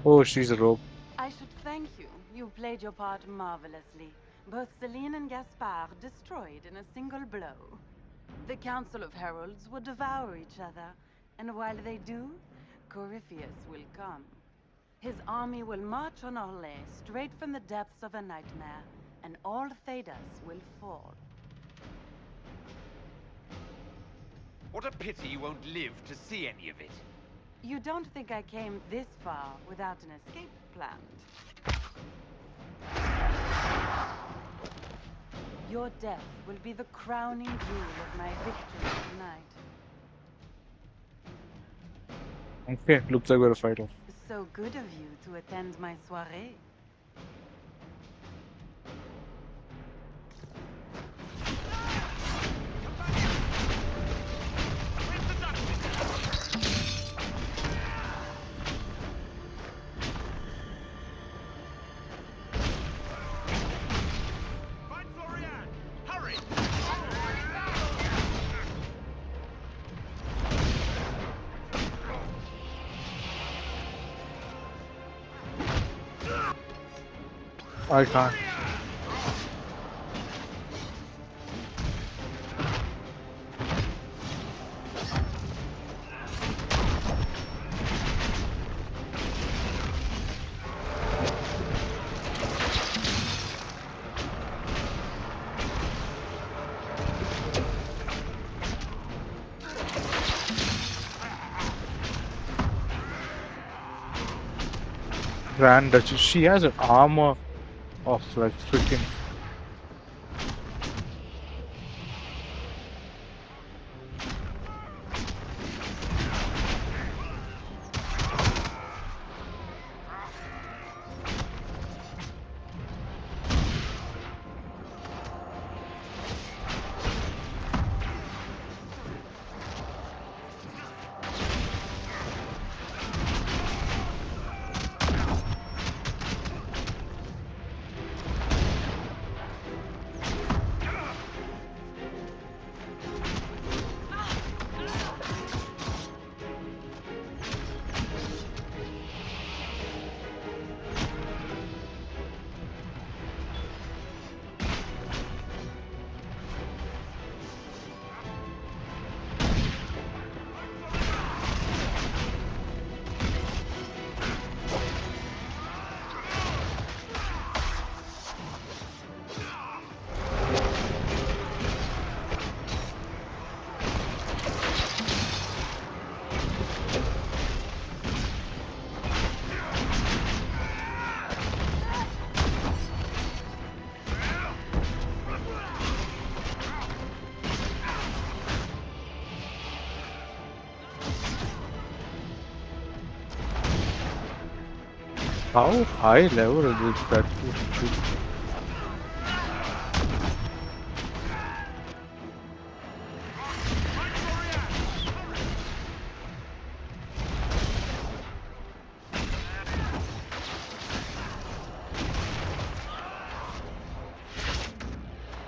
Oh, she's a rope. I should thank you. You played your part marvelously. Both Celine and Gaspard destroyed in a single blow. The Council of Heralds will devour each other, and while they do, Corypheus will come. His army will march on Orlais straight from the depths of a nightmare, and all Thedas will fall. What a pity you won't live to see any of it. You don't think I came this far without an escape planned? Your death will be the crowning jewel of my victory tonight. Okay, looks like we're a fight off. So good of you to attend my soirée. I can't. Grand Duchess. She has an armor of like freaking. How high level is that?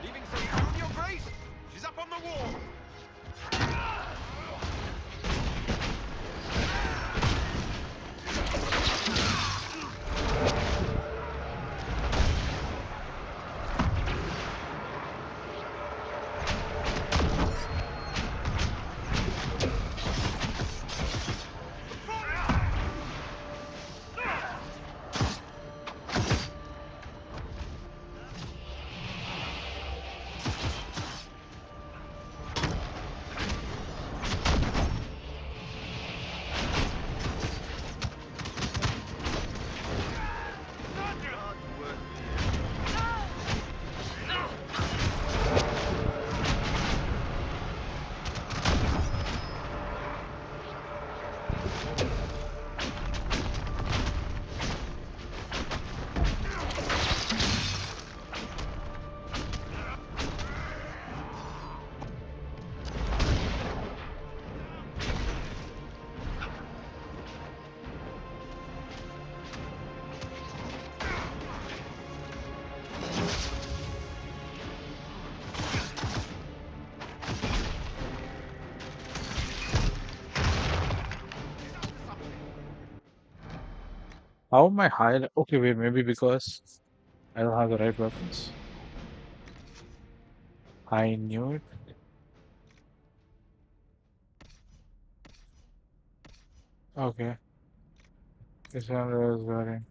Leaving so soon, Your Grace? She's up on the wall. How am I high? Okay, wait, maybe because I don't have the right weapons. I knew it. Okay. Cassandra is wearing.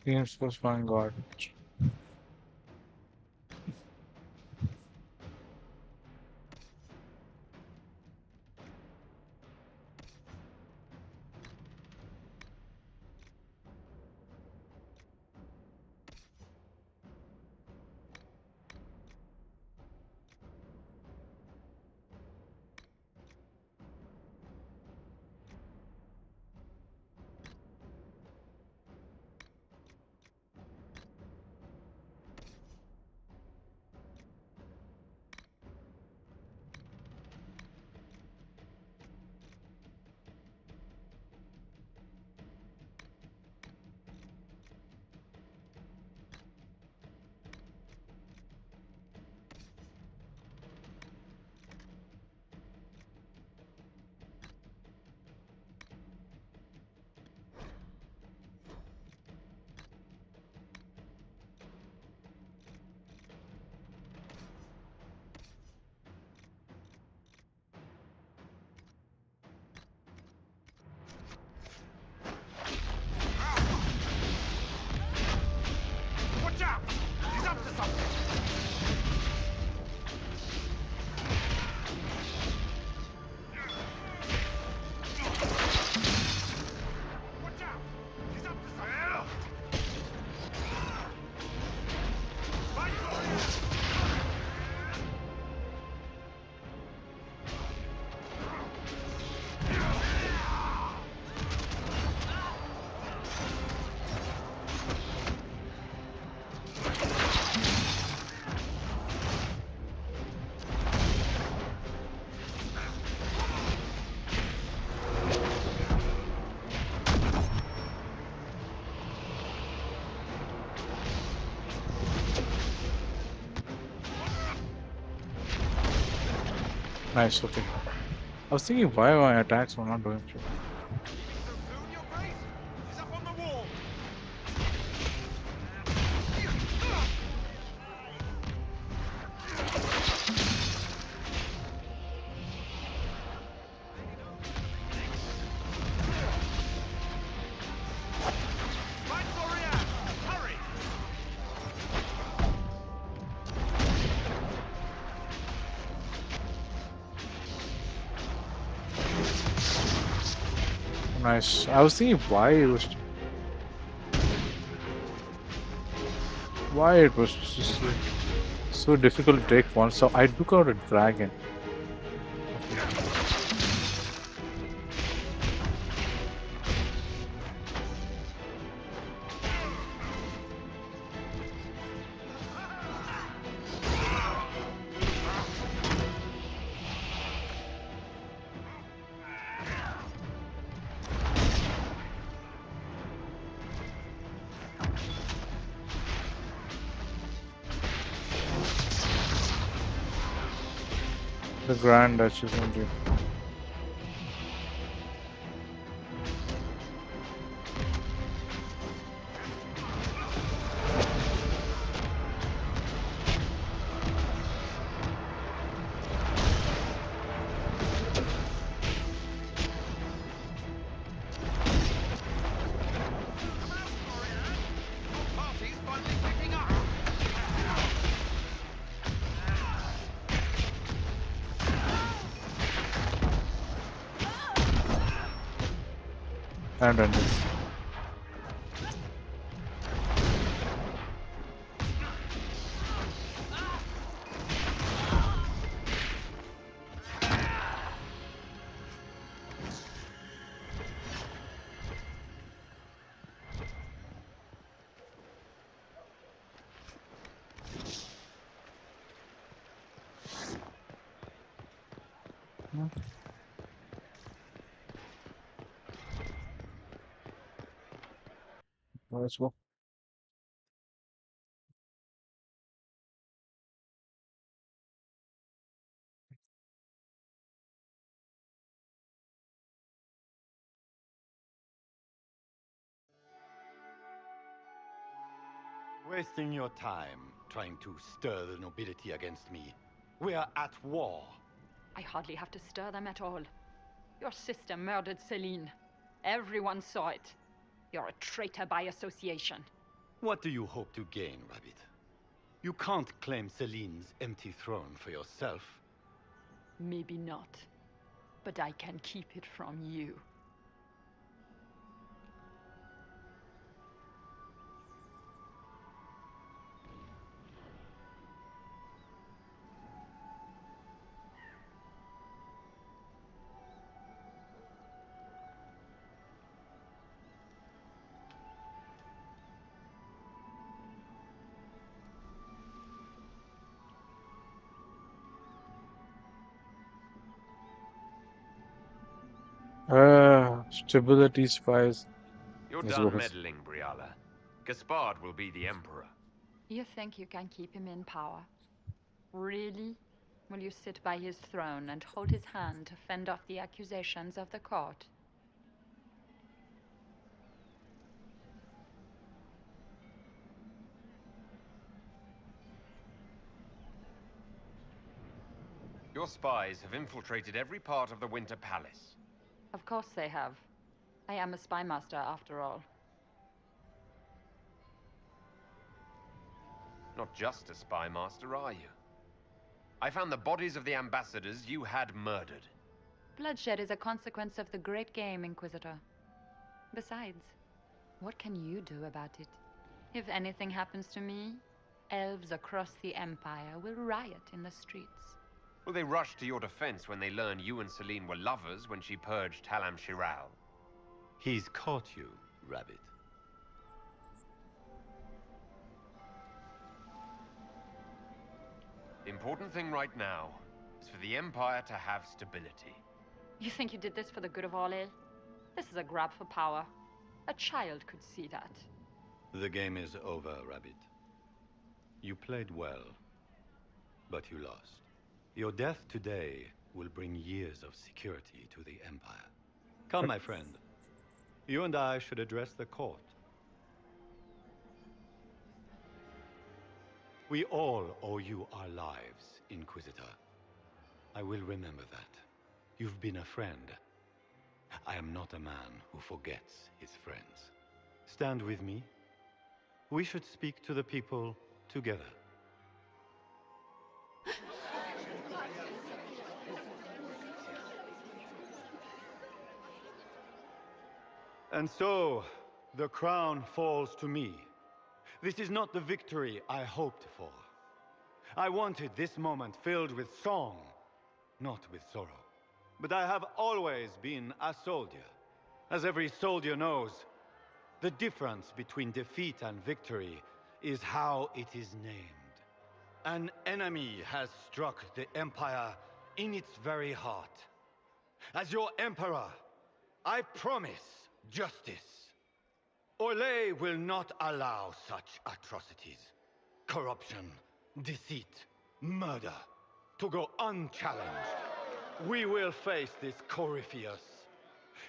Seems plus one god. Watch out! He's up to something! Watch out! He's up to something! Fight for it! Nice, okay. I was thinking why my attacks were not doing so. He's up on the wall! Fight Florian! Hurry! Nice. I was thinking why it was just like, so difficult to take one. So I took out a dragon. The Grand Duchess only. Party's finally picking up! And this. Let's go. Wasting your time trying to stir the nobility against me. We are at war. I hardly have to stir them at all. Your sister murdered Celine. Everyone saw it. You're a traitor by association. What do you hope to gain, Rabbit? You can't claim Celine's empty throne for yourself. Maybe not. But I can keep it from you. Stability spies. You're Let's done go. meddling, Briala. Gaspard will be the Emperor. You think you can keep him in power? Really? Will you sit by his throne and hold his hand to fend off the accusations of the court? Your spies have infiltrated every part of the Winter Palace. Of course they have. I am a spy master after all. Not just a spy master, are you? I found the bodies of the ambassadors you had murdered. Bloodshed is a consequence of the great game, Inquisitor. Besides, what can you do about it? If anything happens to me, elves across the Empire will riot in the streets. Will they rush to your defense when they learn you and Celine were lovers when she purged Talam Shiral? He's caught you, Rabbit. The important thing right now is for the Empire to have stability. You think you did this for the good of Orlais? This is a grab for power. A child could see that. The game is over, Rabbit. You played well, but you lost. Your death today will bring years of security to the Empire. Come, my friend. You and I should address the court. We all owe you our lives, Inquisitor. I will remember that. You've been a friend. I am not a man who forgets his friends. Stand with me. We should speak to the people together. And so, the crown falls to me. This is not the victory I hoped for. I wanted this moment filled with song, not with sorrow. But I have always been a soldier. As every soldier knows, the difference between defeat and victory is how it is named. An enemy has struck the Empire in its very heart. As your Emperor, I promise justice. Orlais will not allow such atrocities. Corruption, deceit, murder to go unchallenged. We will face this Corypheus.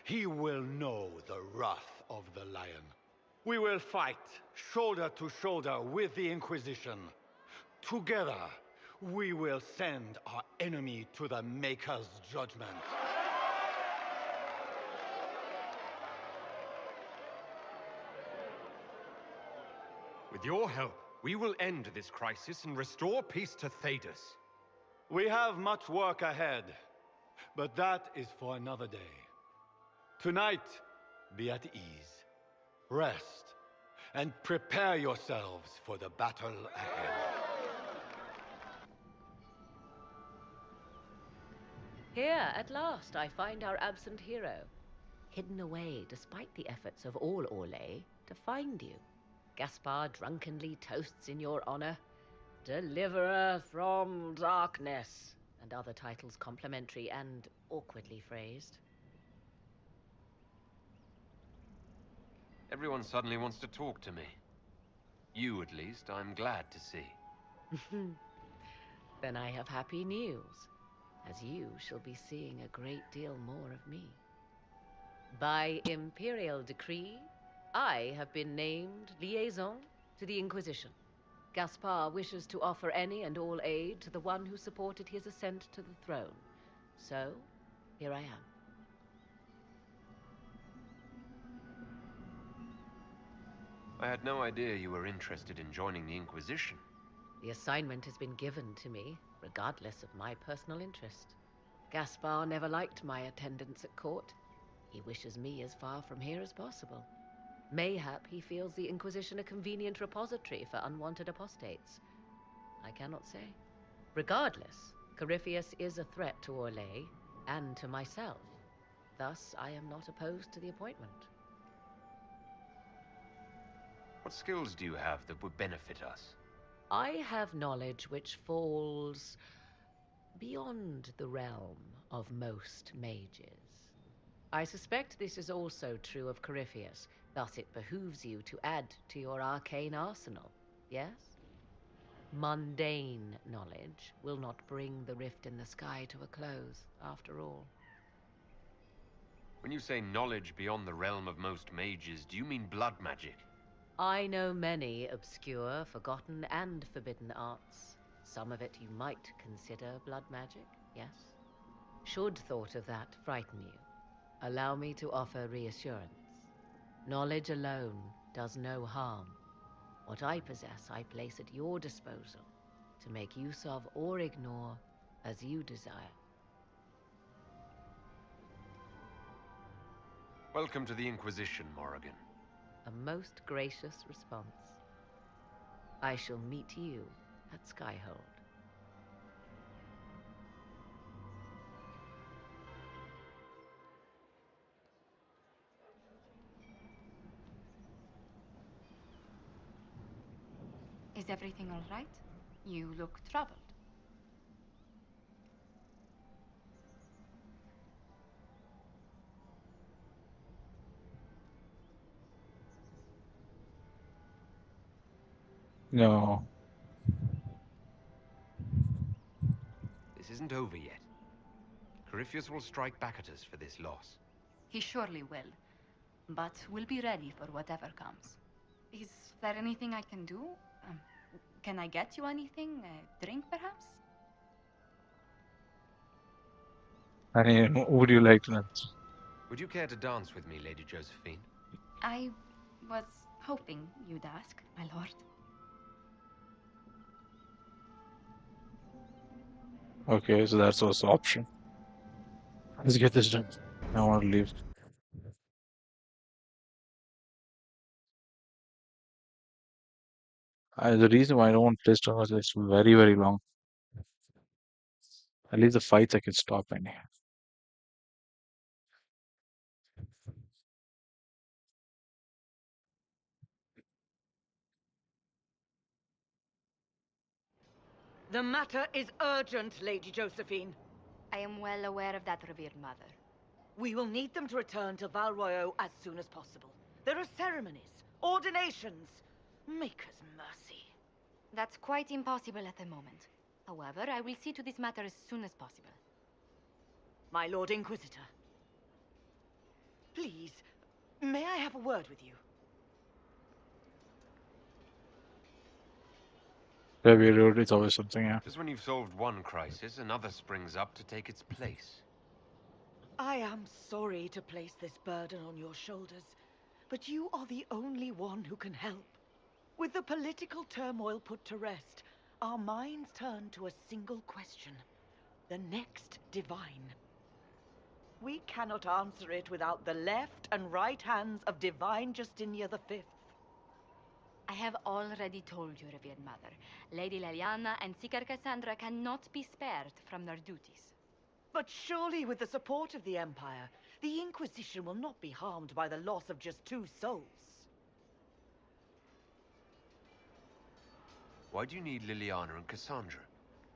He will know the wrath of the lion. We will fight shoulder to shoulder with the Inquisition. Together, we will send our enemy to the Maker's judgment. With your help, we will end this crisis and restore peace to Thedas. We have much work ahead, but that is for another day. Tonight, be at ease, rest, and prepare yourselves for the battle ahead. Here, at last, I find our absent hero, hidden away despite the efforts of all Orlais to find you. Gaspard drunkenly toasts in your honor, Deliverer from Darkness, and other titles complimentary and awkwardly phrased. Everyone suddenly wants to talk to me. You, at least, I'm glad to see. Then I have happy news, as you shall be seeing a great deal more of me. By imperial decree, I have been named liaison to the Inquisition. Gaspard wishes to offer any and all aid to the one who supported his ascent to the throne. So, here I am. I had no idea you were interested in joining the Inquisition. The assignment has been given to me, regardless of my personal interest. Gaspard never liked my attendance at court. He wishes me as far from here as possible. Mayhap he feels the Inquisition a convenient repository for unwanted apostates. I cannot say. Regardless, Corypheus is a threat to Orlais and to myself. Thus, I am not opposed to the appointment. What skills do you have that would benefit us? I have knowledge which falls beyond the realm of most mages. I suspect this is also true of Corypheus, thus it behooves you to add to your arcane arsenal, yes? Mundane knowledge will not bring the rift in the sky to a close, after all. When you say knowledge beyond the realm of most mages, do you mean blood magic? I know many obscure, forgotten, and forbidden arts. Some of it you might consider blood magic, yes? Should thought of that frighten you, allow me to offer reassurance. Knowledge alone does no harm. What I possess, I place at your disposal to make use of or ignore as you desire. Welcome to the Inquisition, Morrigan. A most gracious response. I shall meet you at Skyhold. Is everything all right? You look troubled. No. This isn't over yet. Corypheus will strike back at us for this loss. He surely will. But we'll be ready for whatever comes. Is there anything I can do? Can I get you anything? A drink, perhaps? I mean, would you like to? Would you care to dance with me, Lady Josephine? I was hoping you'd ask, my lord. Okay, so that's also option. Let's get this done. I want to leave. The reason why I don't want to play Star Wars is it's very, very long. At least the fights I can stop any. The matter is urgent, Lady Josephine. I am well aware of that, revered mother. We will need them to return to Val Royeaux as soon as possible. There are ceremonies, ordinations. Maker's mercy. That's quite impossible at the moment. However, I will see to this matter as soon as possible. My Lord Inquisitor. Please, may I have a word with you? Heavy road is always something, yeah. Just when you've solved one crisis, another springs up to take its place. I am sorry to place this burden on your shoulders, but you are the only one who can help. With the political turmoil put to rest, our minds turn to a single question. The next divine. We cannot answer it without the left and right hands of Divine Justinia V. I have already told you, revered mother. Lady Leliana and Seeker Cassandra cannot be spared from their duties. But surely with the support of the Empire, the Inquisition will not be harmed by the loss of just 2 souls. Why do you need Liliana and Cassandra?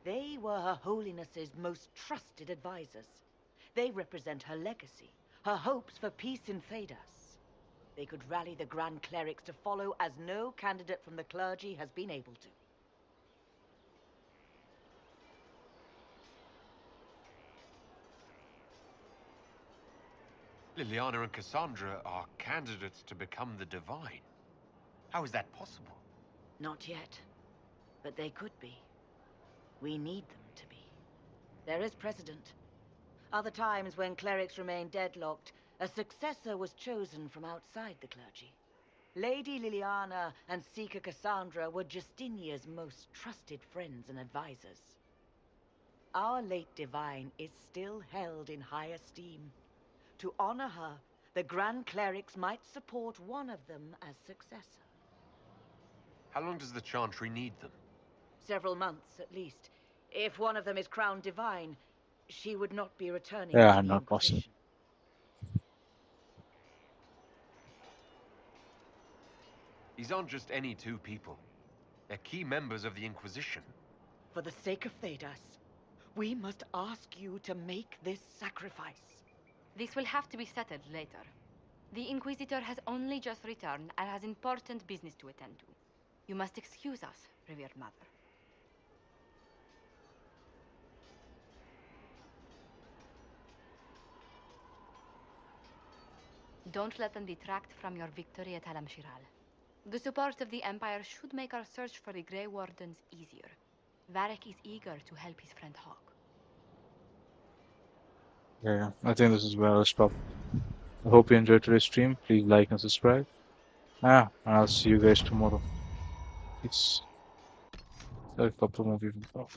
They were Her Holiness's most trusted advisors. They represent her legacy, her hopes for peace in Thedas. they could rally the Grand Clerics to follow as no candidate from the clergy has been able to. Liliana and Cassandra are candidates to become the Divine. How is that possible? Not yet, but they could be. We need them to be. There is precedent. Other times when clerics remained deadlocked, a successor was chosen from outside the clergy. Lady Liliana and Seeker Cassandra were Justinia's most trusted friends and advisors. Our late Divine is still held in high esteem. To honor her, the Grand Clerics might support one of them as successor. How long does the Chantry need them? Several months, at least. If one of them is crowned Divine, she would not be returning Yeah, to the not possible. Inquisition. These aren't just any two people. They're key members of the Inquisition. For the sake of Thedas, we must ask you to make this sacrifice. This will have to be settled later. The Inquisitor has only just returned and has important business to attend to. You must excuse us, revered mother. Don't let them detract from your victory at Alam-Shiral. The support of the Empire should make our search for the Grey Wardens easier. Varric is eager to help his friend Hawk. Yeah, I think this is where I'll stop. I hope you enjoyed today's stream. Please like and subscribe. And I'll see you guys tomorrow. It's a couple more people.